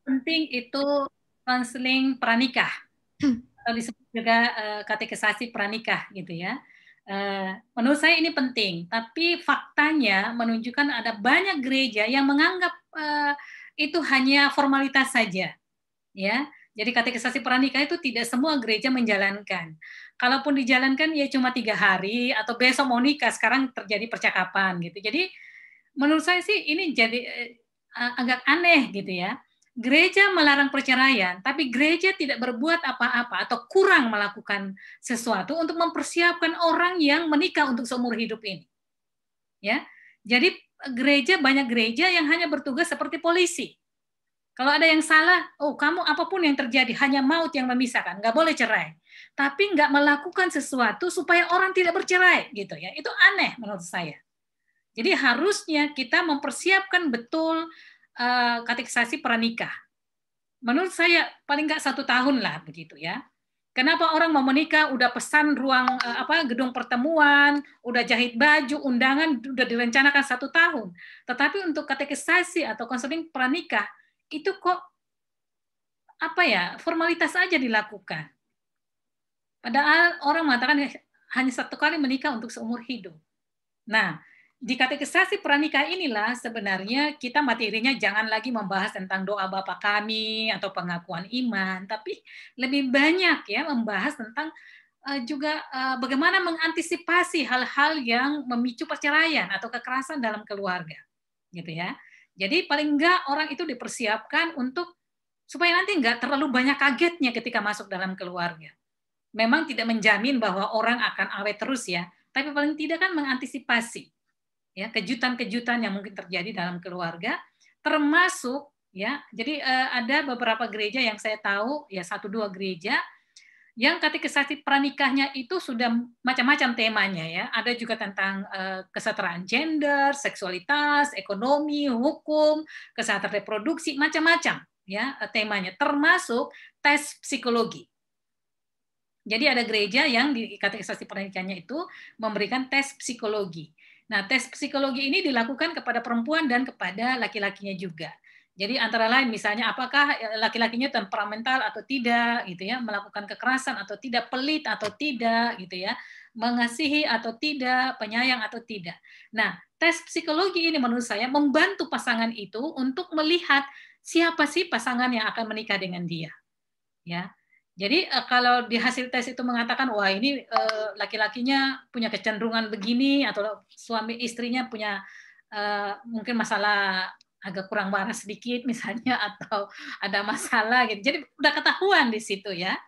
penting itu konseling pranikah atau disebut juga katekisasi pranikah gitu ya. Menurut saya ini penting, tapi faktanya menunjukkan ada banyak gereja yang menganggap itu hanya formalitas saja, ya. Jadi katekisasi pranikah itu tidak semua gereja menjalankan. Kalaupun dijalankan ya cuma 3 hari atau besok mau nikah, sekarang terjadi percakapan gitu. Jadi menurut saya sih ini jadi agak aneh gitu ya. Gereja melarang perceraian, tapi gereja tidak berbuat apa-apa atau kurang melakukan sesuatu untuk mempersiapkan orang yang menikah untuk seumur hidup ini. Ya, jadi banyak gereja yang hanya bertugas seperti polisi. Kalau ada yang salah, oh kamu apapun yang terjadi hanya maut yang memisahkan, nggak boleh cerai. Tapi nggak melakukan sesuatu supaya orang tidak bercerai, gitu ya. Itu aneh menurut saya. Jadi harusnya kita mempersiapkan betul katekisasi pranikah. Menurut saya paling nggak 1 tahun lah begitu ya. Kenapa orang mau menikah udah pesan ruang gedung pertemuan, udah jahit baju, undangan udah direncanakan 1 tahun. Tetapi untuk katekisasi atau konseling pranikah itu kok formalitas aja dilakukan. Padahal orang mengatakan hanya 1 kali menikah untuk seumur hidup. Nah, di katekisasi pranikah inilah sebenarnya kita materinya jangan lagi membahas tentang doa Bapa Kami atau pengakuan iman, tapi lebih banyak ya membahas tentang juga bagaimana mengantisipasi hal-hal yang memicu perceraian atau kekerasan dalam keluarga, gitu ya. Jadi paling enggak orang itu dipersiapkan untuk supaya nanti enggak terlalu banyak kagetnya ketika masuk dalam keluarga. Memang tidak menjamin bahwa orang akan awet terus ya, tapi paling tidak kan mengantisipasi ya kejutan-kejutan yang mungkin terjadi dalam keluarga, termasuk ya. Jadi ada beberapa gereja yang saya tahu ya 1-2 gereja yang katekisasi pranikahnya itu sudah macam-macam temanya ya. Ada juga tentang kesetaraan gender, seksualitas, ekonomi, hukum, kesehatan reproduksi, macam-macam ya temanya, termasuk tes psikologi. Jadi ada gereja yang di katekisasi pranikahnya itu memberikan tes psikologi. Nah, tes psikologi ini dilakukan kepada perempuan dan kepada laki-lakinya juga. Jadi antara lain misalnya apakah laki-lakinya temperamental atau tidak gitu ya, melakukan kekerasan atau tidak, pelit atau tidak gitu ya, mengasihi atau tidak, penyayang atau tidak. Nah, tes psikologi ini menurut saya membantu pasangan itu untuk melihat siapa sih pasangan yang akan menikah dengan dia. Ya. Jadi kalau di hasil tes itu mengatakan wah ini laki-lakinya punya kecenderungan begini atau suami istrinya punya mungkin masalah agak kurang waras sedikit misalnya atau ada masalah gitu. Jadi udah ketahuan di situ ya.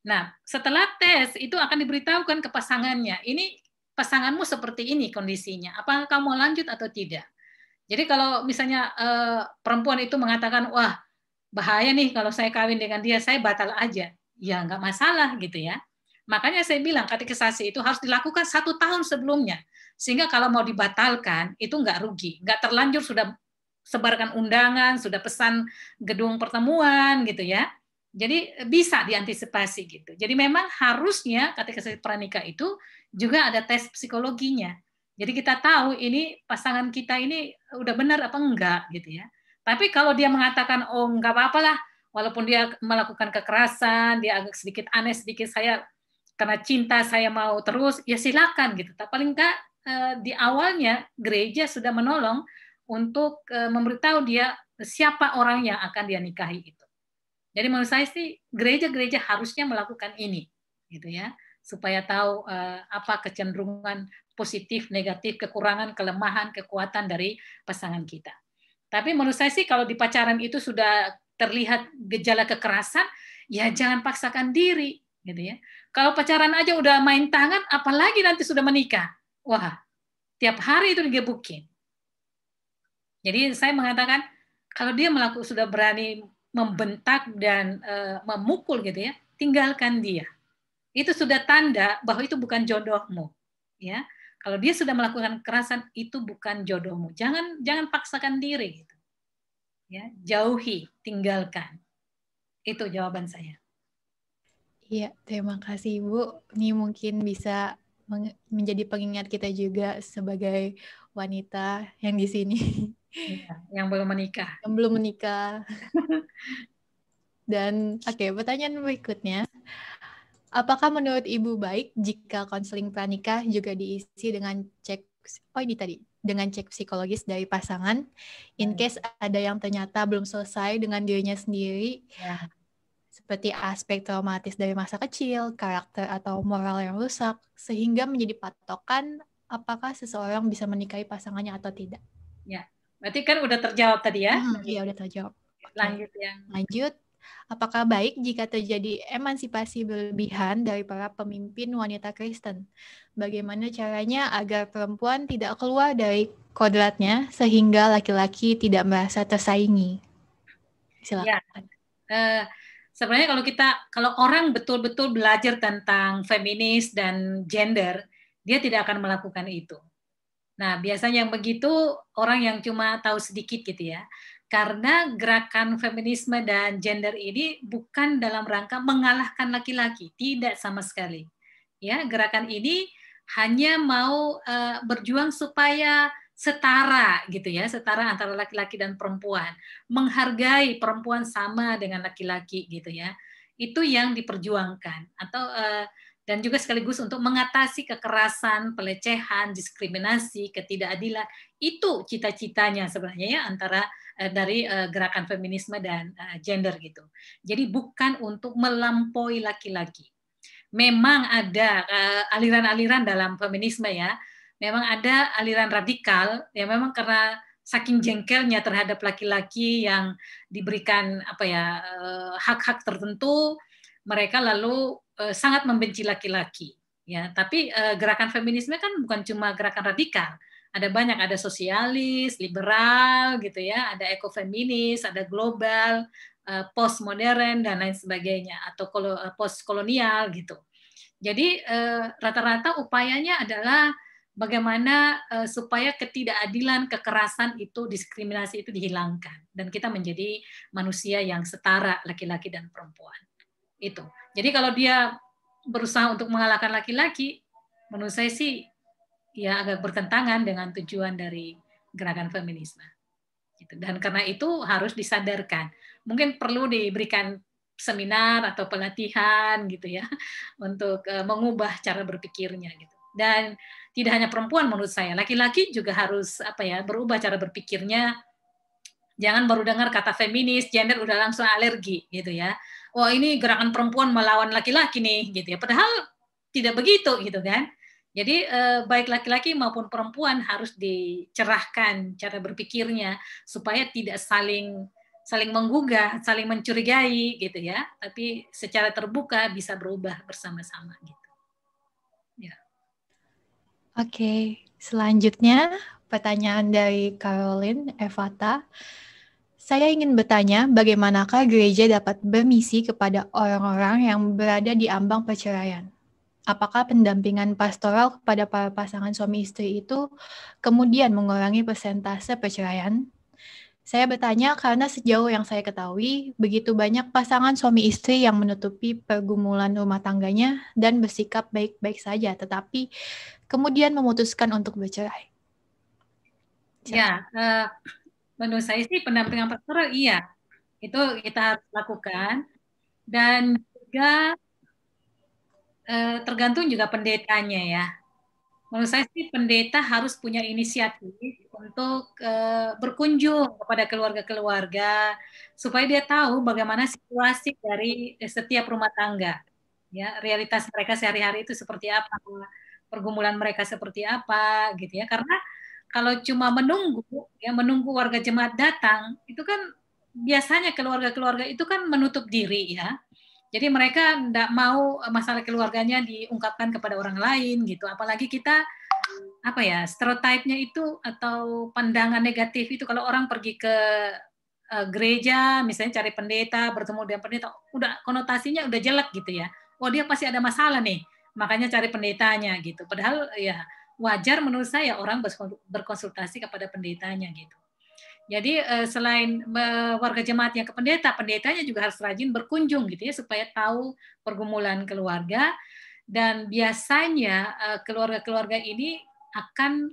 Nah, setelah tes itu akan diberitahukan ke pasangannya. Ini pasanganmu seperti ini kondisinya. Apakah kamu lanjut atau tidak? Jadi kalau misalnya perempuan itu mengatakan wah bahaya nih kalau saya kawin dengan dia, saya batal aja. Ya nggak masalah gitu ya. Makanya saya bilang katekisasi itu harus dilakukan 1 tahun sebelumnya. Sehingga kalau mau dibatalkan itu nggak rugi. Nggak terlanjur sudah sebarkan undangan, sudah pesan gedung pertemuan gitu ya. Jadi bisa diantisipasi gitu. Jadi memang harusnya katekisasi pranikah itu juga ada tes psikologinya. Jadi kita tahu ini pasangan kita ini udah benar apa enggak gitu ya. Tapi kalau dia mengatakan oh nggak apa-apa lah, walaupun dia melakukan kekerasan, dia agak sedikit aneh, sedikit saya karena cinta saya mau terus, ya silakan gitu. Tapi paling enggak di awalnya gereja sudah menolong untuk memberitahu dia siapa orang yang akan dia nikahi itu. Jadi menurut saya sih gereja-gereja harusnya melakukan ini, gitu ya, supaya tahu apa kecenderungan positif, negatif, kekurangan, kelemahan, kekuatan dari pasangan kita. Tapi menurut saya sih kalau di pacaran itu sudah terlihat gejala kekerasan, ya jangan paksakan diri, gitu ya. Kalau pacaran aja udah main tangan, apalagi nanti sudah menikah. Wah, tiap hari itu digebukin. Jadi saya mengatakan kalau dia sudah berani membentak dan memukul gitu ya, tinggalkan dia. Itu sudah tanda bahwa itu bukan jodohmu, ya. Kalau dia sudah melakukan kekerasan itu bukan jodohmu. Jangan paksakan diri gitu. Ya, jauhi, tinggalkan. Itu jawaban saya. Iya, terima kasih Ibu. Ini mungkin bisa menjadi pengingat kita juga sebagai wanita yang di sini. Yang belum menikah. Yang belum menikah. Dan oke, pertanyaan berikutnya. Apakah menurut Ibu baik jika konseling pranikah juga diisi dengan dengan cek psikologis dari pasangan, in case ada yang ternyata belum selesai dengan dirinya sendiri, seperti aspek traumatis dari masa kecil, karakter atau moral yang rusak, sehingga menjadi patokan apakah seseorang bisa menikahi pasangannya atau tidak? Ya, berarti kan udah terjawab tadi ya? Iya, udah terjawab. Lanjut. Apakah baik jika terjadi emansipasi berlebihan dari para pemimpin wanita Kristen? Bagaimana caranya agar perempuan tidak keluar dari kodratnya sehingga laki-laki tidak merasa tersaingi? Silakan. Ya. Sebenarnya kalau orang betul-betul belajar tentang feminis dan gender, dia tidak akan melakukan itu. Nah, biasanya yang begitu orang yang cuma tahu sedikit gitu ya. Karena gerakan feminisme dan gender ini bukan dalam rangka mengalahkan laki-laki, tidak sama sekali. Ya, gerakan ini hanya mau berjuang supaya setara gitu ya, setara antara laki-laki dan perempuan, menghargai perempuan sama dengan laki-laki gitu ya. Itu yang diperjuangkan atau dan juga sekaligus untuk mengatasi kekerasan, pelecehan, diskriminasi, ketidakadilan. Itu cita-citanya sebenarnya ya antara dari gerakan feminisme dan gender gitu. Jadi bukan untuk melampaui laki-laki. Memang ada aliran-aliran dalam feminisme ya. Memang ada aliran radikal ya, memang karena saking jengkelnya terhadap laki-laki yang diberikan hak-hak tertentu, mereka lalu sangat membenci laki-laki ya. Tapi gerakan feminisme kan bukan cuma gerakan radikal, ada banyak, ada sosialis, liberal gitu ya, ada ekofeminis, ada global, postmodern dan lain sebagainya, atau postkolonial gitu. Jadi rata-rata upayanya adalah bagaimana supaya ketidakadilan, kekerasan itu, diskriminasi itu dihilangkan dan kita menjadi manusia yang setara laki-laki dan perempuan. Itu. Jadi kalau dia berusaha untuk mengalahkan laki-laki, menurut saya sih ya agak bertentangan dengan tujuan dari gerakan feminisme. Dan karena itu harus disadarkan. Mungkin perlu diberikan seminar atau pelatihan gitu ya untuk mengubah cara berpikirnya gitu. Dan tidak hanya perempuan menurut saya, laki-laki juga harus berubah cara berpikirnya. Jangan baru dengar kata feminis, gender udah langsung alergi gitu ya. Wah, ini gerakan perempuan melawan laki-laki nih gitu ya. Padahal tidak begitu gitu kan. Jadi baik laki-laki maupun perempuan harus dicerahkan cara berpikirnya supaya tidak saling menggugah, saling mencurigai gitu ya. Tapi secara terbuka bisa berubah bersama-sama gitu. Ya. Oke, selanjutnya pertanyaan dari Caroline Evata. Saya ingin bertanya, bagaimanakah gereja dapat bermisi kepada orang-orang yang berada di ambang perceraian? Apakah pendampingan pastoral kepada para pasangan suami istri itu kemudian mengurangi persentase perceraian? Saya bertanya karena sejauh yang saya ketahui, begitu banyak pasangan suami istri yang menutupi pergumulan rumah tangganya dan bersikap baik-baik saja, tetapi kemudian memutuskan untuk bercerai. Ya, menurut saya sih pendampingan pastoral iya, itu kita harus lakukan, dan juga tergantung juga pendetanya ya. Menurut saya sih pendeta harus punya inisiatif untuk berkunjung kepada keluarga-keluarga supaya dia tahu bagaimana situasi dari setiap rumah tangga, ya, realitas mereka sehari-hari itu seperti apa, pergumulan mereka seperti apa, gitu ya. Karena kalau cuma menunggu warga jemaat datang, itu kan biasanya keluarga-keluarga itu kan menutup diri ya. Jadi mereka tidak mau masalah keluarganya diungkapkan kepada orang lain gitu. Apalagi kita stereotipnya itu atau pandangan negatif itu kalau orang pergi ke gereja misalnya cari pendeta, bertemu dengan pendeta, udah konotasinya udah jelek gitu ya. Oh, dia pasti ada masalah nih, makanya cari pendetanya gitu. Padahal ya wajar menurut saya orang berkonsultasi kepada pendetanya gitu. Jadi selain warga jemaat yang ke pendeta, pendetanya juga harus rajin berkunjung gitu ya, supaya tahu pergumulan keluarga. Dan biasanya keluarga-keluarga ini akan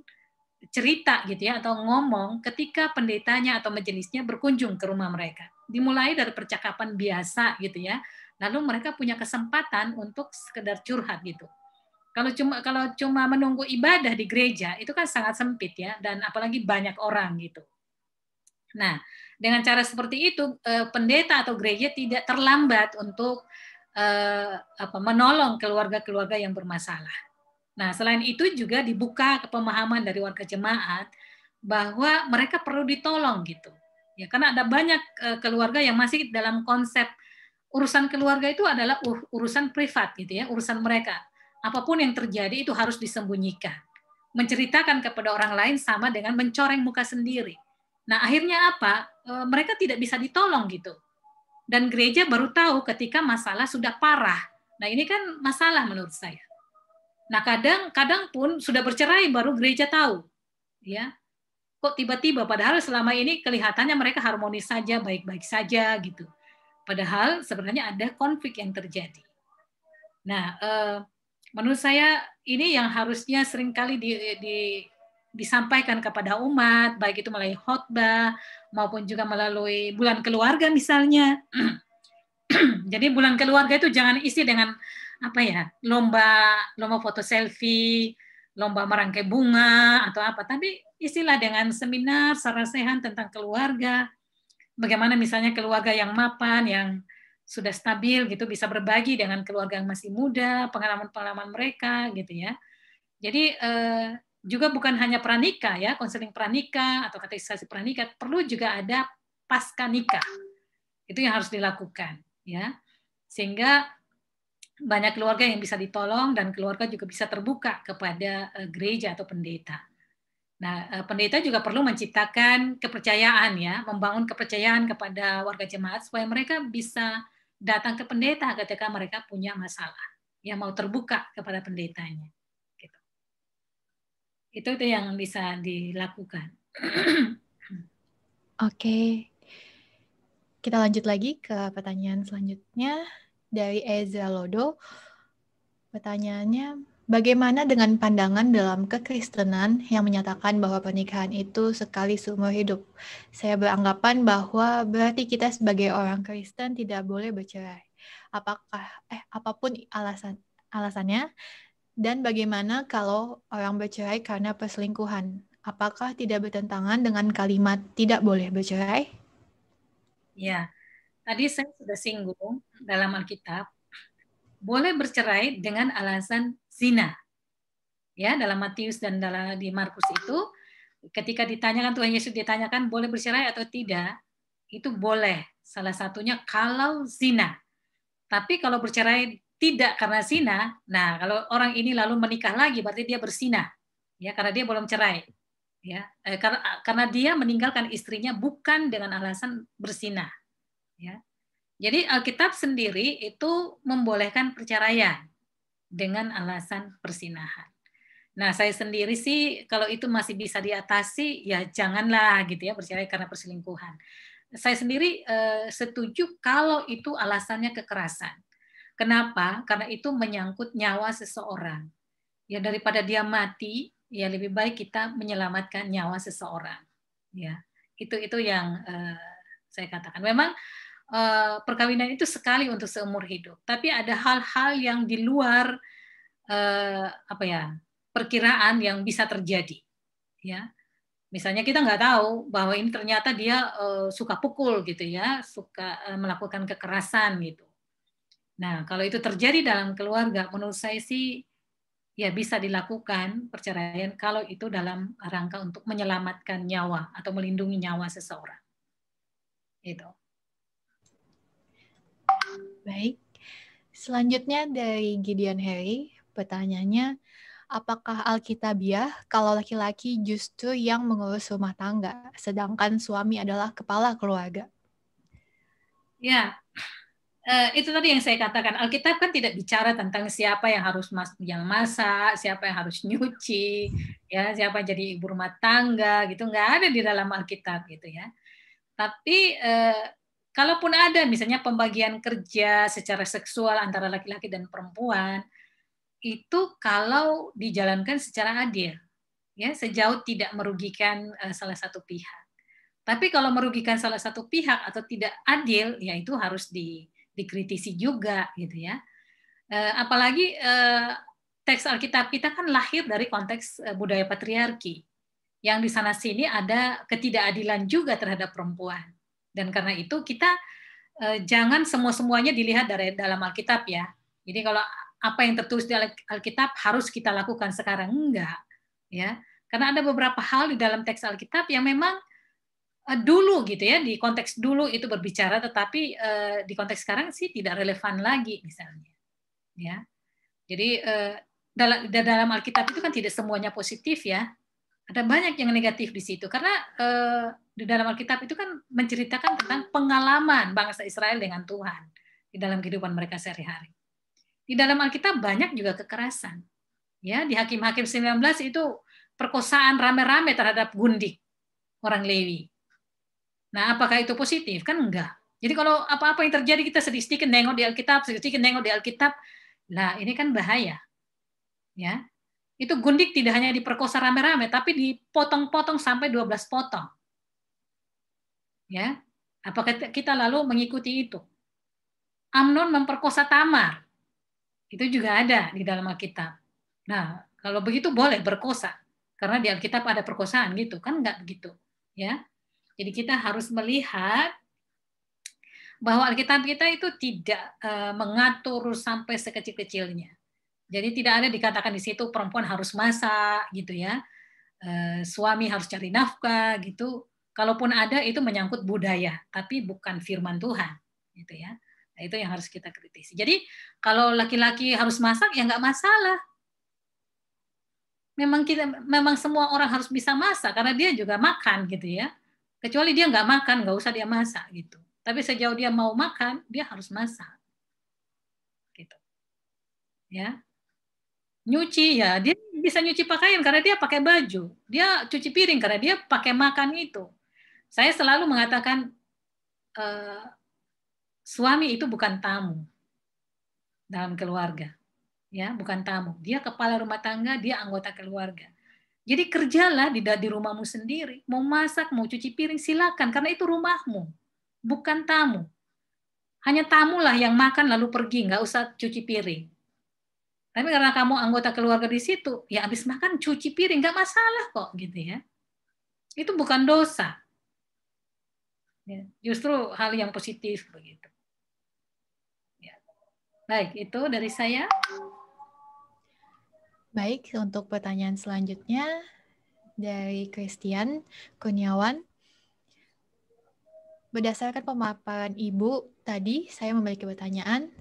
cerita gitu ya, atau ngomong ketika pendetanya atau majelisnya berkunjung ke rumah mereka. Dimulai dari percakapan biasa gitu ya, lalu mereka punya kesempatan untuk sekedar curhat gitu. Kalau cuma menunggu ibadah di gereja itu kan sangat sempit ya, dan apalagi banyak orang gitu. Nah, dengan cara seperti itu pendeta atau gereja tidak terlambat untuk menolong keluarga-keluarga yang bermasalah. Nah, selain itu juga dibuka pemahaman dari warga jemaat bahwa mereka perlu ditolong gitu. Ya, karena ada banyak keluarga yang masih dalam konsep urusan keluarga itu adalah urusan privat gitu ya, urusan mereka. Apapun yang terjadi itu harus disembunyikan. Menceritakan kepada orang lain sama dengan mencoreng muka sendiri. Nah, akhirnya apa? Mereka tidak bisa ditolong gitu. Dan gereja baru tahu ketika masalah sudah parah. Nah, ini kan masalah menurut saya. Nah, kadang pun sudah bercerai baru gereja tahu. Ya. Kok tiba-tiba padahal selama ini kelihatannya mereka harmonis saja, baik-baik saja gitu. Padahal sebenarnya ada konflik yang terjadi. Nah, menurut saya ini yang harusnya seringkali disampaikan kepada umat, baik itu melalui khotbah maupun juga melalui bulan keluarga misalnya. Jadi bulan keluarga itu jangan isi dengan lomba foto selfie, lomba merangkai bunga atau apa, tapi isilah dengan seminar sarasehan tentang keluarga. Bagaimana misalnya keluarga yang mapan, yang sudah stabil gitu bisa berbagi dengan keluarga yang masih muda, pengalaman-pengalaman mereka gitu ya. Jadi juga bukan hanya pranikah ya, konseling pranikah atau katekisasi pranikah, perlu juga ada pasca nikah. Itu yang harus dilakukan ya. Sehingga banyak keluarga yang bisa ditolong dan keluarga juga bisa terbuka kepada gereja atau pendeta. Nah, pendeta juga perlu menciptakan kepercayaan ya, membangun kepercayaan kepada warga jemaat supaya mereka bisa datang ke pendeta ketika mereka punya masalah, yang mau terbuka kepada pendetanya. Gitu. Itu yang bisa dilakukan. Oke. Kita lanjut lagi ke pertanyaan selanjutnya dari Ezra Lodo. Pertanyaannya, bagaimana dengan pandangan dalam kekristenan yang menyatakan bahwa pernikahan itu sekali seumur hidup? Saya beranggapan bahwa berarti kita sebagai orang Kristen tidak boleh bercerai. Apapun alasannya, dan bagaimana kalau orang bercerai karena perselingkuhan? Apakah tidak bertentangan dengan kalimat tidak boleh bercerai? Ya, tadi saya sudah singgung dalam Alkitab, boleh bercerai dengan alasan zina. Ya, dalam Matius dan di Markus itu, ketika ditanyakan Tuhan Yesus ditanyakan boleh bercerai atau tidak, itu boleh. Salah satunya kalau zina. Tapi kalau bercerai tidak karena zina, nah kalau orang ini lalu menikah lagi berarti dia berzina. Ya, karena dia belum cerai. Ya, karena dia meninggalkan istrinya bukan dengan alasan berzina. Ya. Jadi Alkitab sendiri itu membolehkan perceraian dengan alasan perzinahan. Nah, saya sendiri sih kalau itu masih bisa diatasi, ya janganlah gitu ya bercerai karena perselingkuhan. Saya sendiri setuju kalau itu alasannya kekerasan. Kenapa? Karena itu menyangkut nyawa seseorang. Ya daripada dia mati, ya lebih baik kita menyelamatkan nyawa seseorang. Ya, itu yang saya katakan. Memang perkawinan itu sekali untuk seumur hidup, tapi ada hal-hal yang di luar perkiraan yang bisa terjadi. Ya, misalnya kita nggak tahu bahwa ini ternyata dia suka pukul gitu ya, suka melakukan kekerasan gitu. Nah, kalau itu terjadi dalam keluarga, menurut saya sih ya bisa dilakukan perceraian kalau itu dalam rangka untuk menyelamatkan nyawa atau melindungi nyawa seseorang. Itu. Baik. Selanjutnya dari Gideon Harry, pertanyaannya, apakah Alkitabiah kalau laki-laki justru yang mengurus rumah tangga, sedangkan suami adalah kepala keluarga? Ya, itu tadi yang saya katakan, Alkitab kan tidak bicara tentang siapa yang harus yang masak, siapa yang harus nyuci, ya, siapa jadi ibu rumah tangga, gitu, nggak ada di dalam Alkitab gitu ya. Tapi kalaupun ada misalnya pembagian kerja secara seksual antara laki-laki dan perempuan, itu kalau dijalankan secara adil, ya, sejauh tidak merugikan salah satu pihak. Tapi kalau merugikan salah satu pihak atau tidak adil, ya itu harus dikritisi juga gitu ya. Apalagi teks Alkitab kita kan lahir dari konteks budaya patriarki, yang di sana sini ada ketidakadilan juga terhadap perempuan. Dan karena itu kita jangan semuanya dilihat dari dalam Alkitab ya. Jadi kalau apa yang tertulis di Alkitab harus kita lakukan sekarang, enggak ya. Karena ada beberapa hal di dalam teks Alkitab yang memang dulu gitu ya, di konteks dulu itu berbicara, tetapi di konteks sekarang sih tidak relevan lagi misalnya ya. Jadi dalam Alkitab itu kan tidak semuanya positif ya, ada banyak yang negatif di situ, karena di dalam Alkitab itu kan menceritakan tentang pengalaman bangsa Israel dengan Tuhan di dalam kehidupan mereka sehari-hari. Di dalam Alkitab banyak juga kekerasan ya. Di Hakim-Hakim 19 itu perkosaan rame-rame terhadap gundik orang Lewi. Nah, apakah itu positif? Kan enggak. Jadi kalau apa-apa yang terjadi kita sedikit-sedikit nengok di Alkitab, sedikit-sedikit nengok di Alkitab, lah ini kan bahaya. Ya. Itu gundik tidak hanya diperkosa rame-rame, tapi dipotong-potong sampai 12 potong. Ya. Apakah kita lalu mengikuti itu? Amnon memperkosa Tamar. Itu juga ada di dalam Alkitab. Nah, kalau begitu boleh berkosa. Karena di Alkitab ada perkosaan gitu, kan enggak begitu. Ya. Jadi kita harus melihat bahwa Alkitab kita itu tidak mengatur sampai sekecil-kecilnya. Jadi tidak ada dikatakan di situ perempuan harus masak gitu ya, suami harus cari nafkah gitu. Kalaupun ada itu menyangkut budaya, tapi bukan firman Tuhan gitu ya. Nah, itu yang harus kita kritisi. Jadi kalau laki-laki harus masak ya nggak masalah. Memang semua orang harus bisa masak karena dia juga makan gitu ya. Kecuali dia nggak makan, nggak usah dia masak gitu. Tapi sejauh dia mau makan, dia harus masak. Gitu. Ya. Nyuci ya, dia bisa nyuci pakaian karena dia pakai baju. Dia cuci piring karena dia pakai makan itu. Saya selalu mengatakan suami itu bukan tamu dalam keluarga. Ya, bukan tamu. Dia kepala rumah tangga, dia anggota keluarga. Jadi kerjalah di rumahmu sendiri. Mau masak, mau cuci piring, silakan. Karena itu rumahmu. Bukan tamu. Hanya tamulah yang makan lalu pergi. Nggak usah cuci piring. Tapi karena kamu anggota keluarga di situ, ya habis makan cuci piring. Nggak masalah kok. Gitu ya. Itu bukan dosa. Ya, justru hal yang positif. Begitu. Ya. Baik, itu dari saya. Baik, untuk pertanyaan selanjutnya dari Christian Kurniawan. Berdasarkan pemaparan Ibu tadi, saya memiliki pertanyaan.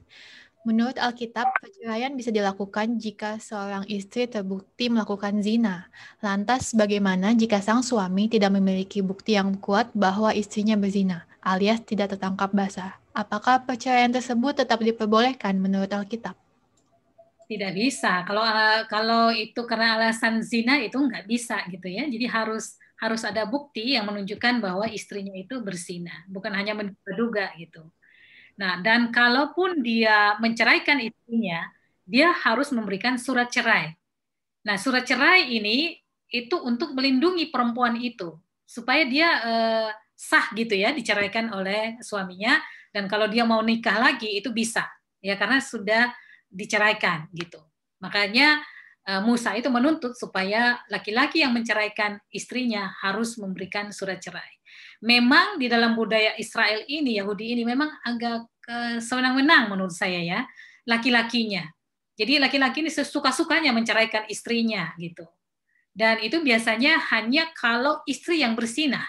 Menurut Alkitab, perceraian bisa dilakukan jika seorang istri terbukti melakukan zina. Lantas bagaimana jika sang suami tidak memiliki bukti yang kuat bahwa istrinya berzina, alias tidak tertangkap basah? Apakah perceraian tersebut tetap diperbolehkan menurut Alkitab? Tidak bisa. Kalau itu karena alasan zina itu nggak bisa gitu ya. Jadi harus ada bukti yang menunjukkan bahwa istrinya itu berzina, bukan hanya menduga gitu. Nah, dan kalaupun dia menceraikan istrinya, dia harus memberikan surat cerai. Nah, surat cerai ini itu untuk melindungi perempuan itu supaya dia sah gitu ya, diceraikan oleh suaminya, dan kalau dia mau nikah lagi itu bisa ya, karena sudah diceraikan gitu. Makanya Musa itu menuntut supaya laki-laki yang menceraikan istrinya harus memberikan surat cerai. Memang di dalam budaya Israel ini, Yahudi ini memang agak sewenang-wenang menurut saya ya, laki-lakinya. Jadi laki-laki ini sesuka-sukanya menceraikan istrinya gitu. Dan itu biasanya hanya kalau istri yang bersinah.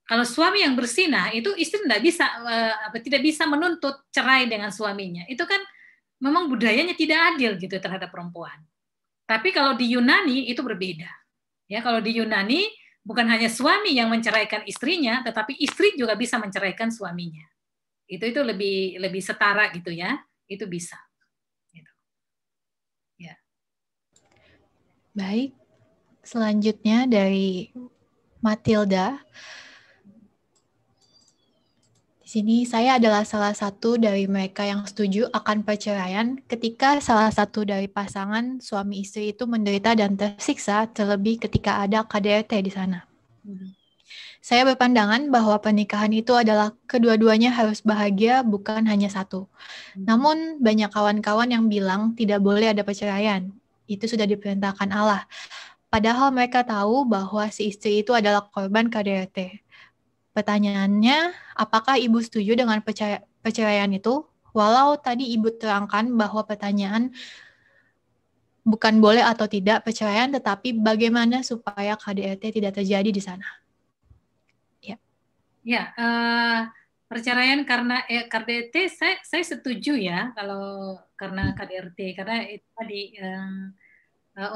Kalau suami yang bersinah itu istri tidak bisa menuntut cerai dengan suaminya. Itu kan memang budayanya tidak adil gitu terhadap perempuan. Tapi kalau di Yunani itu berbeda. Ya, kalau di Yunani bukan hanya suami yang menceraikan istrinya, tetapi istri juga bisa menceraikan suaminya. itu lebih setara gitu ya, itu bisa. Gitu. Ya. Baik, selanjutnya dari Matilda. Di sini saya adalah salah satu dari mereka yang setuju akan perceraian ketika salah satu dari pasangan suami istri itu menderita dan tersiksa, terlebih ketika ada KDRT di sana. Saya berpandangan bahwa pernikahan itu adalah kedua-duanya harus bahagia, bukan hanya satu. Namun banyak kawan-kawan yang bilang tidak boleh ada perceraian. Itu sudah diperintahkan Allah. Padahal mereka tahu bahwa si istri itu adalah korban KDRT. Pertanyaannya, apakah Ibu setuju dengan perceraian itu? Walau tadi Ibu terangkan bahwa pertanyaan bukan boleh atau tidak perceraian, tetapi bagaimana supaya KDRT tidak terjadi di sana? Ya, perceraian karena KDRT saya setuju ya kalau karena KDRT, karena itu tadi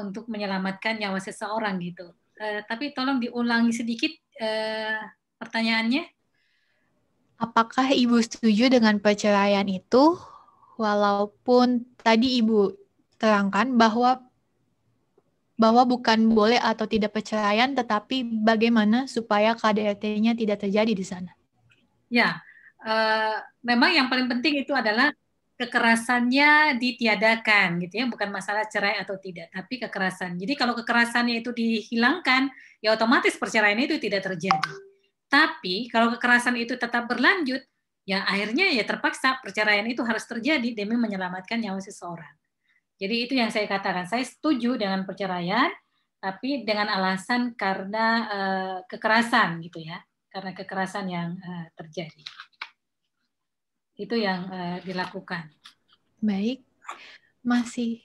untuk menyelamatkan nyawa seseorang gitu. Tapi tolong diulangi sedikit pertanyaannya. Apakah Ibu setuju dengan perceraian itu, walaupun tadi Ibu terangkan bahwa bukan boleh atau tidak perceraian, tetapi bagaimana supaya KDRT-nya tidak terjadi di sana? Ya, memang yang paling penting itu adalah kekerasannya ditiadakan gitu ya, bukan masalah cerai atau tidak, tapi kekerasan. Jadi kalau kekerasannya itu dihilangkan, ya otomatis perceraian itu tidak terjadi. Tapi kalau kekerasan itu tetap berlanjut, ya akhirnya ya terpaksa perceraian itu harus terjadi demi menyelamatkan nyawa seseorang. Jadi itu yang saya katakan, saya setuju dengan perceraian, tapi dengan alasan karena kekerasan gitu ya, karena kekerasan yang terjadi. Itu yang dilakukan. Baik, masih.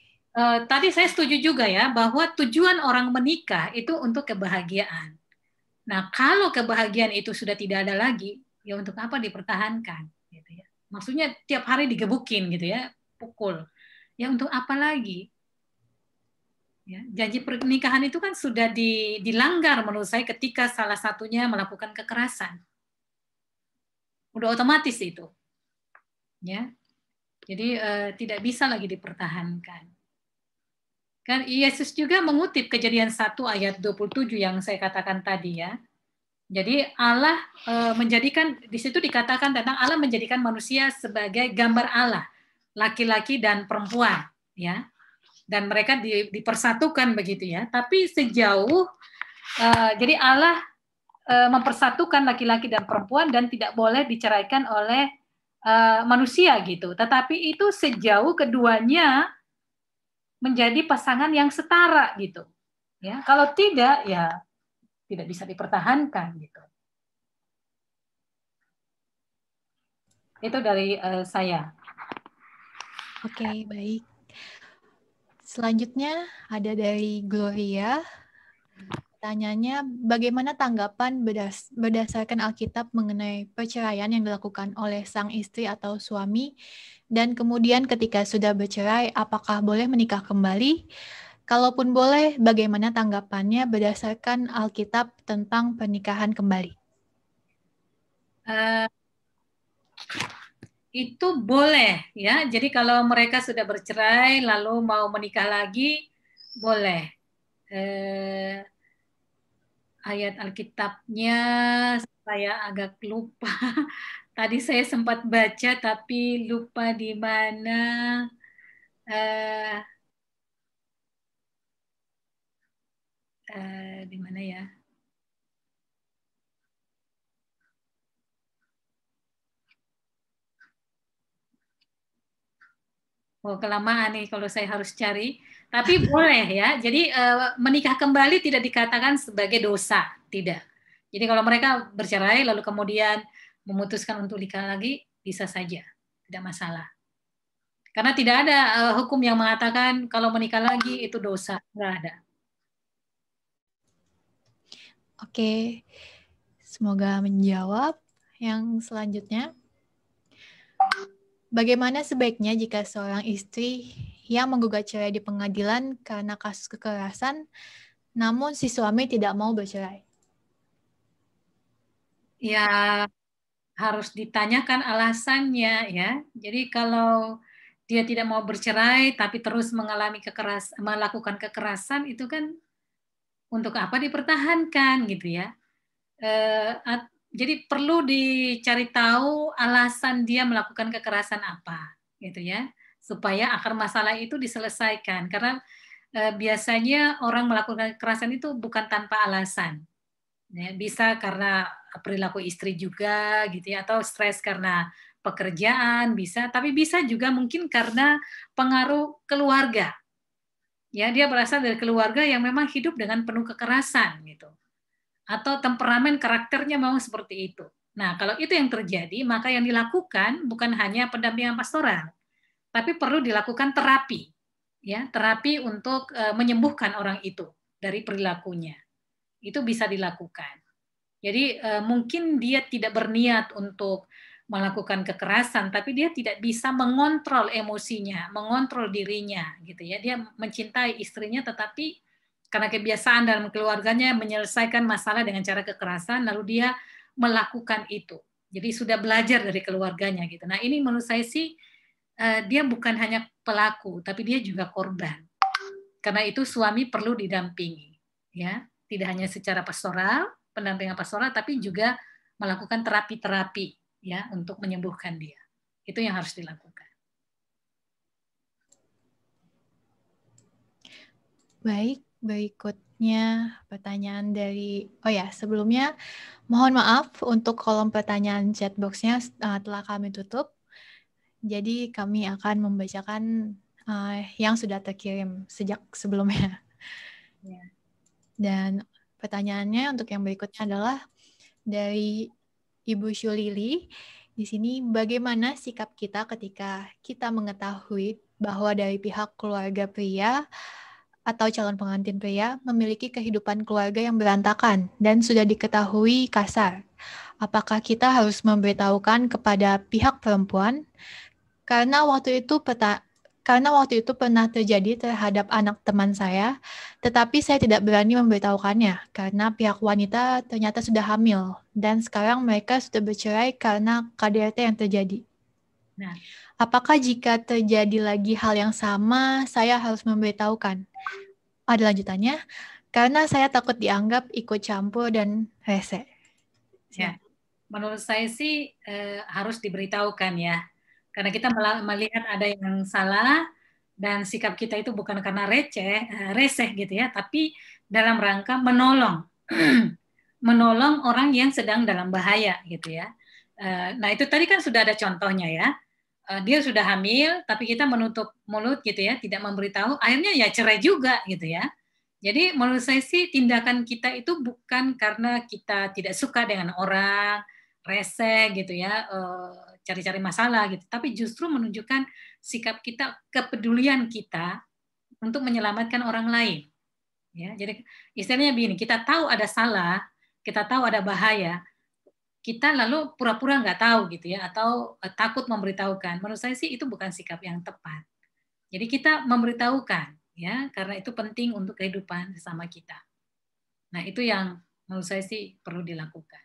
Tadi saya setuju juga ya, bahwa tujuan orang menikah itu untuk kebahagiaan. Nah, kalau kebahagiaan itu sudah tidak ada lagi, ya untuk apa dipertahankan? Gitu ya. Maksudnya tiap hari digebukin gitu ya, pukul. Ya untuk apa lagi? Ya, janji pernikahan itu kan sudah dilanggar menurut saya ketika salah satunya melakukan kekerasan. Udah otomatis itu. Ya. Jadi tidak bisa lagi dipertahankan. Kan Yesus juga mengutip Kejadian 1 ayat 27 yang saya katakan tadi ya. Jadi Allah menjadikan, di situ dikatakan tentang Allah menjadikan manusia sebagai gambar Allah, laki-laki dan perempuan, ya. Dan mereka dipersatukan begitu ya. Tapi sejauh jadi Allah mempersatukan laki-laki dan perempuan dan tidak boleh diceraikan oleh manusia gitu. Tetapi itu sejauh keduanya menjadi pasangan yang setara gitu. Ya, kalau tidak ya tidak bisa dipertahankan gitu. Itu dari saya. Oke, baik. Selanjutnya ada dari Gloria. Pertanyaannya, bagaimana tanggapan berdasarkan Alkitab mengenai perceraian yang dilakukan oleh sang istri atau suami, dan kemudian ketika sudah bercerai, apakah boleh menikah kembali? Kalaupun boleh, bagaimana tanggapannya berdasarkan Alkitab tentang pernikahan kembali? Itu boleh ya. Jadi kalau mereka sudah bercerai lalu mau menikah lagi, boleh. Ayat Alkitabnya saya agak lupa. Tadi saya sempat baca tapi lupa di mana. Di mana ya? Oh, kelamaan nih kalau saya harus cari. Tapi boleh ya. Jadi menikah kembali tidak dikatakan sebagai dosa, tidak. Jadi kalau mereka bercerai lalu kemudian memutuskan untuk nikah lagi, bisa saja, tidak masalah. Karena tidak ada hukum yang mengatakan kalau menikah lagi itu dosa, nggak ada. Oke, semoga menjawab. Yang selanjutnya, bagaimana sebaiknya jika seorang istri yang menggugat cerai di pengadilan karena kasus kekerasan, namun si suami tidak mau bercerai? Ya, harus ditanyakan alasannya ya. Jadi kalau dia tidak mau bercerai tapi terus melakukan kekerasan, itu kan untuk apa dipertahankan gitu ya. Jadi perlu dicari tahu alasan dia melakukan kekerasan apa gitu ya, supaya akar masalah itu diselesaikan. Karena biasanya orang melakukan kekerasan itu bukan tanpa alasan. Ya, bisa karena perilaku istri juga gitu ya, atau stres karena pekerjaan bisa, tapi bisa juga mungkin karena pengaruh keluarga. Ya, dia berasal dari keluarga yang memang hidup dengan penuh kekerasan gitu. Atau temperamen karakternya memang seperti itu. Nah, kalau itu yang terjadi, maka yang dilakukan bukan hanya pendampingan pastoral, tapi perlu dilakukan terapi. Ya, terapi untuk menyembuhkan orang itu dari perilakunya. Itu bisa dilakukan. Jadi mungkin dia tidak berniat untuk melakukan kekerasan, tapi dia tidak bisa mengontrol emosinya, mengontrol dirinya, gitu ya. Dia mencintai istrinya, tetapi karena kebiasaan dalam keluarganya menyelesaikan masalah dengan cara kekerasan, lalu dia melakukan itu. Jadi sudah belajar dari keluarganya, gitu. Nah, ini menurut saya sih dia bukan hanya pelaku, tapi dia juga korban. Karena itu suami perlu didampingi, ya, tidak hanya secara pastoral, pendampingan pastoral, tapi juga melakukan terapi-terapi, ya, untuk menyembuhkan dia. Itu yang harus dilakukan. Baik, berikutnya pertanyaan dari, sebelumnya mohon maaf untuk kolom pertanyaan chat box-nya telah kami tutup. Jadi kami akan membacakan yang sudah terkirim sejak sebelumnya. Ya. Dan pertanyaannya untuk yang berikutnya adalah dari Ibu Syulili. Di sini, bagaimana sikap kita ketika kita mengetahui bahwa dari pihak keluarga pria atau calon pengantin pria memiliki kehidupan keluarga yang berantakan dan sudah diketahui kasar? Apakah kita harus memberitahukan kepada pihak perempuan? Karena waktu itu pernah terjadi terhadap anak teman saya, tetapi saya tidak berani memberitahukannya karena pihak wanita ternyata sudah hamil dan sekarang mereka sudah bercerai karena KDRT yang terjadi. Nah, apakah jika terjadi lagi hal yang sama, saya harus memberitahukan? Ada lanjutannya, karena saya takut dianggap ikut campur dan rese. Ya, menurut saya sih harus diberitahukan ya. Karena kita melihat ada yang salah dan sikap kita itu bukan karena reseh gitu ya, tapi dalam rangka menolong, menolong orang yang sedang dalam bahaya gitu ya. Nah itu tadi kan sudah ada contohnya ya. Dia sudah hamil, tapi kita menutup mulut gitu ya, tidak memberitahu, akhirnya ya cerai juga gitu ya. Jadi menurut saya sih tindakan kita itu bukan karena kita tidak suka dengan orang, reseh gitu ya, cari-cari masalah gitu, tapi justru menunjukkan sikap kita, kepedulian kita untuk menyelamatkan orang lain. Ya, jadi istilahnya begini, kita tahu ada salah, kita tahu ada bahaya, kita lalu pura-pura nggak tahu gitu ya, atau takut memberitahukan. Menurut saya sih itu bukan sikap yang tepat. Jadi kita memberitahukan, ya, karena itu penting untuk kehidupan bersama kita. Nah, itu yang menurut saya sih perlu dilakukan.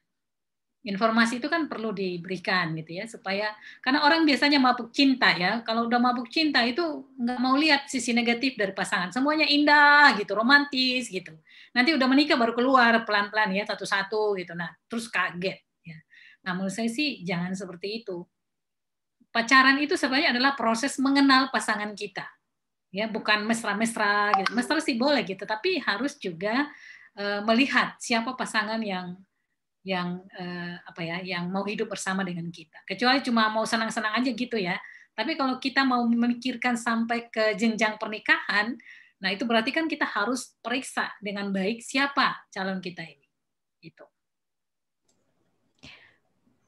Informasi itu kan perlu diberikan gitu ya, supaya karena orang biasanya mabuk cinta ya, kalau udah mabuk cinta itu nggak mau lihat sisi negatif dari pasangan, semuanya indah gitu, romantis gitu. Nanti udah menikah baru keluar pelan-pelan ya, satu-satu gitu, nah terus kaget ya. Nah menurut saya sih jangan seperti itu. Pacaran itu sebenarnya adalah proses mengenal pasangan kita ya, bukan mesra-mesra gitu. Mesra sih boleh gitu, tapi harus juga melihat siapa pasangan yang mau hidup bersama dengan kita. Kecuali cuma mau senang-senang aja gitu ya. Tapi kalau kita mau memikirkan sampai ke jenjang pernikahan, nah itu berarti kan kita harus periksa dengan baik siapa calon kita ini. Gitu.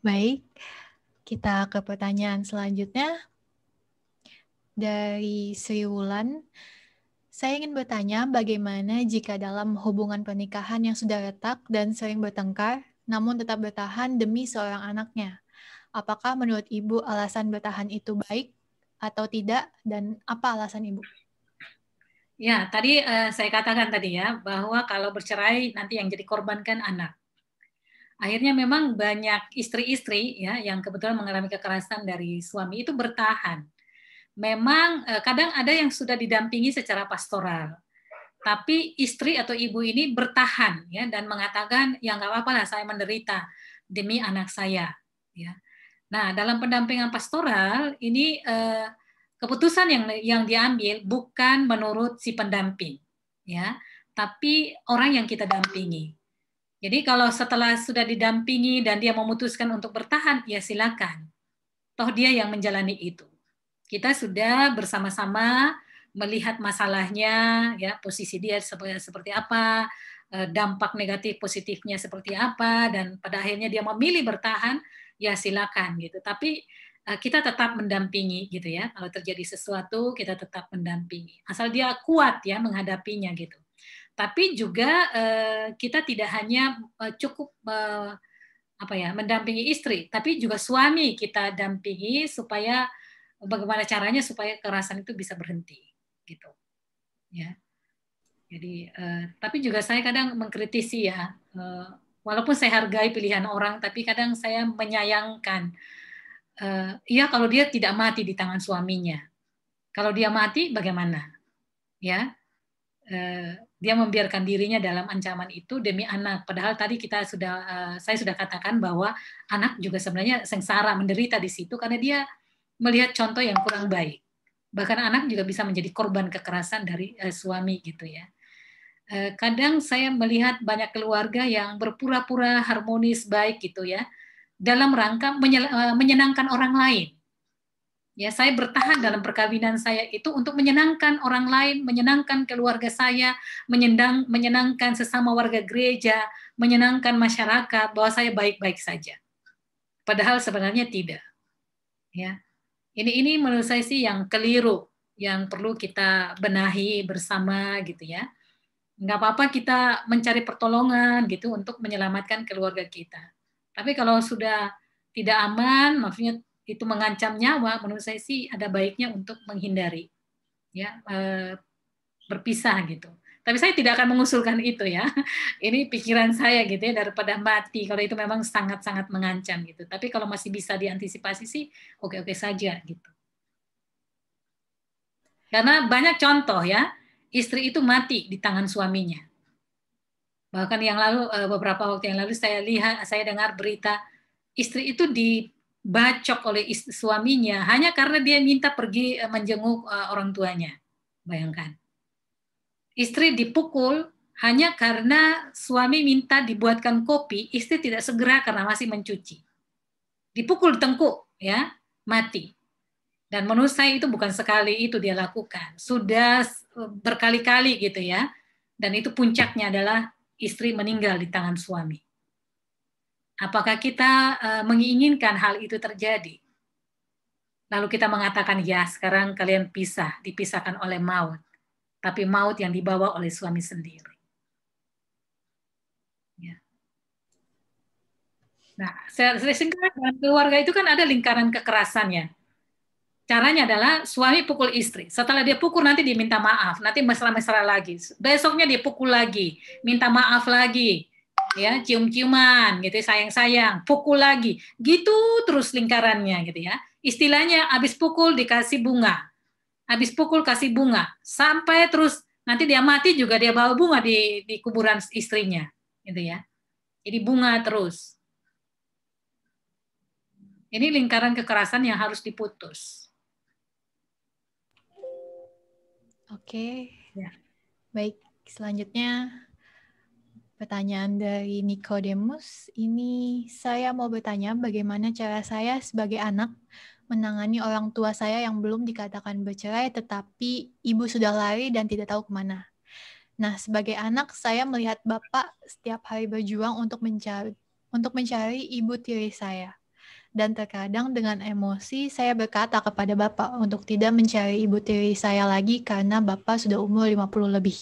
Baik, kita ke pertanyaan selanjutnya. Dari Sri Wulan, saya ingin bertanya bagaimana jika dalam hubungan pernikahan yang sudah retak dan sering bertengkar, namun tetap bertahan demi seorang anaknya. Apakah menurut Ibu alasan bertahan itu baik atau tidak, dan apa alasan Ibu? Ya, tadi saya katakan tadi ya, bahwa kalau bercerai nanti yang jadi korban kan anak. Akhirnya memang banyak istri-istri ya yang kebetulan mengalami kekerasan dari suami itu bertahan. Memang kadang ada yang sudah didampingi secara pastoral, tapi istri atau ibu ini bertahan ya dan mengatakan ya nggak apa-apa lah saya menderita demi anak saya. Ya. Nah dalam pendampingan pastoral ini keputusan yang diambil bukan menurut si pendamping, ya, tapi orang yang kita dampingi. Jadi kalau setelah sudah didampingi dan dia memutuskan untuk bertahan, ya silakan. Toh dia yang menjalani itu. Kita sudah bersama-sama melihat masalahnya, ya posisi dia seperti apa, dampak negatif positifnya seperti apa, dan pada akhirnya dia memilih bertahan, ya silakan gitu. Tapi kita tetap mendampingi gitu ya. Kalau terjadi sesuatu kita tetap mendampingi. Asal dia kuat ya menghadapinya gitu. Tapi juga kita tidak hanya cukup mendampingi istri, tapi juga suami kita dampingi supaya bagaimana caranya supaya kekerasan itu bisa berhenti gitu ya. Jadi tapi juga saya kadang mengkritisi ya, walaupun saya hargai pilihan orang, tapi kadang saya menyayangkan ya kalau dia tidak mati di tangan suaminya, kalau dia mati bagaimana ya, dia membiarkan dirinya dalam ancaman itu demi anak. Padahal tadi saya sudah katakan bahwa anak juga sebenarnya sengsara, menderita di situ karena dia melihat contoh yang kurang baik. Bahkan anak juga bisa menjadi korban kekerasan dari suami gitu ya. Kadang saya melihat banyak keluarga yang berpura-pura harmonis baik gitu ya, dalam rangka menyenangkan orang lain. Ya, saya bertahan dalam perkawinan saya itu untuk menyenangkan orang lain, menyenangkan keluarga saya, menyenangkan sesama warga gereja, menyenangkan masyarakat bahwa saya baik-baik saja. Padahal sebenarnya tidak. Ya. Ini menurut saya sih yang keliru, yang perlu kita benahi bersama gitu ya. Nggak apa-apa kita mencari pertolongan gitu untuk menyelamatkan keluarga kita. Tapi kalau sudah tidak aman, maksudnya itu mengancam nyawa, menurut saya sih ada baiknya untuk menghindari, ya, berpisah gitu. Tapi saya tidak akan mengusulkan itu ya. Ini pikiran saya gitu ya, daripada mati kalau itu memang sangat-sangat mengancam gitu. Tapi kalau masih bisa diantisipasi sih oke-oke saja gitu. Karena banyak contoh ya, istri itu mati di tangan suaminya. Bahkan yang lalu beberapa waktu yang lalu saya dengar berita istri itu dibacok oleh suaminya hanya karena dia minta pergi menjenguk orang tuanya. Bayangkan. Istri dipukul hanya karena suami minta dibuatkan kopi, istri tidak segera karena masih mencuci. Dipukul tengkuk, ya, mati. Dan menurut saya itu bukan sekali itu dia lakukan. Sudah berkali-kali gitu ya. Dan itu puncaknya adalah istri meninggal di tangan suami. Apakah kita menginginkan hal itu terjadi? Lalu kita mengatakan, ya sekarang kalian dipisahkan oleh maut. Tapi maut yang dibawa oleh suami sendiri. Ya. Nah, singkat dalam keluarga itu kan ada lingkaran kekerasannya. Caranya adalah suami pukul istri. Setelah dia pukul nanti dia minta maaf. Nanti mesra-mesra lagi. Besoknya dia pukul lagi. Minta maaf lagi. Ya, cium-ciuman gitu, sayang-sayang. Pukul lagi. Gitu terus lingkarannya gitu ya. Istilahnya habis pukul dikasih bunga. Habis pukul kasih bunga. Sampai terus nanti dia mati juga dia bawa bunga di kuburan istrinya. Gitu ya. Jadi bunga terus. Ini lingkaran kekerasan yang harus diputus. Oke, ya. Baik. Selanjutnya pertanyaan dari Nicodemus. Ini saya mau bertanya bagaimana cara saya sebagai anak menangani orang tua saya yang belum dikatakan bercerai, tetapi ibu sudah lari dan tidak tahu kemana. Nah, sebagai anak saya melihat Bapak setiap hari berjuang untuk mencari ibu tiri saya. Dan terkadang dengan emosi saya berkata kepada Bapak untuk tidak mencari ibu tiri saya lagi karena Bapak sudah umur 50 lebih.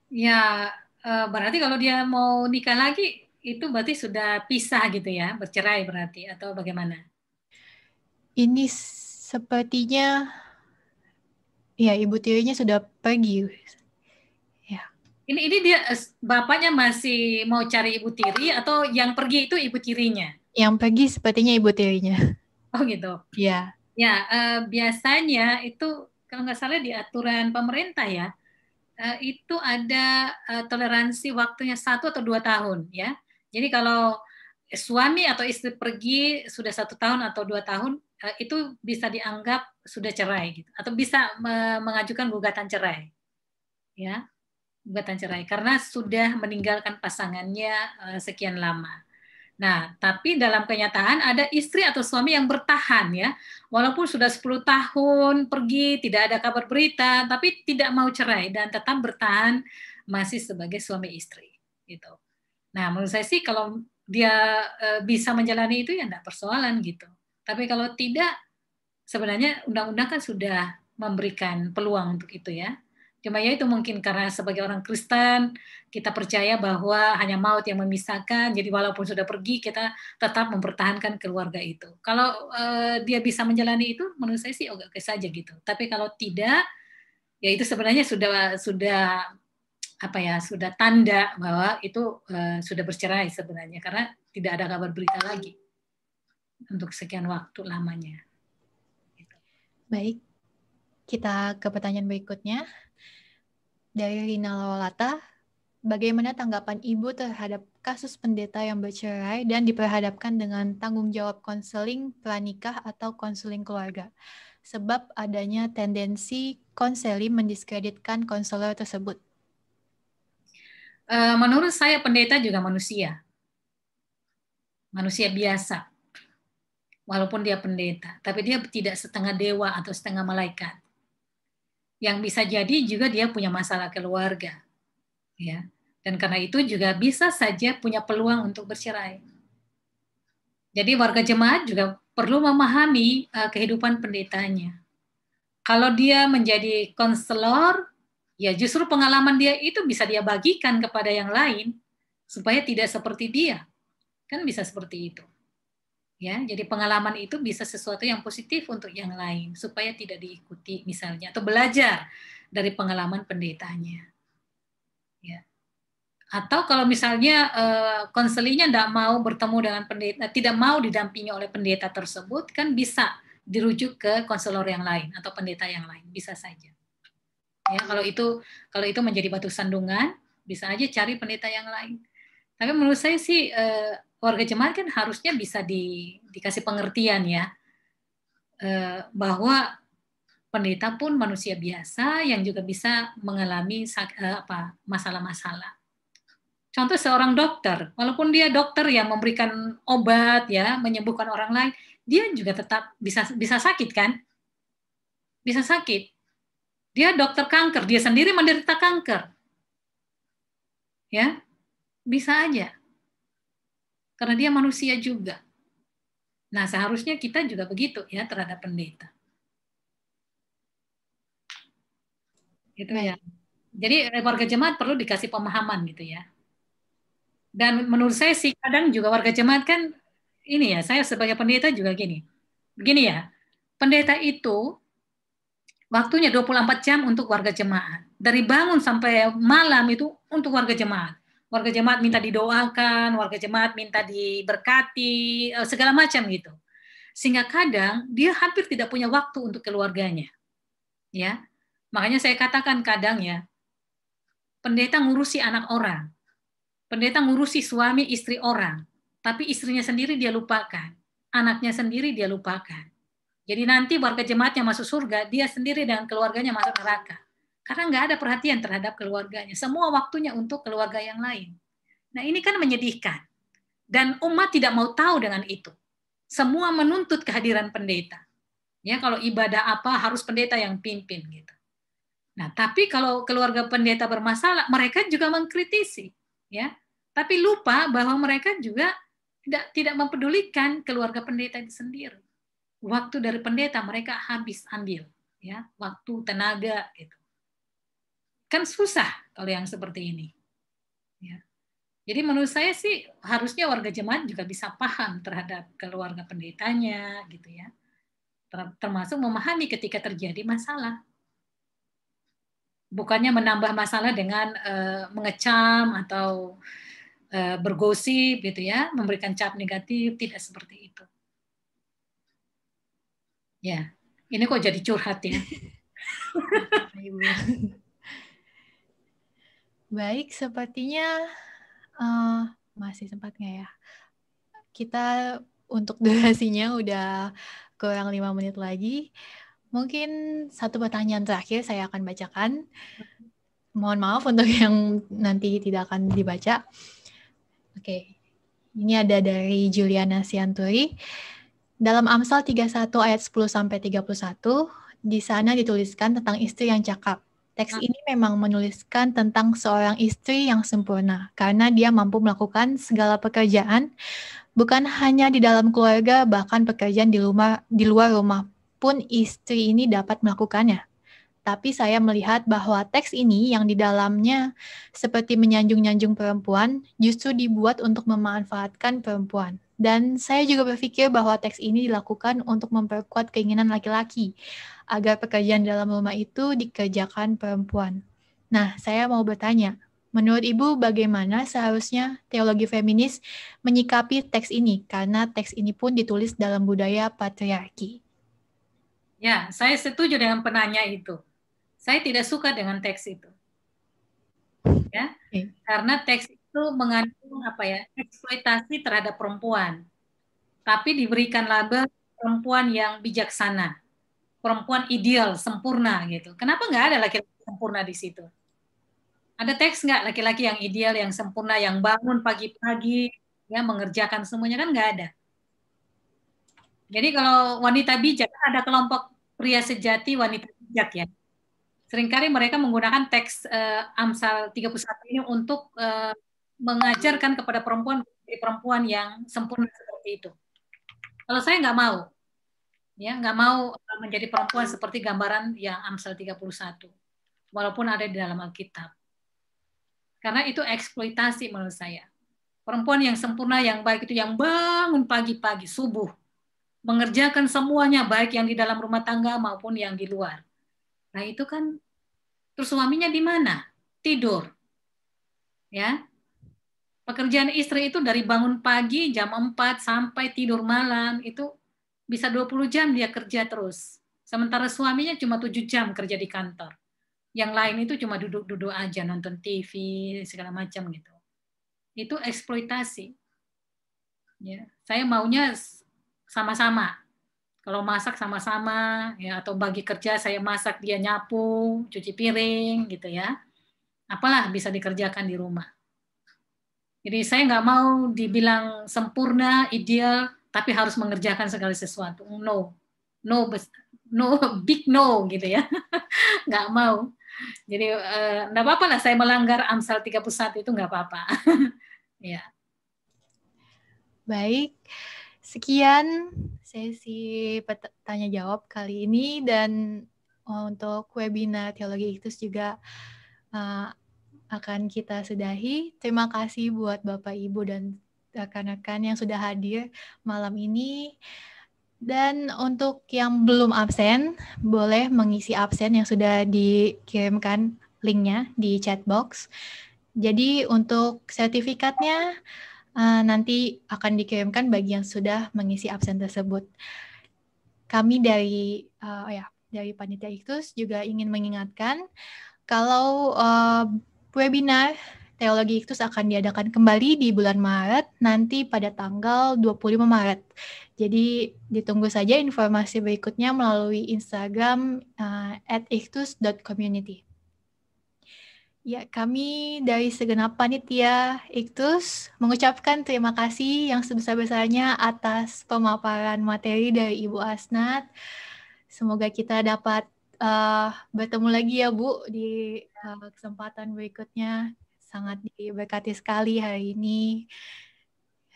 Ya, berarti kalau dia mau nikah lagi, itu berarti sudah pisah gitu ya, bercerai berarti, atau bagaimana? Ini sepertinya, ya ibu tirinya sudah pergi. Ya. Ini dia bapaknya masih mau cari ibu tiri atau yang pergi itu ibu tirinya? Yang pergi sepertinya ibu tirinya. Oh gitu. Iya. Ya, biasanya itu kalau nggak salah di aturan pemerintah ya, itu ada toleransi waktunya 1 atau 2 tahun ya. Jadi kalau suami atau istri pergi sudah 1 tahun atau 2 tahun, itu bisa dianggap sudah cerai gitu, atau bisa mengajukan gugatan cerai, ya, gugatan cerai karena sudah meninggalkan pasangannya sekian lama. Nah, tapi dalam kenyataan ada istri atau suami yang bertahan ya, walaupun sudah 10 tahun pergi, tidak ada kabar berita, tapi tidak mau cerai dan tetap bertahan masih sebagai suami istri gitu. Nah, menurut saya sih kalau dia bisa menjalani itu ya enggak persoalan gitu. Tapi kalau tidak, sebenarnya undang-undang kan sudah memberikan peluang untuk itu ya. Cuma ya itu mungkin karena sebagai orang Kristen kita percaya bahwa hanya maut yang memisahkan. Jadi walaupun sudah pergi kita tetap mempertahankan keluarga itu. Kalau dia bisa menjalani itu, menurut saya sih oke saja gitu. Tapi kalau tidak, ya itu sebenarnya sudah apa ya, sudah tanda bahwa itu sudah bercerai sebenarnya karena tidak ada kabar berita lagi untuk sekian waktu lamanya. Baik, kita ke pertanyaan berikutnya. Dari Rina Lawalata, bagaimana tanggapan Ibu terhadap kasus pendeta yang bercerai dan diperhadapkan dengan tanggung jawab konseling pranikah atau konseling keluarga? Sebab adanya tendensi konseling mendiskreditkan konselor tersebut. Menurut saya pendeta juga manusia biasa. Walaupun dia pendeta, tapi dia tidak setengah dewa atau setengah malaikat. Yang bisa jadi juga dia punya masalah keluarga, ya. Dan karena itu juga bisa saja punya peluang untuk bercerai. Jadi warga jemaat juga perlu memahami kehidupan pendetanya. Kalau dia menjadi konselor, ya justru pengalaman dia itu bisa dia bagikan kepada yang lain supaya tidak seperti dia. Kan bisa seperti itu. Ya, jadi pengalaman itu bisa sesuatu yang positif untuk yang lain supaya tidak diikuti misalnya atau belajar dari pengalaman pendetanya. Ya. Atau kalau misalnya konselingnya tidak mau bertemu dengan pendeta, tidak mau didampingi oleh pendeta tersebut, kan bisa dirujuk ke konselor yang lain atau pendeta yang lain, bisa saja. Ya, kalau itu menjadi batu sandungan, bisa aja cari pendeta yang lain. Tapi menurut saya sih warga jemaat kan harusnya bisa dikasih pengertian ya, bahwa pendeta pun manusia biasa yang juga bisa mengalami masalah-masalah. Contoh seorang dokter, walaupun dia dokter yang memberikan obat ya, menyembuhkan orang lain, dia juga tetap bisa sakit kan? Bisa sakit. Dia dokter kanker, dia sendiri menderita kanker. Ya, bisa aja. Karena dia manusia juga. Nah, seharusnya kita juga begitu ya terhadap pendeta. Gitu ya. Jadi warga jemaat perlu dikasih pemahaman gitu ya. Dan menurut saya sih kadang juga warga jemaat kan ini ya, saya sebagai pendeta juga gini. Begini ya. Pendeta itu waktunya 24 jam untuk warga jemaat. Dari bangun sampai malam itu untuk warga jemaat. Warga jemaat minta didoakan, warga jemaat minta diberkati, segala macam gitu. Sehingga kadang dia hampir tidak punya waktu untuk keluarganya. Ya. Makanya saya katakan kadang ya, pendeta ngurusi anak orang. Pendeta ngurusi suami istri orang, tapi istrinya sendiri dia lupakan. Anaknya sendiri dia lupakan. Jadi nanti warga jemaatnya masuk surga, dia sendiri dan keluarganya masuk neraka. Karena nggak ada perhatian terhadap keluarganya. Semua waktunya untuk keluarga yang lain. Nah ini kan menyedihkan. Dan umat tidak mau tahu dengan itu. Semua menuntut kehadiran pendeta. Ya kalau ibadah apa harus pendeta yang pimpin gitu. Nah tapi kalau keluarga pendeta bermasalah, mereka juga mengkritisi. Ya, tapi lupa bahwa mereka juga tidak mempedulikan keluarga pendeta itu sendiri. Waktu dari pendeta mereka habis ambil. Ya, waktu, tenaga gitu. Kan susah kalau yang seperti ini. Ya. Jadi menurut saya sih harusnya warga jemaat juga bisa paham terhadap keluarga pendetanya, gitu ya. Termasuk memahami ketika terjadi masalah. bukannya menambah masalah dengan mengecam atau bergosip gitu ya, memberikan cap negatif, tidak seperti itu. Ya, ini kok jadi curhat ya. Ibu. Baik, sepertinya masih sempat nggak ya? Kita untuk durasinya udah kurang 5 menit lagi. Mungkin satu pertanyaan terakhir saya akan bacakan. Mohon maaf untuk yang nanti tidak akan dibaca. Oke, ini ada dari Juliana Sianturi. Dalam Amsal 31 ayat 10-31, di sana dituliskan tentang istri yang cakap. Teks ini memang menuliskan tentang seorang istri yang sempurna, karena dia mampu melakukan segala pekerjaan, bukan hanya di dalam keluarga, bahkan pekerjaan di luar rumah pun istri ini dapat melakukannya. Tapi saya melihat bahwa teks ini yang di dalamnya seperti menyanjung-nyanjung perempuan justru dibuat untuk memanfaatkan perempuan. Dan saya juga berpikir bahwa teks ini dilakukan untuk memperkuat keinginan laki-laki agar pekerjaan dalam rumah itu dikerjakan perempuan. Nah, saya mau bertanya, menurut Ibu bagaimana seharusnya teologi feminis menyikapi teks ini? Karena teks ini pun ditulis dalam budaya patriarki. Ya, saya setuju dengan penanya itu. Saya tidak suka dengan teks itu. Ya, karena teks itu mengandung eksploitasi terhadap perempuan. Tapi diberikan label perempuan yang bijaksana, perempuan ideal, sempurna gitu. Kenapa nggak ada laki-laki sempurna di situ? Ada teks nggak laki-laki yang ideal, yang sempurna, yang bangun pagi-pagi, ya mengerjakan semuanya, kan nggak ada. Jadi kalau wanita bijak, ada kelompok pria sejati wanita bijak ya. Seringkali mereka menggunakan teks Amsal 31 ini untuk mengajarkan kepada perempuan yang sempurna seperti itu. Kalau saya nggak mau, ya nggak mau menjadi perempuan seperti gambaran yang Amsal 31, walaupun ada di dalam Alkitab. Karena itu eksploitasi menurut saya. Perempuan yang sempurna, yang baik itu yang bangun pagi-pagi, subuh, mengerjakan semuanya, baik yang di dalam rumah tangga maupun yang di luar. Nah itu kan, terus suaminya di mana? Tidur. Ya, pekerjaan istri itu dari bangun pagi jam 4 sampai tidur malam, itu bisa 20 jam dia kerja terus. Sementara suaminya cuma 7 jam kerja di kantor. Yang lain itu cuma duduk-duduk aja, nonton TV, segala macam gitu. Itu eksploitasi. Ya, saya maunya sama-sama. Kalau masak sama-sama, ya, atau bagi kerja, saya masak, dia nyapu, cuci piring, gitu ya. Apalah bisa dikerjakan di rumah. Jadi saya nggak mau dibilang sempurna, ideal, tapi harus mengerjakan segala sesuatu. No, big no, gitu ya. Nggak mau. Jadi nggak apa-apa lah saya melanggar Amsal 31 itu nggak apa-apa. Ya. Baik, sekian sesi tanya jawab kali ini, dan untuk webinar Teologi Iktus juga akan kita sudahi. Terima kasih buat Bapak, Ibu, dan rekan-rekan yang sudah hadir malam ini. Dan untuk yang belum absen, boleh mengisi absen yang sudah dikirimkan linknya di chat box. Jadi untuk sertifikatnya nanti akan dikirimkan bagi yang sudah mengisi absen tersebut. Kami dari Panitia Iktus juga ingin mengingatkan kalau webinar Teologi Iktus akan diadakan kembali di bulan Maret, nanti pada tanggal 25 Maret. Jadi ditunggu saja informasi berikutnya melalui Instagram @iktus.community. Ya, kami dari segenap panitia Iktus mengucapkan terima kasih yang sebesar-besarnya atas pemaparan materi dari Ibu Asnat. Semoga kita dapat bertemu lagi ya Bu di kesempatan berikutnya. Sangat diberkati sekali hari ini.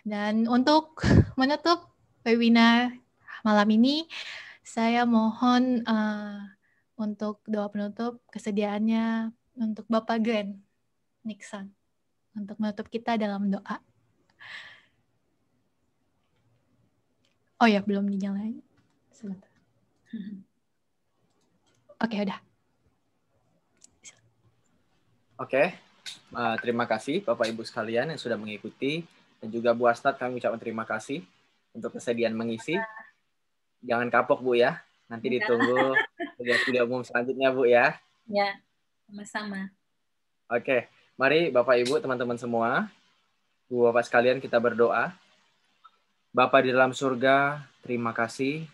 Dan untuk menutup webinar malam ini, saya mohon untuk doa penutup kesediaannya untuk Bapak Glenn Nixon untuk menutup kita dalam doa. Oh ya, belum dinyalain. Sebentar. Oke, udah. Oke, terima kasih Bapak Ibu sekalian yang sudah mengikuti, dan juga Bu Asnat kami ucapkan terima kasih untuk kesediaan mengisi. Jangan kapok Bu ya, nanti ditunggu kuliah umum selanjutnya Bu ya. Ya, sama-sama. Oke, mari Bapak Ibu teman-teman semua, Bu Bapak sekalian kita berdoa. Bapa di dalam surga, terima kasih.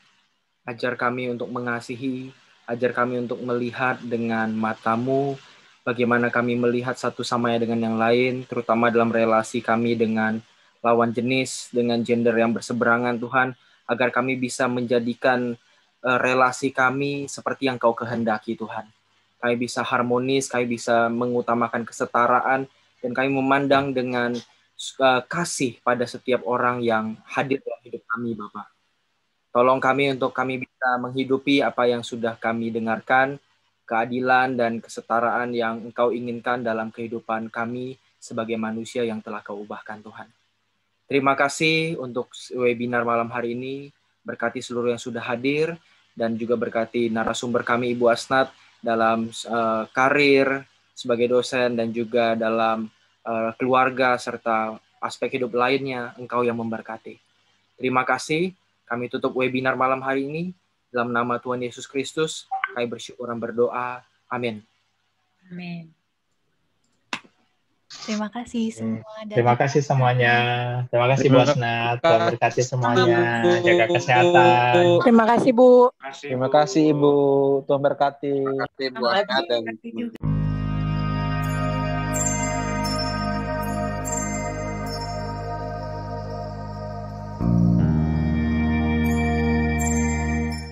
Ajar kami untuk mengasihi, ajar kami untuk melihat dengan mata-Mu, bagaimana kami melihat satu sama dengan yang lain, terutama dalam relasi kami dengan lawan jenis, dengan gender yang berseberangan Tuhan, agar kami bisa menjadikan relasi kami seperti yang Kau kehendaki Tuhan. Kami bisa harmonis, kami bisa mengutamakan kesetaraan, dan kami memandang dengan kasih pada setiap orang yang hadir dalam hidup kami, Bapak. Tolong kami untuk kami bisa menghidupi apa yang sudah kami dengarkan, keadilan dan kesetaraan yang Engkau inginkan dalam kehidupan kami sebagai manusia yang telah Kau ubahkan, Tuhan. Terima kasih untuk webinar malam hari ini. Berkati seluruh yang sudah hadir, dan juga berkati narasumber kami, Ibu Asnat, dalam karir sebagai dosen dan juga dalam keluarga serta aspek hidup lainnya. Engkau yang memberkati. Terima kasih. Kami tutup webinar malam hari ini. Dalam nama Tuhan Yesus Kristus, kami bersyukur dan berdoa. Amin. Amin. Terima kasih semua. Terima kasih semuanya. Terima kasih Bu Asnat. Tuhan berkati semuanya. Jaga kesehatan. Terima kasih Bu. Terima kasih Ibu. Tuhan berkati. Terima kasih Bu Asnat dan